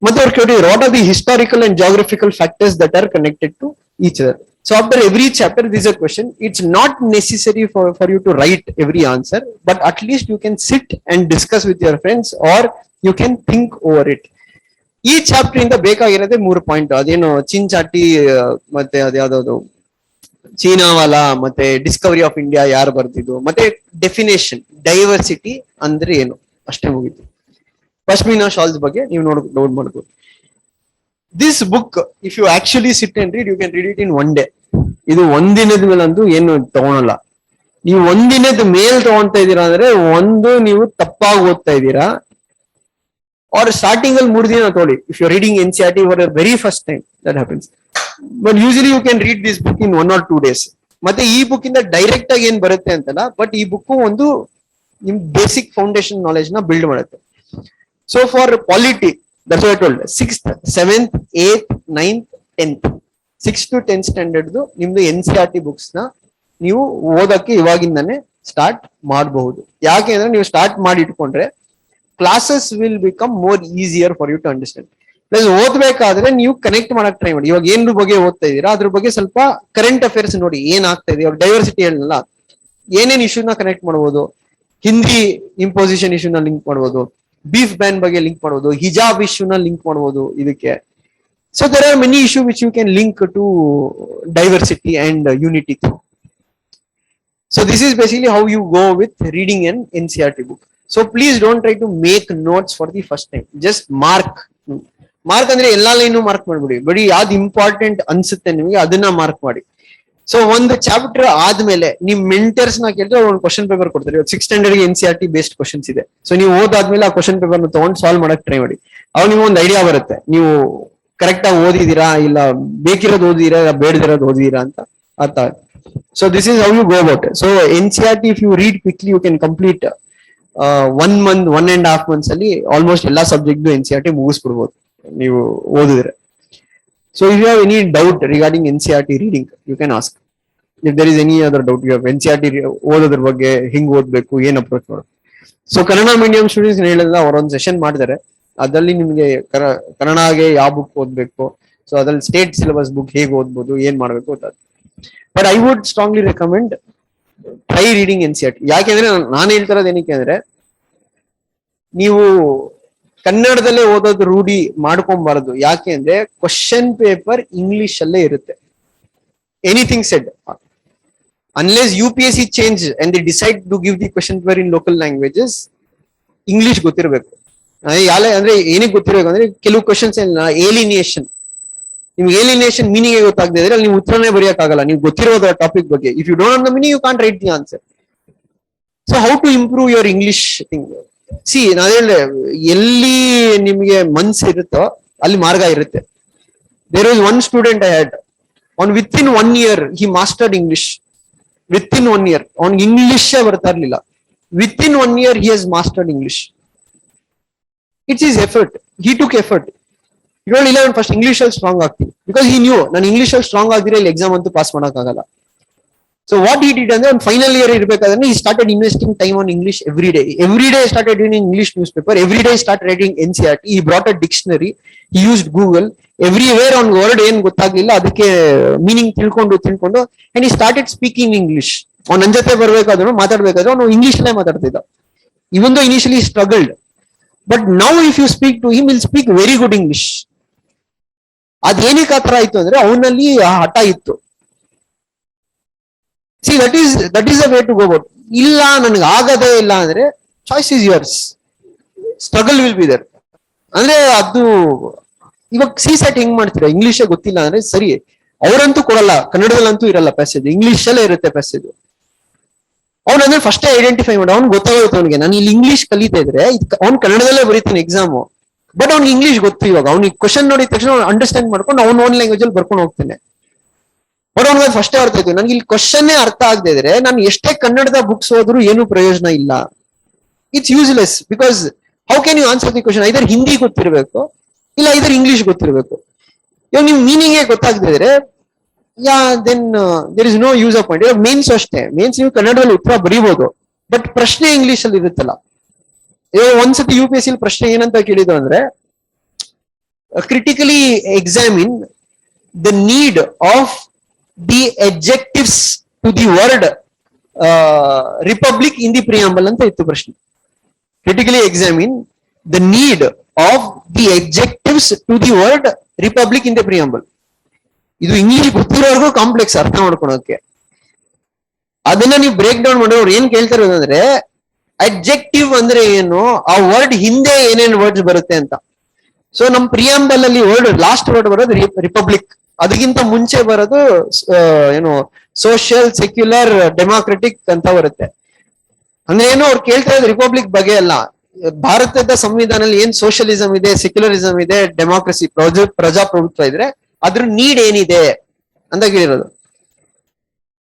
ಮತ್ತೆ ಅವ್ರು ಕೇಳಿದ್ರು what are the historical and geographical factors that are connected to each other. So after every chapter there is a question. It's not necessary for you to write every answer, but at least you can sit and discuss with your friends or you can think over it. ಈ chapter ಇಂದ ಬೇಕಾಗಿರೋದೇ 3 point. ಅದೇನು ಚಿಂಚಾಟಿ, ಮತ್ತೆ ಅದ್ಯಾವ್ದು ಚೀನಾವಾಲ, ಮತ್ತೆ Discovery of India ಯಾರು ಬರ್ತಿದ್ದು, ಮತ್ತೆ definition diversity ಅಂದ್ರೆ ಏನು, ಅಷ್ಟೇ ಮುಗಿತು. ಪಶ್ಮಿನಾ ಶಾಲ್ಸ್ ಬಗ್ಗೆ ನೀವು ನೋಟ್ ಮಾಡ್ಬೋದು. This book if you actually sit and read, you can read it in one day. ಇದು ಒಂದಿನದ ಮೇಲಂತೂ ಏನು ತಗೊಳಲ್ಲ. ನೀವು ಒಂದಿನದ ಮೇಲ್ ತಗೊಂತಾ ಇದ್ದೀರಾ ಅಂದ್ರೆ ಒಂದು ನೀವು ತಪ್ಪಾಗಿ ಓದ್ತಾ ಇದ್ದೀರಾ, or starting al 3 ದಿನ ತಗೊಳ್ಳಿ. If you're reading NCERT for the very first time, that happens. But usually you can read this book in 1 or 2 days. ಮತ್ತೆ ಈ ಬುಕ್ ಇಂದ ಡೈರೆಕ್ಟ್ ಆಗಿ ಏನ್ ಬರುತ್ತೆ ಅಂತಲ್ಲ, ಬಟ್ ಈ ಬುಕ್ ಒಂದು ನಿಮ್ ಬೇಸಿಕ್ ಫೌಂಡೇಶನ್ ನಾಲೆಜ್ ನ ಬಿಲ್ಡ್ ಮಾಡುತ್ತೆ. So for polity, that's what I told, 6th, 7th, 8th, 9th, 10th, 6th to 10th standard ನಿಮ್ದು NCERT ಬುಕ್ಸ್ ನ ನೀವು ಓದಕ್ಕೆ ಇವಾಗಿಂದಾನೆ ಸ್ಟಾರ್ಟ್ ಮಾಡಬಹುದು. ಯಾಕೆ ಅಂದ್ರೆ ನೀವು ಸ್ಟಾರ್ಟ್ ಮಾಡಿ ಇಟ್ಕೊಂಡ್ರೆ classes will become more easier for you to understand. Plus ಓದ್ಬೇಕಾದ್ರೆ ನೀವು ಕನೆಕ್ಟ್ ಮಾಡಕ್ ಟ್ರೈ ಮಾಡಿ. ಇವಾಗ ಏನ್ ಬಗ್ಗೆ ಓದ್ತಾ ಇದೀರಾ ಅದ್ರ ಬಗ್ಗೆ ಸ್ವಲ್ಪ ಕರೆಂಟ್ ಅಫೇರ್ಸ್ ನೋಡಿ, ಏನ್ ಆಗ್ತಾ ಇದೆ. ಇವಾಗ ಡೈವರ್ಸಿಟಿ ಹೇಳಲ್ಲ, ಏನೇನ್ ಇಶ್ಯೂನ ಕನೆಕ್ಟ್ ಮಾಡ್ಬೋದು. ಹಿಂದಿ ಇಂಪೋಸಿಷನ್ ಇಶ್ಯೂನ ಲಿಂಕ್ ಮಾಡ್ಬೋದು, ಬೀಫ್ ಬ್ಯಾನ್ ಬಗ್ಗೆ ಲಿಂಕ್ ಮಾಡ್ಬೋದು, ಹಿಜಾಬ್ ಇಶ್ಯೂನ ಲಿಂಕ್ ಮಾಡ್ಬೋದು ಇದಕ್ಕೆ. So there are many issue which you can link to diversity and unity. So this is basically how you go with reading an NCERT book. So please don't try to make notes for the first time. Just mark. Mark ಅಂದ್ರೆ ಎಲ್ಲಾ line mark ಮಾಡ್ಬಿಡಿ, ಬರೀ ಯಾವ್ದು important ಅನ್ಸುತ್ತೆ ನಿಮಗೆ ಅದನ್ನ mark ಮಾಡಿ. So ಒಂದು ಚಾಪ್ಟರ್ ಆದ್ಮೇಲೆ ನಿಮ್ ಮೆಂಟರ್ಸ್ ನ ಕೇಳಿದ್ರೆ ಒಂದು ಕ್ವಶನ್ ಪೇಪರ್ ಕೊಡ್ತಾರೆ. 6th ಸ್ಟ್ಯಾಂಡರ್ಡ್ ಗೆ NCERT ಬೇಸ್ಡ್ ಕ್ವಶನ್ಸ್ ಇದೆ. ಸೊ ನೀವು ಓದಾದ್ಮೇಲೆ ಆ ಕ್ವಶನ್ ಪೇಪರ್ ನ ತಗೊಂಡು ಸಾಲ್ವ್ ಮಾಡಕ್ ಟ್ರೈ ಮಾಡಿ. ಅವಾಗ ನಿಮ್ಗೆ ಒಂದು ಐಡಿಯಾ ಬರುತ್ತೆ, ನೀವು ಕರೆಕ್ಟ್ ಆಗಿ ಓದಿದೀರಾ ಇಲ್ಲ ಬೇಕಿರೋದು ಓದಿದೀರಾ ಇಲ್ಲ ಬೇಡದಿರೋದು ಓದಿದೀರಾ ಅಂತ ಅರ್ಥ. So this is how you go about it. So NCERT, if you read quickly, you can complete 1 month, 1.5 months ಅಲ್ಲಿ ಆಲ್ಮೋಸ್ಟ್ ಎಲ್ಲಾ ಸಬ್ಜೆಕ್ಟ್ NCERT ಮುಗಿಸ್ಬಿಡ್ಬೋದು ನೀವು ಓದಿದ್ರೆ. So if you have any doubt regarding NCERT reading, you can ask. If there is any other doubt you have NCERT ಓದೋದ್ರ ಬಗ್ಗೆ ಹಿಂಗ್ ಓದ್ಬೇಕು, ಏನ್ approach ಮಾಡೋದು. So Kannada medium students ಹೇಳಿದ್ರೆ ಅವರೊಂದು ಸೆಷನ್ ಮಾಡಿದ್ದಾರೆ, ಅದರಲ್ಲಿ ನಿಮ್ಗೆ ಕನ್ನಡಗೆ ಯಾವ ಬುಕ್ ಓದ್ಬೇಕು, ಸೊ ಅದ್ರಲ್ಲಿ ಸ್ಟೇಟ್ ಸಿಲೆಬಸ್ ಬುಕ್ ಹೇಗೆ ಓದ್ಬೋದು, ಏನ್ ಮಾಡ್ಬೇಕು ಅಂತ. But I would strongly recommend try reading NCERT. ಯಾಕೆಂದ್ರೆ ನಾನು ಹೇಳ್ತಿರೋದು ಏನಕ್ಕೆ ಅಂದ್ರೆ, ನೀವು ಕನ್ನಡದಲ್ಲೇ ಓದೋದು ರೂಢಿ ಮಾಡ್ಕೊಬಾರದು. ಯಾಕೆ ಅಂದ್ರೆ ಕ್ವಶನ್ ಪೇಪರ್ ಇಂಗ್ಲಿಷ್ ಅಲ್ಲೇ ಇರುತ್ತೆ. Anything said unless UPSC change and they decide to give the question paper in local languages, English ಗೊತ್ತಿರಬೇಕು. ಅಂದ್ರೆ ಏನಕ್ಕೆ ಗೊತ್ತಿರಬೇಕು ಅಂದ್ರೆ, ಕೆಲವು ಕ್ವಶನ್ಸ್ ಏಲಿನಿಯೇಷನ್, ನಿಮ್ಗೆ ಏಲಿನೇಷನ್ ಮೀನಿಂಗ್ ಗೊತ್ತಾಗದೆ ಇದ್ರೆ ಅಲ್ಲಿ ನೀವು ಉತ್ತರನೇ ಬರೆಯಕ್ಕಾಗಲ್ಲ. ನೀವು ಗೊತ್ತಿರೋದ ಟಾಪಿಕ್ ಬಗ್ಗೆ. If you don't know the meaning, you can't write the answer. So how to improve your English thing. See ನಾನು ಹೇಳಿದೆ, ಎಲ್ಲಿ ನಿಮ್ಗೆ ಮನ್ಸು ಇರುತ್ತೋ ಅಲ್ಲಿ ಮಾರ್ಗ ಇರುತ್ತೆ. There is one student I had, and within 1 year he mastered English. Within 1 year ಅವ್ನಿಗೆ ಇಂಗ್ಲಿಷೇ ಬರ್ತಾ ಇರ್ಲಿಲ್ಲ. With in 1 year he has mastered English. It's is effort, he took effort. ಇಲ್ಲ ಫಸ್ಟ್ ಇಂಗ್ಲಿಷ್ ಅಲ್ಲಿ strong ಆಗ್ತೀನಿ, because he knew ನಾನು English ಅಲ್ಲಿ strong ಆಗಿದ್ರೆ ಇಲ್ಲಿ ಎಕ್ಸಾಮ್ ಅಂತೂ ಪಾಸ್ ಮಾಡಕ್ಕಾಗಲ್ಲ. ಸೊ ವಾಟ್ ಹಿ ಡಿಡ್ ಅಂದ್ರೆ, ಒಂದು ಫೈನಲ್ ಇಯರ್ ಇರ್ಬೇಕಾದ್ರೆ he started investing time on English every day. Every day started reading English newspaper. Every day started reading NCERT. He brought a dictionary. He used Google. Everywhere on word ಏನ್ ಗೊತ್ತಾಗ್ಲಿಲ್ಲ ಅದಕ್ಕೆ meaning ತಿಳ್ಕೊಂಡು and he started speaking English. ಅವ್ನು ನನ್ನ ಜೊತೆ ಬರ್ಬೇಕಾದ್ರು ಮಾತಾಡ್ಬೇಕಾದ್ರು ಅವನು English ಅಲ್ಲೇ ಮಾತಾಡ್ತಿದ್ದ. Even though initially he struggled, but now if you speak to him, he'll speak very good English. ಅದೇನಕ್ಕೆ ಆತರ ಆಯ್ತು ಅಂದ್ರೆ ಅವನಲ್ಲಿ ಆ ಹಠ ಇತ್ತು. See that is a way to go about. ಇಲ್ಲ ನನಗೆ ಆಗದೇ ಇಲ್ಲ ಅಂದ್ರೆ choice is yours, struggle will be there. ಅಂದ್ರೆ ಅದು ಇವಾಗ CSAT ಹೆಂಗ್ ಮಾಡ್ತೀರಾ, ಇಂಗ್ಲಿಷೇ ಗೊತ್ತಿಲ್ಲ ಅಂದ್ರೆ ಸರಿ, ಅವರಂತೂ ಕೊಡಲ್ಲ, ಕನ್ನಡದಲ್ಲಂತೂ ಇರಲ್ಲ ಪ್ಯಾಸೇಜ್, ಇಂಗ್ಲಿಷ್ ಅಲ್ಲೇ ಇರುತ್ತೆ ಪ್ಯಾಸೇಜ್. ಅವ್ನಂದ್ರೆ ಫಸ್ಟೇ ಐಡೆಂಟಿಫೈ ಮಾಡಿ, ಅವ್ನು ಗೊತ್ತಾಗುತ್ತೆ ಅವನಿಗೆ ನಾನು ಇಲ್ಲಿ ಇಂಗ್ಲಿಷ್ ಕಲಿತಾ ಇದ್ರೆ ಅವ್ನು ಕನ್ನಡದಲ್ಲೇ ಬರೀತೀನಿ ಎಕ್ಸಾಮು, ಬಟ್ ಅವ್ನಿಗೆ ಇಂಗ್ಲಿಷ್ ಗೊತ್ತು. ಇವಾಗ ಅವ್ನಿಗೆ ಕ್ವಶನ್ ನೋಡಿದ ತಕ್ಷಣ ಅಂಡರ್ಸ್ಟ್ಯಾಂಡ್ ಮಾಡ್ಕೊಂಡು ಅವ್ನ ಓನ್ ಲ್ಯಾಂಗ್ವೇಜ್ ಅಲ್ಲಿ ಬರ್ಕೊಂಡು ಹೋಗ್ತಾನೆ. ಬಟ್ ಅವ್ನಿಗೆ ಫಸ್ಟೇ ಅರ್ಥ ಆಯ್ತು, ನನ್ಗೆ ಇಲ್ಲಿ ಕ್ವಶನ್ ಅರ್ಥ ಆಗದೆ ಇದ್ರೆ ನಾನು ಎಷ್ಟೇ ಕನ್ನಡದ ಬುಕ್ಸ್ ಹೋದ್ರು ಏನು ಪ್ರಯೋಜನ ಇಲ್ಲ. It's useless, because how can you answer the question? Either Hindi ಗೊತ್ತಿರಬೇಕು ಇಲ್ಲ ಐದರ್ ಇಂಗ್ಲಿಷ್ ಗೊತ್ತಿರಬೇಕು. ಇವಾಗ ನಿಮ್ ಮೀನಿಂಗ್ ಗೊತ್ತಾಗದೆ ಇದ್ರೆ then there is no use of point. ಇವಾಗ ಮೇನ್ಸ್ ಅಷ್ಟೇ, ಮೇನ್ಸ್ ನೀವು ಕನ್ನಡದಲ್ಲಿ ಉತ್ತರ ಬರೀಬಹುದು, ಬಟ್ ಪ್ರಶ್ನೆ ಇಂಗ್ಲಿಷ್ ಅಲ್ಲಿ ಇರುತ್ತಲ್ಲ. ಇವಾಗ ಒಂದ್ಸತಿ UPSC ಪ್ರಶ್ನೆ ಏನಂತ ಕೇಳಿದ್ರು ಅಂದ್ರೆ, critically examine the need of the adjectives to the word republic in the preamble ಅಂತ ಇತ್ತು ಪ್ರಶ್ನೆ. Critically examine the need of the adjectives to the word republic in the preamble. ಇದು ಇಂಗ್ಲಿಷ್ ಗೊತ್ತಿರೋರ್ಗೂ ಕಾಂಪ್ಲೆಕ್ಸ್ ಅರ್ಥ ಮಾಡ್ಕೊಳಕ್ಕೆ. ಅದನ್ನ ನೀವು ಬ್ರೇಕ್ ಡೌನ್ ಮಾಡೋರು ಏನ್ ಕೇಳ್ತಾ ಇರೋದಂದ್ರೆ, ಅಡ್ಜೆಕ್ಟಿವ್ ಅಂದ್ರೆ ಏನು, ಆ ವರ್ಡ್ ಹಿಂದೆ ಏನೇನು ವರ್ಡ್ಸ್ ಬರುತ್ತೆ ಅಂತ. ಸೊ ನಮ್ ಪ್ರಿಯಾಂಬಲ್ ಅಲ್ಲಿ ವರ್ಡ್ ಲಾಸ್ಟ್ ವರ್ಡ್ ಬರೋದು ರಿಪಬ್ಲಿಕ್, ಅದಕ್ಕಿಂತ ಮುಂಚೆ ಬರೋದು ಏನು ಸೋಷಿಯಲ್, ಸೆಕ್ಯುಲರ್, ಡೆಮಾಕ್ರೆಟಿಕ್ ಅಂತ ಬರುತ್ತೆ. ಅಂದ್ರೆ ಏನು ಅವ್ರು ಕೇಳ್ತಾ ಇರೋದು ರಿಪಬ್ಲಿಕ್ ಬಗ್ಗೆ ಅಲ್ಲ, ಭಾರತದ ಸಂವಿಧಾನದಲ್ಲಿ ಏನ್ ಸೋಷಿಯಲಿಸಂ ಇದೆ, ಸೆಕ್ಯುಲರಿಸಂ ಇದೆ, ಡೆಮಾಕ್ರಸಿ ಪ್ರಜಾಪ್ರಭುತ್ವ ಇದ್ರೆ ಅದ್ರ ನೀಡ್ ಏನಿದೆ ಅಂತ ಕೇಳಿರೋದು.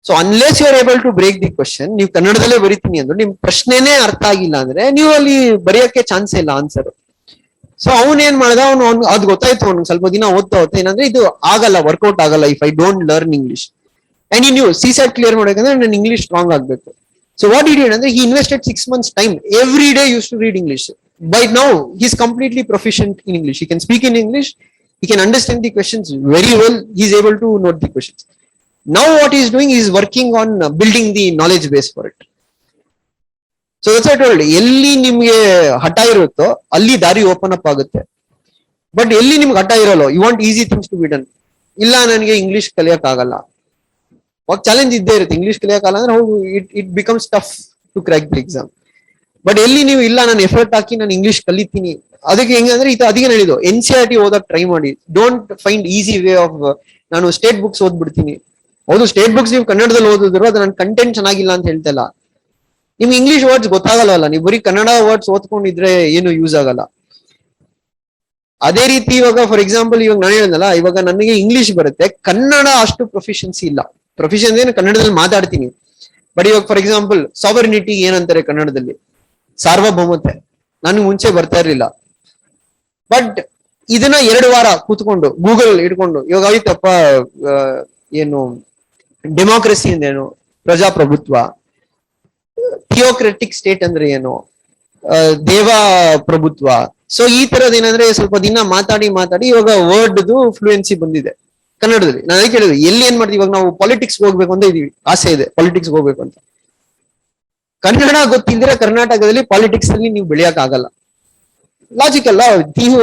So unless you are able to break the question, ನೀವು ಕನ್ನಡದಲ್ಲೇ ಬರೀತೀನಿ ಅಂದ್ರೆ ನಿಮ್ ಪ್ರಶ್ನೆನೇ ಅರ್ಥ ಆಗಿಲ್ಲ ಅಂದ್ರೆ ನೀವು ಅಲ್ಲಿ ಬರೆಯಕ್ಕೆ ಚಾನ್ಸ್ ಇಲ್ಲ ಆನ್ಸರ್. ಸೊ ಅವ್ನ್ ಏನ್ ಮಾಡ್ದ, ಅವ್ನು ಅದ್ ಗೊತ್ತಾಯ್ತು ಅವ್ನು ಸ್ವಲ್ಪ ದಿನ ಓದ್ತಾ ಏನಂದ್ರೆ ಇದು ಆಗಲ್ಲ, ವರ್ಕೌಟ್ ಆಗಲ್ಲ if I don't learn English. And ನೀವು CSAT ಕ್ಲಿಯರ್ ಮಾಡಬೇಕಂದ್ರೆ ನಾನು ಇಂಗ್ಲಿಷ್ ಸ್ಟ್ರಾಂಗ್ ಆಗ್ಬೇಕು. ಸೊ ವಾಟ್ ಡಿಡ್ ಅಂದ್ರೆ, he invested 6 months time, every day use to read English. By now, he's completely proficient in English. He can speak in English. He can understand the questions very well. He's able to note the questions. Now, what he's doing is working on building the knowledge base for it. So that's what I told. ಎಲ್ಲಿ ನಿಮ್ಗೆ ಹಠ ಇರುತ್ತೋ ಅಲ್ಲಿ ದಾರಿ open up ಆಗುತ್ತೆ. But ಎಲ್ಲಿ ನಿಮ್ಗೆ ಹಠ ಇರಲ್ಲ, you want easy things to be done. ಇಲ್ಲ ನನಗೆ ಇಂಗ್ಲಿಷ್ ಕಲಿಯಕ್ ಆಗಲ್ಲ, ಅವಾಗ ಚಾಲೆಂಜ್ ಇದ್ದೇ ಇರುತ್ತೆ. ಇಂಗ್ಲಿಷ್ ಕಲಿಯಕ್ಕಾಗಲ್ಲ ಅಂದ್ರೆ ಹೌದು, it becomes tough to crack the exam. But ಎಲ್ಲಿ ನೀವು ಇಲ್ಲ ನಾನು ಎಫರ್ಟ್ ಹಾಕಿ ನಾನು ಇಂಗ್ಲಿಷ್ ಕಲಿತೀನಿ, ಅದಕ್ಕೆ ಹೆಂಗಂದ್ರೆ ಇದು ಅದಕ್ಕೆ ಹೇಳಿದ್ದು NCERT ಓದಕ್ ಟ್ರೈ ಮಾಡಿ. Don't find easy way of ನಾನು ಸ್ಟೇಟ್ ಬುಕ್ಸ್ ಓದ್ಬಿಡ್ತೀನಿ. ಹೌದು, ಸ್ಟೇಟ್ ಬುಕ್ಸ್ ನೀವು ಕನ್ನಡದಲ್ಲಿ ಓದಿದ್ರು ಅದು ನನ್ನ ಕಂಟೆಂಟ್ ಚೆನ್ನಾಗಿಲ್ಲ ಅಂತ ಹೇಳ್ತಾ ಇಲ್ಲ. ನಿಮ್ಗೆ ಇಂಗ್ಲಿಷ್ ವರ್ಡ್ಸ್ ಗೊತ್ತಾಗಲ್ಲ, ನೀವು ಬರೀ ಕನ್ನಡ ವರ್ಡ್ಸ್ ಓದ್ಕೊಂಡಿದ್ರೆ ಏನು ಯೂಸ್ ಆಗಲ್ಲ. ಅದೇ ರೀತಿ ಇವಾಗ ಫಾರ್ ಎಕ್ಸಾಂಪಲ್ ಇವಾಗ ನಾನು ಹೇಳಿದ್ನಲ್ಲ, ಇವಾಗ ನನಗೆ ಇಂಗ್ಲಿಷ್ ಬರುತ್ತೆ, ಕನ್ನಡ ಅಷ್ಟು ಪ್ರೊಫಿಷಿಯನ್ಸಿ ಇಲ್ಲ. ಪ್ರೊಫಿಷಿಯನ್ಸಿ ಏನು ಕನ್ನಡದಲ್ಲಿ ಮಾತಾಡ್ತೀನಿ, ಬಟ್ ಇವಾಗ ಫಾರ್ ಎಕ್ಸಾಂಪಲ್ ಸಾವರ್ನಿಟಿ ಏನಂತಾರೆ ಕನ್ನಡದಲ್ಲಿ, ಸಾರ್ವಭೌಮತೆ, ನನಗೆ ಮುಂಚೆ ಬರ್ತಾ ಇರ್ಲಿಲ್ಲ. ಬಟ್ ಇದನ್ನ 2 ವಾರ ಕೂತ್ಕೊಂಡು ಗೂಗಲ್ ಇಟ್ಕೊಂಡು ಇವಾಗ ಆಯ್ತಪ್ಪ, ಏನು ಡೆಮೋಕ್ರಸಿ ಅಂದ್ರೇನು, ಪ್ರಜಾಪ್ರಭುತ್ವ, ಥಿಯೋಕ್ರೆಟಿಕ್ ಸ್ಟೇಟ್ ಅಂದ್ರೆ ಏನು, ದೇವ ಪ್ರಭುತ್ವ. ಸೊ ಈ ತರದ್ ಏನಂದ್ರೆ ಸ್ವಲ್ಪ ದಿನ ಮಾತಾಡಿ ಇವಾಗ ವರ್ಡ್ದು ಫ್ಲೂಯೆನ್ಸಿ ಬಂದಿದೆ ಕನ್ನಡದಲ್ಲಿ. ನಾನು ಅದಕ್ಕೆ ಹೇಳಿದ್ರು ಎಲ್ಲಿ ಏನ್ ಮಾಡ್ತೀವಿ, ಇವಾಗ ನಾವು ಪಾಲಿಟಿಕ್ಸ್ ಹೋಗ್ಬೇಕು ಅಂತ ಇದೀವಿ, ಆಸೆ ಇದೆ ಪಾಲಿಟಿಕ್ಸ್ ಹೋಗ್ಬೇಕು ಅಂತ. ಕನ್ನಡ ಗೊತ್ತಿದ್ರೆ ಕರ್ನಾಟಕದಲ್ಲಿ ಪಾಲಿಟಿಕ್ಸ್ ಅಲ್ಲಿ ನೀವು ಬೆಳೆಯಕ್ ಆಗಲ್ಲ. ಲಾಜಿಕ್ ಅಲ್ಲ. ನೀವು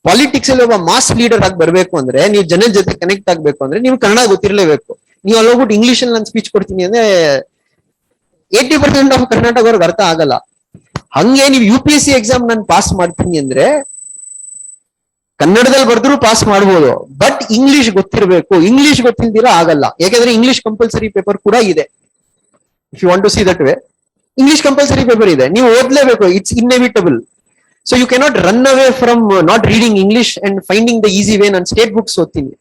ಪಾಲಿಟಿಕ್ಸ್ ಅಲ್ಲಿ ಒಬ್ಬ ಮಾಸ್ ಲೀಡರ್ ಆಗಿ ಬರ್ಬೇಕು ಅಂದ್ರೆ, ನೀವು ಜನದ ಜೊತೆ ಕನೆಕ್ಟ್ ಆಗ್ಬೇಕು ಅಂದ್ರೆ ನೀವು ಕನ್ನಡ ಗೊತ್ತಿರ್ಲೇಬೇಕು. ನೀವು ಅಲ್ಲಿ ಹೋಗ್ಬಿಟ್ಟು ಇಂಗ್ಲಿಷ್ ಅಲ್ಲಿ ನಾನು ಸ್ಪೀಚ್ ಕೊಡ್ತೀನಿ ಅಂದ್ರೆ 80% ಆಫ್ ಕರ್ನಾಟಕವ್ರಿಗೆ ಅರ್ಥ ಆಗಲ್ಲ. ಹಂಗೆ ನೀವು UPSC ಎಕ್ಸಾಮ್ ನಾನು ಪಾಸ್ ಮಾಡ್ತೀನಿ ಅಂದ್ರೆ ಕನ್ನಡದಲ್ಲಿ ಬರ್ದ್ರು ಪಾಸ್ ಮಾಡ್ಬೋದು, ಬಟ್ ಇಂಗ್ಲಿಷ್ ಗೊತ್ತಿರಬೇಕು. ಇಂಗ್ಲಿಷ್ ಗೊತ್ತಿಲ್ದಿರ ಆಗಲ್ಲ, ಯಾಕಂದ್ರೆ ಇಂಗ್ಲಿಷ್ ಕಂಪಲ್ಸರಿ ಪೇಪರ್ ಕೂಡ ಇದೆ. If you want to see that way, English compulsory paper ಇದೆ, ನೀವು ಓದ್ಲೇಬೇಕು. It's inevitable. So you cannot run away from not reading English and finding the easy way. ನಾನು ಸ್ಟೇಟ್ ಬುಕ್ಸ್ ಓದ್ತೀನಿ.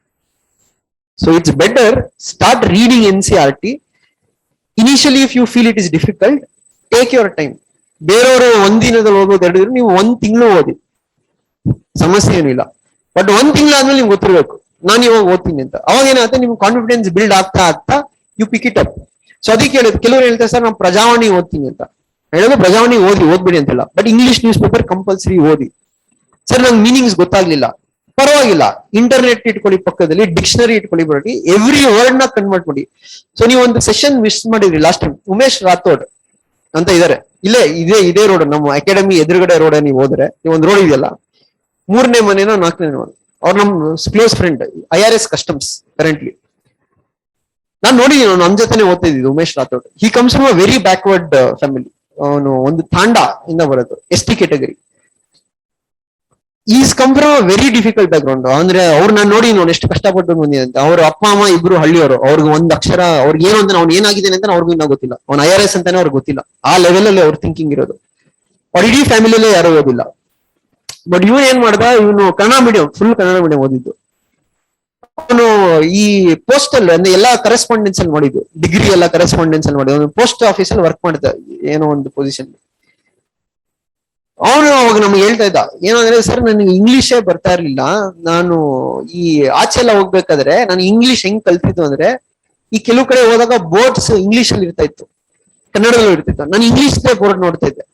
So it's better start reading NCERT. Initially if you feel it is difficult, take your time. ಬೇರೆಯವರು ಒಂದಿನದಲ್ಲಿ ಓದೋದು, 2 ದಿನ, ನೀವು 1 ತಿಂಗಳು ಓದಿ, ಸಮಸ್ಯೆ ಏನಿಲ್ಲ. ಬಟ್ 1 ತಿಂಗಳು ಆದ್ಮೇಲೆ ನಿಮ್ಗೆ ಗೊತ್ತಿರಬೇಕು ನಾನು ಇವಾಗ ಓದ್ತೀನಿ ಅಂತ. ಅವಾಗ ಏನಾಗುತ್ತೆ, ನಿಮ್ಗೆ ಕಾನ್ಫಿಡೆನ್ಸ್ ಬಿಲ್ಡ್ ಆಗ್ತಾ you pick it up. So ಅದಕ್ಕೆ ಹೇಳೋದು, ಕೆಲವರು ಹೇಳ್ತಾರೆ ಸರ್ ನಾನು ಪ್ರಜಾವಾಣಿ ಓದ್ತೀನಿ ಅಂತ. ಹೇಳೋದು ಪ್ರಜಾವಾಣಿ ಓದ್ಬಿಡಿ ಅಂತಿಲ್ಲ, but English news paper compulsory ಓದಿ. ಸರ್ ನಂಗೆ ಮೀನಿಂಗ್ಸ್ ಗೊತ್ತಾಗ್ಲಿಲ್ಲ, ಪರವಾಗಿಲ್ಲ, ಇಂಟರ್ನೆಟ್ ಇಟ್ಕೊಳ್ಳಿ, ಪಕ್ಕದಲ್ಲಿ ಡಿಕ್ಷನರಿ ಇಟ್ಕೊಳ್ಳಿ, ಬರಟಿ ಎವ್ರಿ ವರ್ಡ್ ನ ಕನ್ವರ್ಟ್ ಮಾಡಿ. ಸೊ ನೀವು ಒಂದು ಸೆಷನ್ ಮಿಸ್ ಮಾಡಿದ್ರಿ ಲಾಸ್ಟ್ ಟೈಮ್, ಉಮೇಶ್ ರಾಥೋಡ್ ಅಂತ ಇದಾರೆ, ಇದೇ ರೋಡ್, ನಮ್ಮ ಅಕಾಡೆಮಿ ಎದುರುಗಡೆ ರೋಡ್ ನೀವು ಹೋದ್ರೆ ಒಂದು ರೋಡ್ ಇದೆಯಲ್ಲ, 3ನೇ ಮನೆನೋ 4ನೇ ಮನೆ, ಅವ್ರು ನಮ್ close friend, IRS customs currently. ನಾನು ನೋಡಿದೀನಿ, ನಮ್ ಜೊತೆನೆ ಓದ್ತಾ ಇದ್ದಿದ್ದು Umesh Rathod. He comes from a very backward family. ಅವನು ಒಂದು ತಾಂಡಾ ಇಂದ ಬರೋದು, ST category. Is come from a very difficult background. ಅಂದ್ರೆ ಅವ್ರು ನಾನು ನೋಡಿ ಎಷ್ಟು ಕಷ್ಟಪಟ್ಟು ಬಂದಿದೆ ಅಂತ. ಅವ್ರ ಅಪ್ಪ ಅಮ್ಮ ಇಬ್ರು ಹಳ್ಳಿಯವರು, ಅವ್ರಿಗೆ ಒಂದ್ ಅಕ್ಷರ, ಅವ್ರಿಗೆ ಏನು ಅಂತ, ಅವ್ನು ಏನಾಗಿದ್ದೇನೆ ಅಂತ ಅವ್ರಿಗೂ ಇನ್ನೂ ಗೊತ್ತಿಲ್ಲ, ಅವ್ನ IRS ಅಂತಾನೆ ಅವ್ರಿಗೆ ಗೊತ್ತಿಲ್ಲ. ಆ ಲೆವೆಲ್ ಅಲ್ಲಿ ಅವ್ರ ಥಿಂಕಿಂಗ್ ಇರೋದು. ಅವ್ರ ಇಡೀ ಫ್ಯಾಮಿಲಿಯಲ್ಲೇ ಯಾರು ಓದಿಲ್ಲ. ಬಟ್ ಇವನ್ ಏನ್ ಮಾಡ್ದ, ಇವನು Kannada medium, full Kannada medium ಓದಿದ್ದು. ಅವನು ಈ ಪೋಸ್ಟಲ್ ಅಂದ್ರೆ ಎಲ್ಲಾ ಕರೆಸ್ಪಾಂಡೆನ್ಸ್ ಅಲ್ಲಿ ಮಾಡಿದ್ದು, ಡಿಗ್ರಿ ಎಲ್ಲ ಕರೆಸ್ಪಾಂಡೆನ್ಸ್ ಅಲ್ಲಿ ಮಾಡಿದ್ದು. ಪೋಸ್ಟ್ ಆಫೀಸ್ ಅಲ್ಲಿ ವರ್ಕ್ ಮಾಡ್ತಾ, ಏನೋ ಒಂದು ಪೊಸಿಷನ್. ಅವನು ಅವಾಗ ನಮ್ಗೆ ಹೇಳ್ತಾ ಇದ್ದ ಏನಂದ್ರೆ, ಸರ್ ನನಗೆ ಇಂಗ್ಲಿಷೇ ಬರ್ತಾ ಇರ್ಲಿಲ್ಲ, ನಾನು ಈ ಆಚೆ ಎಲ್ಲ ಹೋಗ್ಬೇಕಾದ್ರೆ ನಾನು ಇಂಗ್ಲಿಷ್ ಹೆಂಗ್ ಕಲ್ತಿದ್ದು ಅಂದ್ರೆ, ಈ ಕೆಲವು ಕಡೆ ಹೋದಾಗ ಬೋರ್ಡ್ಸ್ ಇಂಗ್ಲಿಷ್ ಅಲ್ಲಿ ಇರ್ತಾ ಇತ್ತು, ಕನ್ನಡದಲ್ಲೂ ಇರ್ತಿತ್ತು. ನಾನು ಇಂಗ್ಲಿಷ್ ಬೋರ್ಡ್ ನೋಡ್ತಾ ಇದ್ದೆ.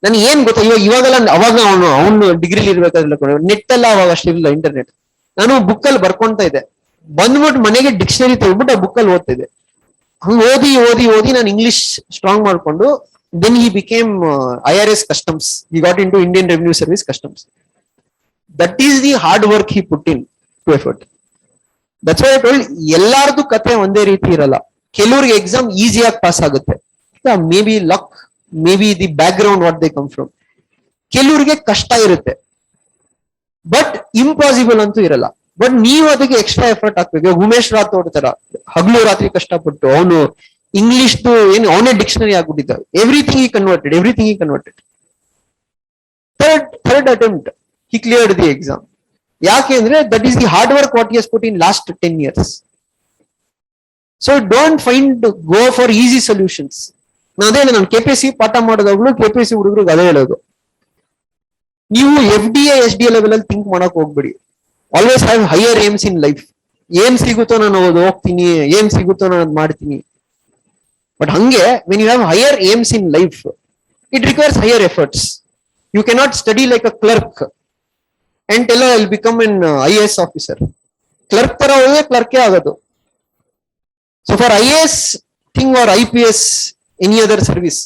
ನನ್ಗೆ ಏನ್ ಗೊತ್ತಾ, ಇವಾಗೆಲ್ಲ, ಅವಾಗ ಅವನು ಡಿಗ್ರಿಲಿ ಇರ್ಬೇಕಾದ್ರೆ ನೆಟ್ ಎಲ್ಲ ಅವಾಗ ಅಷ್ಟಿರ್ಲಿಲ್ಲ, ಇಂಟರ್ನೆಟ್. ನಾನು ಬುಕ್ ಅಲ್ಲಿ ಬರ್ಕೊಂತ ಇದ್ದೆ, ಬಂದ್ಬಿಟ್ಟು ಮನೆಗೆ ಡಿಕ್ಷನರಿ ತೆಗೆದ್ಬಿಟ್ಟು ಆ ಬುಕ್ ಅಲ್ಲಿ ಓದ್ತಾ ಇದ್ದೆ. ಹಂಗ ಓದಿ ನಾನು ಇಂಗ್ಲಿಷ್ ಸ್ಟ್ರಾಂಗ್ ಮಾಡ್ಕೊಂಡು, then he became IRS customs. He got into Indian Revenue Service Customs. That is the hard work he put in to effort. That's why I told, ಎಲ್ಲಾರ್ದು ಕತೆ ಒಂದೇ ರೀತಿ ಇರಲ್ಲ. ಕೆಲವ್ರಿಗೆ ಎಕ್ಸಾಮ್ ಈಸಿಯಾಗಿ ಪಾಸ್ ಆಗುತ್ತೆ, may be luck, may be the back ground what they come from. ಕೆಲವ್ರಿಗೆ ಕಷ್ಟ ಇರುತ್ತೆ, ಬಟ್ ಇಂಪಾಸಿಬಲ್ ಅಂತೂ ಇರಲ್ಲ. ಬಟ್ ನೀವು ಅದಕ್ಕೆ ಎಕ್ಸ್ಟ್ರಾ ಎಫರ್ಟ್ ಹಾಕ್ಬೇಕು. ಉಮೇಶ್ ರಾಥೋಡ್ ತರ ಹಗಲು ರಾತ್ರಿ ಕಷ್ಟಪಟ್ಟು ಅವನು ಇಂಗ್ಲಿಷ್ದು ಏನು ಅವನೇ ಡಿಕ್ಷನರಿ ಆಗ್ಬಿಟ್ಟಿದ್ದ. Everything he converted. Third attempt he cleared the exam. ಯಾಕೆ ಅಂದ್ರೆ that is the hard work what he has put in last 10 years. So don't go for easy solutions. ನಾನು KPSC ಪಾಠ ಮಾಡೋದಾಗ್ಲೂ KPSC ಹುಡುಗರಿಗೆ ಅದೇ ಹೇಳೋದು, ನೀವು FDA SDA ಲೆವೆಲ್ ಅಲ್ಲಿ think ಮಾಡಕ್ ಹೋಗ್ಬೇಡಿ. Always have higher aims in life. ಏನ್ ಸಿಗುತ್ತೋ ನಾನು ಹೋಗ್ತೀನಿ, ಏನ್ ಸಿಗುತ್ತೋ ನಾನು ಅದ್ ಮಾಡ್ತೀನಿ. ಬಟ್ ಹಂಗೆ when you have higher aims in life, it requires higher efforts. You cannot study like a clerk and tell her I'll become an IAS officer. Clerk ತರ ಹೋದ್ರೆ ಕ್ಲರ್ಕೇ ಆಗೋದು. So for IAS thing or IPS, any other service,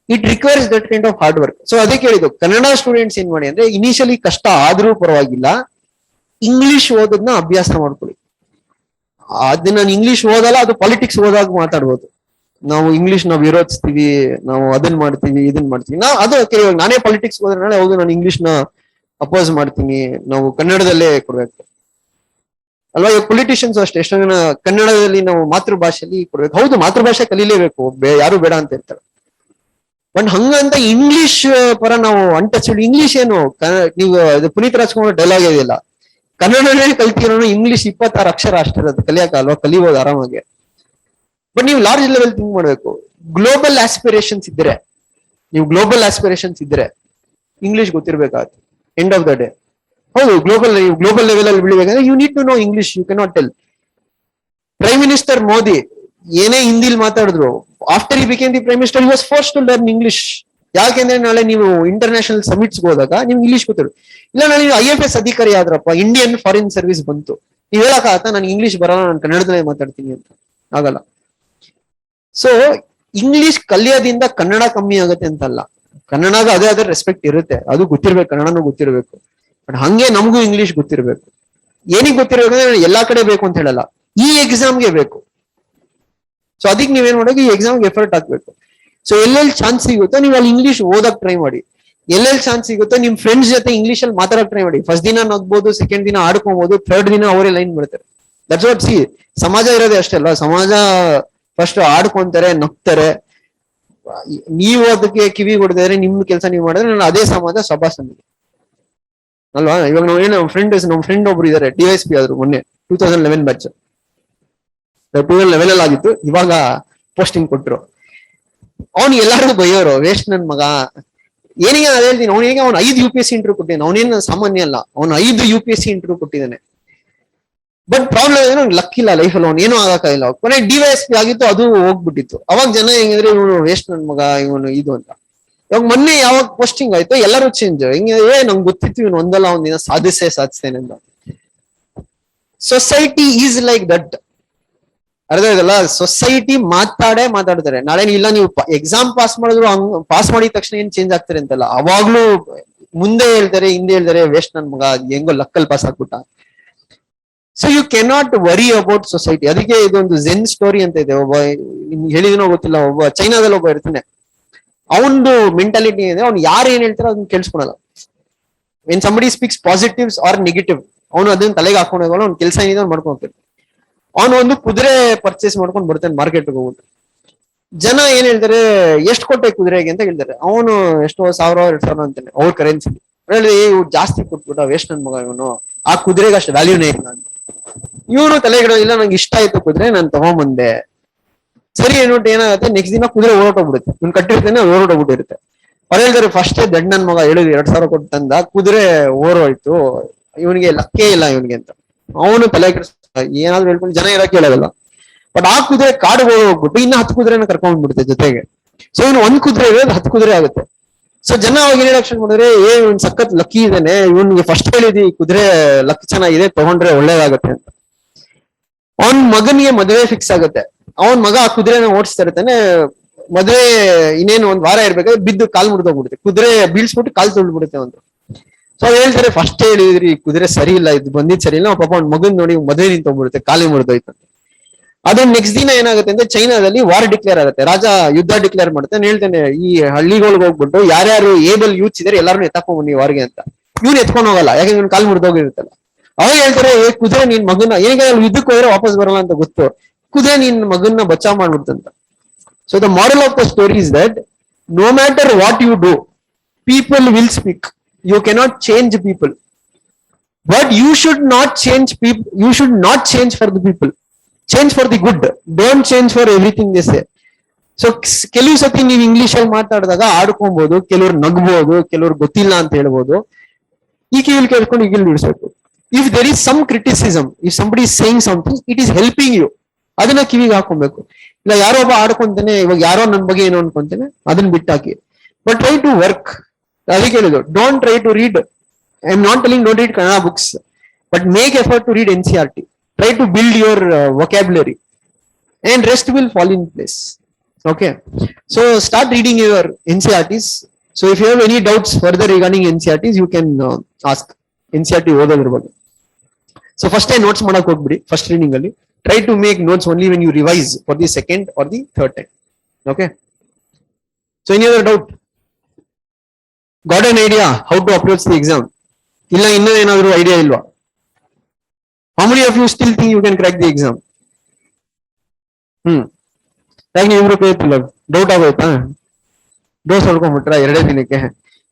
it requires that kind of hard work. So ಅದಕ್ಕೆ ಹೇಳಿದ್ದು Kannada students ಏನ್ ಮಾಡಿ ಅಂದ್ರೆ initially ಕಷ್ಟ ಆದ್ರೂ ಪರವಾಗಿಲ್ಲ, ಇಂಗ್ಲಿಷ್ ಓದೋದನ್ನ ಅಭ್ಯಾಸ ಮಾಡ್ಕೊಳ್ಳಿ. ಅದು ನಾನು ಇಂಗ್ಲಿಷ್ ಓದಲ್ಲ, ಅದು ಪಾಲಿಟಿಕ್ಸ್ ಓದಾಗ ಮಾತಾಡ್ಬೋದು. ನಾವು ಇಂಗ್ಲಿಷ್ ನಾವು ವಿರೋಧಿಸ್ತೀವಿ, ನಾವು ಅದನ್ನ ಮಾಡ್ತೀವಿ ಇದನ್ನ ಮಾಡ್ತೀವಿ. ಅದು ಇವಾಗ ನಾನೇ ಪಾಲಿಟಿಕ್ಸ್ ಹೋದ್ರೆ ನಾಳೆ ಹೌದು ನಾನು ಇಂಗ್ಲಿಷ್ ನ ಅಪೋಸ್ ಮಾಡ್ತೀನಿ, ನಾವು ಕನ್ನಡದಲ್ಲೇ ಕೊಡ್ಬೇಕು ಅಲ್ವಾ. ಇವಾಗ ಪೊಲಿಟಿಷಿಯನ್ಸ್ ಅಷ್ಟೇ, ಎಷ್ಟೋ ಜನ ಕನ್ನಡದಲ್ಲಿ ನಾವು ಮಾತೃಭಾಷೆಯಲ್ಲಿ ಕೊಡ್ಬೇಕು. ಹೌದು ಮಾತೃಭಾಷೆ ಕಲೀಲೇಬೇಕು, ಯಾರು ಬೇಡ ಅಂತ ಹೇಳ್ತಾರೆ. ಬಟ್ ಹಂಗಂತ ಇಂಗ್ಲಿಷ್ ಪರ ನಾವು ಅನ್ಟಚ್ಡ್. ಇಂಗ್ಲಿಷ್ ಏನು ನೀವು ಪುನೀತ್ ರಾಜ್ಕುಮಾರ್ ಡೈಲಾಗ್ ಇದೆಯಲ್ಲ, ಕನ್ನಡನೇ ಕಲ್ತಿರೋನು ಇಂಗ್ಲಿಷ್ 26 ಅಕ್ಷರ ಅಷ್ಟೇ ಇರೋದು, ಕಲಿಯಕ್ಕಲ್ವಾ, ಕಲಿಬೋದು ಆರಾಮಾಗಿ. ಬಟ್ ನೀವು ಲಾರ್ಜ್ ಲೆವೆಲ್ ಥಿಂಕ್ ಮಾಡ್ಬೇಕು. ಗ್ಲೋಬಲ್ ಆಸ್ಪಿರೇಷನ್ಸ್ ಇದ್ರೆ, ನೀವು ಗ್ಲೋಬಲ್ ಆಸ್ಪಿರೇಷನ್ಸ್ ಇದ್ರೆ ಇಂಗ್ಲಿಷ್ ಗೊತ್ತಿರ್ಬೇಕಾಗುತ್ತೆ ಎಂಡ್ ಆಫ್ ದ ಡೇ. ಹೌದು ಗ್ಲೋಬಲ್ ಲೆವೆಲ್ ಅಲ್ಲಿ ಬೆಳಿಬೇಕಂದ್ರೆ you need to know English. You cannot tell. Prime minister Modi ಏನೇ ಹಿಂದಿಲ್ ಮಾತಾಡಿದ್ರು, after he became the prime minister he was forced to learn English. ಯಾಕೆಂದ್ರೆ ನಾಳೆ ನೀವು ಇಂಟರ್ನ್ಯಾಷನಲ್ ಸಮಿಟ್ಸ್ ಹೋದಾಗ ನಿಮ್ಗೆ ಇಂಗ್ಲಿಷ್ ಗೊತ್ತಿರು. ಇಲ್ಲ ನಾನು IFS ಅಧಿಕಾರಿ ಆದ್ರಪ್ಪ, ಇಂಡಿಯನ್ ಫಾರಿನ್ ಸರ್ವಿಸ್ ಬಂತು, ನೀವ್ ಹೇಳಕ್ಕಾಗತ್ತಾ ನನ್ಗೆ ಇಂಗ್ಲಿಷ್ ಬರಲ್ಲ, ನಾನು ಕನ್ನಡದಲ್ಲೇ ಮಾತಾಡ್ತೀನಿ ಅಂತ? ಆಗಲ್ಲ. ಸೊ ಇಂಗ್ಲಿಷ್ ಕಲಿಯೋದ್ರಿಂದ ಕನ್ನಡ ಕಮ್ಮಿ ಆಗುತ್ತೆ ಅಂತಲ್ಲ, ಕನ್ನಡಗ ಅದೇ ಅದೇ ರೆಸ್ಪೆಕ್ಟ್ ಇರುತ್ತೆ, ಅದು ಗೊತ್ತಿರ್ಬೇಕು, ಕನ್ನಡನೂ ಗೊತ್ತಿರ್ಬೇಕು. ಬಟ್ ಹಂಗೆ ನಮಗೂ ಇಂಗ್ಲಿಷ್ ಗೊತ್ತಿರ್ಬೇಕು. ಏನಿಗೆ ಗೊತ್ತಿರ್ಬೇಕಂದ್ರೆ ಎಲ್ಲಾ ಕಡೆ ಬೇಕು ಅಂತ ಹೇಳಲ್ಲ, ಈ ಎಕ್ಸಾಮ್ಗೆ ಬೇಕು. ಸೊ ಅದಕ್ಕೆ ನೀವೇನ್ ಮಾಡೋದು, ಈ ಎಕ್ಸಾಮ್ಗೆ ಎಫರ್ಟ್ ಹಾಕ್ಬೇಕು. ಸೊ ಎಲ್ಲೆಲ್ಲಿ ಚಾನ್ಸ್ ಸಿಗುತ್ತೋ ನೀವು ಅಲ್ಲಿ ಇಂಗ್ಲಿಷ್ ಓದಕ್ ಟ್ರೈ ಮಾಡಿ. ಎಲ್ಲೆಲ್ಲಿ ಚಾನ್ಸ್ ಸಿಗುತ್ತೋ ನಿಮ್ ಫ್ರೆಂಡ್ಸ್ ಜೊತೆ ಇಂಗ್ಲಿಷ್ ಅಲ್ಲಿ ಮಾತಾಡಕ್ ಟ್ರೈ ಮಾಡಿ. ಫಸ್ಟ್ ದಿನ ನಗ್ಬೋದು, ಸೆಕೆಂಡ್ ದಿನ ಆಡ್ಕೊಬಹುದು, ಥರ್ಡ್ ದಿನ ಅವರೇ ಲೈನ್ ಬಿಡ್ತಾರೆ. That's what. ಸಿ, ಸಮಾಜ ಇರೋದೇ ಅಷ್ಟೇ ಅಲ್ವಾ. ಸಮಾಜ ಫಸ್ಟ್ ಆಡ್ಕೊಂತಾರೆ, ನಗ್ತಾರೆ. ನೀವು ಅದಕ್ಕೆ ಕಿವಿ ಕೊಡದಿದ್ರೆ ನಿಮ್ ಕೆಲಸ ನೀವು ಮಾಡಿದ್ರೆ ನಾನು ಅದೇ ಸಮಾಜ ಸಭಾಸ್ ಅಲ್ವಾ. ಇವಾಗ ನಾವು ಏನು ನಮ್ಮ ಫ್ರೆಂಡ್ ಒಬ್ರು ಇದಾರೆ, DSP ಆದ್ರು ಮೊನ್ನೆ 2011 ಬ್ಯಾಚ್. 2011 ಅಲ್ಲಿ ಆಗಿತ್ತು, ಇವಾಗ ಪೋಸ್ಟಿಂಗ್ ಕೊಟ್ರು. ಅವ್ನು ಎಲ್ಲಾರು ಬೈಯೋರು, ವೇಸ್ಟ್ ನನ್ ಮಗ. ಏನಿಗೆ ಅದೇ ಹೇಳ್ತೀನಿ, ಅವನಿಗೆ ಅವ್ನು 5 UPSC ಇಂಟರ್ವ್ಯೂ ಕೊಟ್ಟಿದ್ದಾನೆ. ಅವನೇನು ಸಾಮಾನ್ಯ ಅಲ್ಲ, ಅವನು 5 UPSC ಇಂಟರ್ವ್ಯೂ ಕೊಟ್ಟಿದ್ದಾನೆ. ಬಟ್ ಪ್ರಾಬ್ಲಮ್ ಏನು, ಲಕ್ ಇಲ್ಲ ಲೈಫಲ್ಲಿ, ಅವ್ನು ಏನೂ ಆಗಕ್ಕಾಗಿಲ್ಲ. ಕೊನೆ DYSP ಆಗಿತ್ತು, ಅದು ಹೋಗ್ಬಿಟ್ಟಿತ್ತು. ಅವಾಗ ಜನ ಹೆಂಗಿದ್ರೆ ಇವನು ವೇಸ್ಟ್ ನನ್ ಮಗ, ಇವನು ಇದು ಅಂತ. ಇವಾಗ ಮೊನ್ನೆ ಯಾವಾಗ ಪೋಸ್ಟಿಂಗ್ ಆಯ್ತು ಎಲ್ಲರೂ ಚೇಂಜ್. ಹಿಂಗೆ ನಂಗೆ ಗೊತ್ತಿತ್ತು ಇವನು ಒಂದಲ್ಲ ಒಂದಿನ ಸಾಧಿಸ್ತೇನೆ ಅಂತ. Society is like that. ಅರ್ಥ ಇದಲ್ಲ, ಸೊಸೈಟಿ ಮಾತಾಡ್ತಾರೆ. ನಾಳೆ ಇಲ್ಲ ನೀವು ಎಕ್ಸಾಮ್ ಪಾಸ್ ಮಾಡಿದ್ರು, ಪಾಸ್ ಮಾಡಿದ ತಕ್ಷಣ ಏನ್ ಚೇಂಜ್ ಆಗ್ತಾರೆ ಅಂತಲ್ಲ, ಅವಾಗ್ಲೂ ಮುಂದೆ ಹೇಳ್ತಾರೆ ಹಿಂದೆ ಹೇಳ್ತಾರೆ, ವೇಸ್ಟ್ ನನ್ ಮಗ, ಹೆಂಗೋ ಲಕ್ಕಲ್ ಪಾಸ್ ಆಗ್ಬಿಟ್ಟ. So you cannot worry about society. ಅದಕ್ಕೆ ಇದೊಂದು ಝೆನ್ ಸ್ಟೋರಿ ಅಂತ ಇದೆ. ಒಬ್ಬ ಹೇಳಿದನೋ ಗೊತ್ತಿಲ್ಲ, ಒಬ್ಬ ಚೈನಾದಲ್ಲಿ ಒಬ್ಬ ಇರ್ತಾನೆ. ಅವನದು ಮೆಂಟಾಲಿಟಿ ಇದೆ, ಅವ್ನು ಯಾರು ಏನ್ ಹೇಳ್ತಾರೋ ಅದನ್ನ ಕೇಳಿಸ್ಕೊಳಲ್ಲ. When somebody speaks positives or negative, ಅವನು ಅದನ್ನ ತಲೆಗೆ ಹಾಕೊಂಡು ಹೋಗಲ್ಲ. ಅವ್ನ ಕೆಲಸ ಏನಿದೆ ಅವ್ನು ಮಾಡ್ಕೊಂಡು ಹೋಗ್ತಾನೆ. ಅವನು ಒಂದು ಕುದುರೆ ಪರ್ಚೇಸ್ ಮಾಡ್ಕೊಂಡು ಬರ್ತಾನೆ ಮಾರ್ಕೆಟ್ಗೆ ಹೋಗ್ಬಿಟ್ಟು. ಜನ ಏನ್ ಹೇಳ್ತಾರೆ, ಎಷ್ಟು ಕೊಟ್ಟೆ ಕುದುರೆಗೆ ಅಂತ ಹೇಳ್ತಾರೆ. ಅವನು ಎಷ್ಟೋ 1000 2,000 ಅಂತಾನೆ ಅವ್ರ ಕರೆನ್ಸಿ. ಹೇಳಿ ಜಾಸ್ತಿ ಕೊಟ್ಬಿಟ್ಟ, ವೇಸ್ಟ್ ನನ್ ಮಗ ಇವನು, ಆ ಕುದುರೆಗೆ ಅಷ್ಟು ವ್ಯಾಲ್ಯೂನೇ ಇಲ್ಲ ಅಂತ. ಇವನು ತಲೆಗಿಡ, ಇಲ್ಲ ನಂಗೆ ಇಷ್ಟ ಆಯ್ತು ಕುದುರೆ, ನಾನು ತಗೊಂಬಂದೆ. ಸರಿ ಏನ್ಬಿಟ್ಟು ಏನಾಗುತ್ತೆ, ನೆಕ್ಸ್ಟ್ ದಿನ ಕುದುರೆ ಓಡೋಗ್ಬಿಡುತ್ತೆ. ಇವ್ನು ಕಟ್ಟಿರ್ತಾನೆ, ಓಡೋಗ್ಬಿಟ್ಟಿರುತ್ತೆ. ಅವ್ರು ಹೇಳ್ತಾರೆ, ಫಸ್ಟೇ ದಡ್ ನನ್ ಮಗ ಹೇಳಿದ್ರು 2,000 ಕೊಟ್ಟು ತಂದ, ಕುದುರೆ ಓರೋಯ್ತು, ಇವನಿಗೆ ಲಕ್ಕೇ ಇಲ್ಲ ಇವನಿಗೆ ಅಂತ. ಅವನು ತಲೆ ಏನಾದ್ರು ಹೇಳ್ಕೊಂಡು ಜನ ಇರಕ್ಕೆ ಹೇಳೋದಲ್ಲ. ಬಟ್ ಆ ಕುದುರೆ ಕಾಡು ಹೋಗ್ಬಿಟ್ಟು ಇನ್ನ 10 ಕುದುರೆನ ಕರ್ಕೊಂಡ್ಬಿಡುತ್ತೆ ಜೊತೆಗೆ. ಸೊ ಇವನು 1 ಕುದುರೆ ಇರೋದು 10 ಕುದುರೆ ಆಗುತ್ತೆ. ಸೊ ಜನ ಅವಾಗ ಏನ್ ರಿಯಾಕ್ಷನ್ ಮಾಡಿದ್ರೆ, ಇವ್ನು ಸಖತ್ ಲಕ್ಕಿ ಇದ್ದಾನೆ, ಇವನ್ಗೆ ಫಸ್ಟ್ ಹೇಳಿದಿ ಕುದುರೆ ಲಕ್ ಚೆನ್ನಾಗಿದೆ, ತಗೊಂಡ್ರೆ ಒಳ್ಳೇದಾಗತ್ತೆ ಅಂತ. ಅವನ್ ಮಗನಿಗೆ ಮದುವೆ ಫಿಕ್ಸ್ ಆಗುತ್ತೆ. ಅವನ್ ಮಗ ಆ ಕುದುರೆನ ಓಡಿಸ್ತಾ ಇರ್ತಾನೆ. ಮದುವೆ ಇನ್ನೇನು 1 ವಾರ ಇರ್ಬೇಕಾದ್ರೆ ಬಿದ್ದು ಕಾಲ್ ಮುರಿದೋಗ್ಬಿಡುತ್ತೆ. ಕುದುರೆ ಬೀಳ್ಸ್ಬಿಟ್ಟು ಕಾಲ್ ತುಳ್ಬಿಡುತ್ತೆ ಒಂದು. ಸೊ ಹೇಳ್ತಾರೆ, ಫಸ್ಟ್ ಹೇಳಿದ್ರಿ ಕುದುರೆ ಸರಿ ಇಲ್ಲ, ಇದು ಬಂದಿದ್ ಸರಿ ಇಲ್ಲ. ಪಾಪ ಅವ್ನ ಮಗನ್ ನೋಡಿ ಮದುವೆ ನಿಂತೋಗ್ಬಿಡುತ್ತೆ, ಕಾಲಿ ಮುರಿದೋಯ್ತು. ಅದ್ರ ನೆಕ್ಸ್ಟ್ ದಿನ ಏನಾಗುತ್ತೆ ಅಂದ್ರೆ ಚೈನಾದಲ್ಲಿ ವಾರ್ ಡಿಕ್ಲೇರ್ ಆಗುತ್ತೆ. ರಾಜ ಯುದ್ಧ ಡಿಕ್ಲೇರ್ ಮಾಡ್ತಾನೆ. ಹೇಳ್ತಾನೆ, ಈ ಹಳ್ಳಿಗಳಿಗೆ ಹೋಗ್ಬಿಟ್ಟು ಯಾರ್ಯಾರು ಏಬಲ್ ಯೂತ್ಸ್ ಇದಾರೆ ಎಲ್ಲಾರು ಎತ್ತಾಕೊಂಡ್ ಬನ್ನಿ ವಾರ್ಗೆ ಅಂತ. ಇವ್ನು ಎತ್ಕೊಂಡು ಹೋಗಲ್ಲ, ಯಾಕಂದ್ರೆ ಇವ್ನು ಕಾಲ್ ಮುರಿದೋಗಿರುತ್ತಲ್ಲ. ಅವಾಗ ಹೇಳ್ತಾರೆ, ಕುದುರೆ ನಿನ್ ಮಗನ, ಈಗ ಯುದ್ಧಕ್ಕೆ ಹೋದ್ರೆ ವಾಪಸ್ ಬರಲ್ಲ ಅಂತ ಗೊತ್ತು, ಕುದುರೆ ನಿನ್ ಮಗನ್ನ ಬಚಾವ್ ಮಾಡ್ಬಿಡ್ತಂತ. So the moral of the story is that no matter what you do, people will speak. You cannot change people, but you should not change people. You should not change for the people. Change for the good. Don't change for everything they say. So ಕೆಲವು ಸತಿ ನೀವು English ಅಲ್ಲಿ ಮಾತಾಡಿದಾಗ ಆಡ್ಕೊಬಹುದು, ಕೆಲವ್ರು ನಗ್ಬಹುದು, ಕೆಲವ್ರು ಗೊತ್ತಿಲ್ಲ ಅಂತ ಹೇಳ್ಬೋದು. ಈ ಕಿವಿಲ್ ಕೇಳ್ಕೊಂಡು ಈಗಿಲ್ ಬಿಡಿಸ್ಬೇಕು. If there is some criticism, if somebody is saying something, it is helping you, ಅದನ್ನ ಕಿವಿಗೆ ಹಾಕೊಬೇಕು. ಇಲ್ಲ ಯಾರೋ ಒಬ್ಬ ಆಡ್ಕೊಂತಾನೆ, ಇವಾಗ ಯಾರೋ ನನ್ ಬಗ್ಗೆ ಏನೋ ಅನ್ಕೊಂತಾನೆ, ಅದನ್ನ ಬಿಟ್ಟಾಕಿ. But try to work. ಅದಕ್ಕೆ ಹೇಳಿದ್ರು don't try to read, I am not telling don't read Kannada books, but make effort to read NCERT. Try to build your vocabulary and rest will fall in place. Okay, so start reading your NCERTs. So if you have any doubts further regarding NCERTs, you can ask. NCERT ಓದೋದ್ರ ಬಗ್ಗೆ. So first time notes ಮಾಡಕ್ ಹೋಗ್ಬಿಡಿ first reading ಅಲ್ಲಿ. Try to make notes only when you revise for the second or the third time. Okay, so any other doubt? Got an idea how to approach the exam? ಇಲ್ಲ ಇನ್ನೂ ಏನಾದರೂ idea ಇಲ್ವಾ? How many of you still think you can crack the exam? ಯಾಕೆ ಇವ್ರು ಕೇಳ್ತಿಲ್ಲ, doubt ಆಗೋಯ್ತಾ? Dose ಹೊಡ್ಕೊಂಡ್ಬಿಟ್ರ ಎರಡೇ ದಿನಕ್ಕೆ,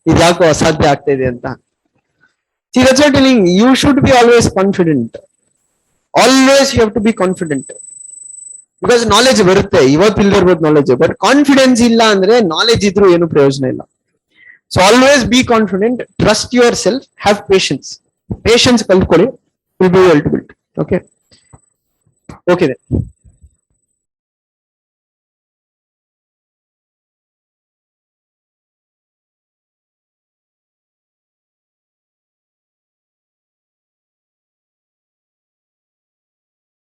ಇದು ಯಾಕೋ ಅಸಾಧ್ಯ ಆಗ್ತಾ ಇದೆ ಅಂತ. See, that's what I'm telling you. You should be always confident. Always you have to be confident. Because knowledge ಬರುತ್ತೆ, ಇವತ್ತು ಇಲ್ದಿರ್ಬೋದು knowledge, but confidence ಇಲ್ಲ ಅಂದ್ರೆ knowledge ಇದ್ರೂ ಏನು ಪ್ರಯೋಜನ ಇಲ್ಲ. So always be confident, trust yourself, have patience. Patience ಕಲ್ತ್ಕೊಳ್ಳಿ, will be able to build. Okay. Okay then.